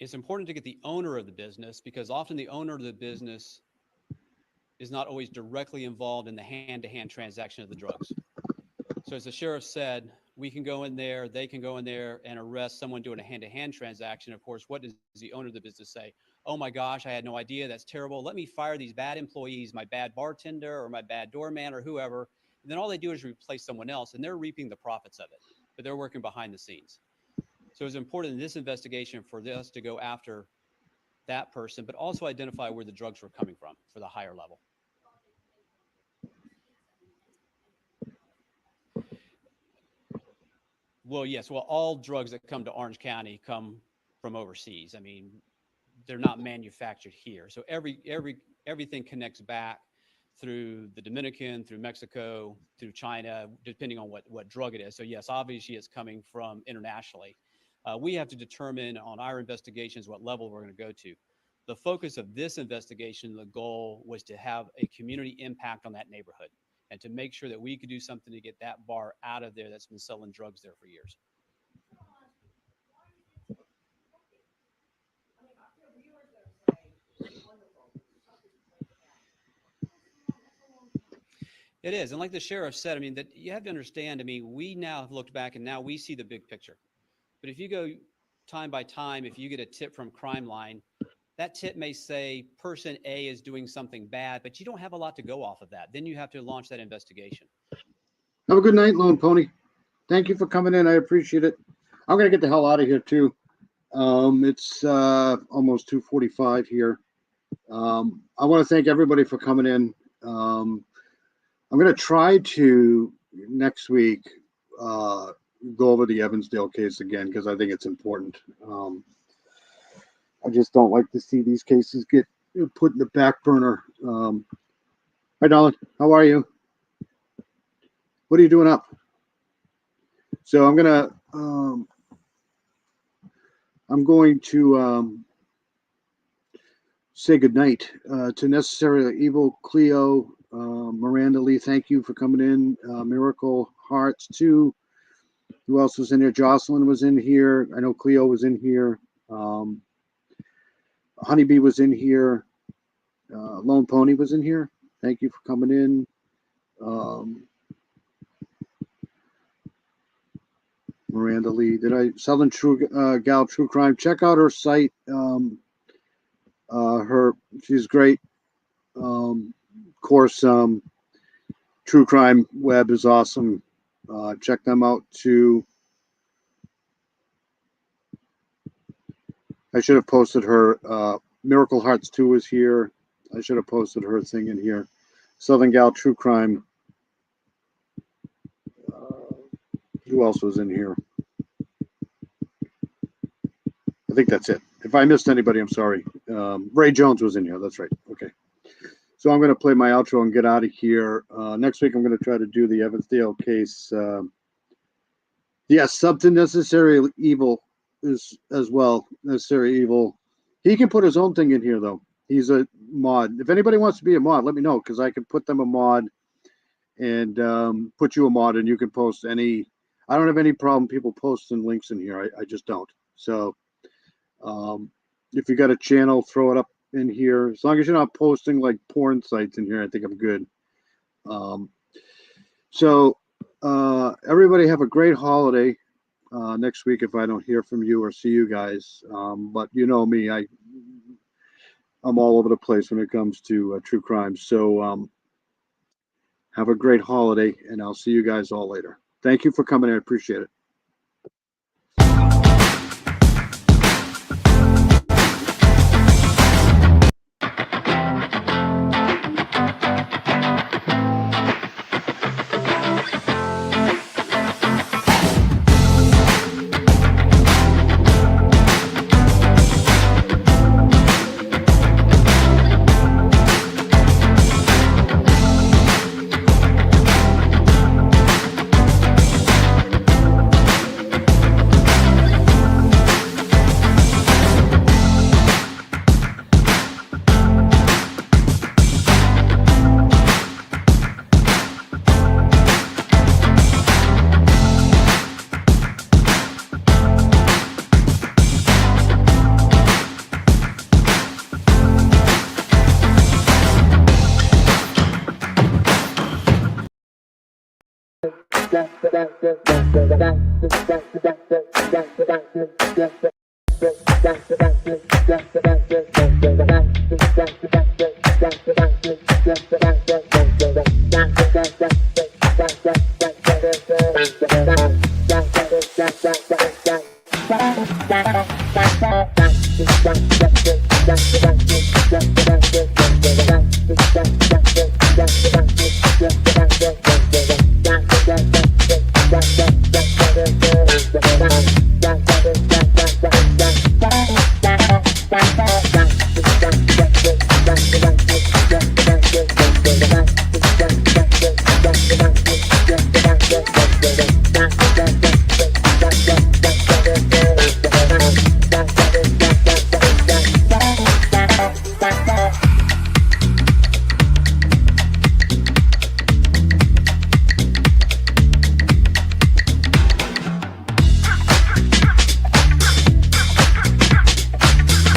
it's important to get the owner of the business, because often the owner of the business is not always directly involved in the hand-to-hand transaction of the drugs. So as the sheriff said, we can go in there, they can go in there and arrest someone doing a hand-to-hand transaction. Of course, what does the owner of the business say? Oh my gosh, I had no idea. That's terrible. Let me fire these bad employees, my bad bartender or my bad doorman or whoever. And then all they do is replace someone else, and they're reaping the profits of it, but they're working behind the scenes. So it's important in this investigation for us to go after that person, but also identify where the drugs were coming from for the higher level. Well, yes. Well, all drugs that come to Orange County come from overseas. I mean, they're not manufactured here. So everything connects back through the Dominican, through Mexico, through China, depending on what drug it is. So yes, obviously it's coming from internationally. We have to determine on our investigations what level we're going to go to. The focus of this investigation, the goal was to have a community impact on that neighborhood and to make sure that we could do something to get that bar out of there that's been selling drugs there for years. It is. And like the sheriff said, I mean, that you have to understand, I mean, we now have looked back and now we see the big picture. But if you go time by time, if you get a tip from Crime Line, that tip may say person A is doing something bad, but you don't have a lot to go off of that. Then you have to launch that investigation. Have a good night, Lone Pony. Thank you for coming in. I appreciate it. I'm going to get the hell out of here too. It's almost 2:45 here. I want to thank everybody for coming in. I'm going to try to next week go over the Evansdale case again because I think it's important. I just don't like to see these cases get put in the back burner. Hi, Darlene. How are you? What are you doing up? So I'm going to say goodnight to Necessary Evil, Cleo, Miranda Lee. Thank you for coming in. Miracle Hearts too. Who else was in here? Jocelyn was in here. I know Cleo was in here. Honeybee was in here. Lone Pony was in here. Thank you for coming in. Miranda Lee. Southern Gal True Crime. Check out her site. She's great. Of course, True Crime Web is awesome. Check them out too. I should have posted her. Miracle Hearts 2 is here. I should have posted her thing in here. Southern Gal True Crime. Who else was in here? I think that's it. If I missed anybody, I'm sorry. Ray Jones was in here. That's right. Okay. So I'm going to play my outro and get out of here. Next week, I'm going to try to do the Evansdale case. Yes, something Necessary Evil is as well. Necessary Evil. He can put his own thing in here, though. He's a mod. If anybody wants to be a mod, let me know, because I can put them a mod and put you a mod, and you can post any. I don't have any problem people posting links in here. I just don't. So if you got a channel, throw it up in here. As long as you're not posting like porn sites in here, I think I'm good. So everybody have a great holiday next week if I don't hear from you or see you guys. But you know me, I'm all over the place when it comes to true crime. So have a great holiday, and I'll see you guys all later. Thank you for coming in. I appreciate it. That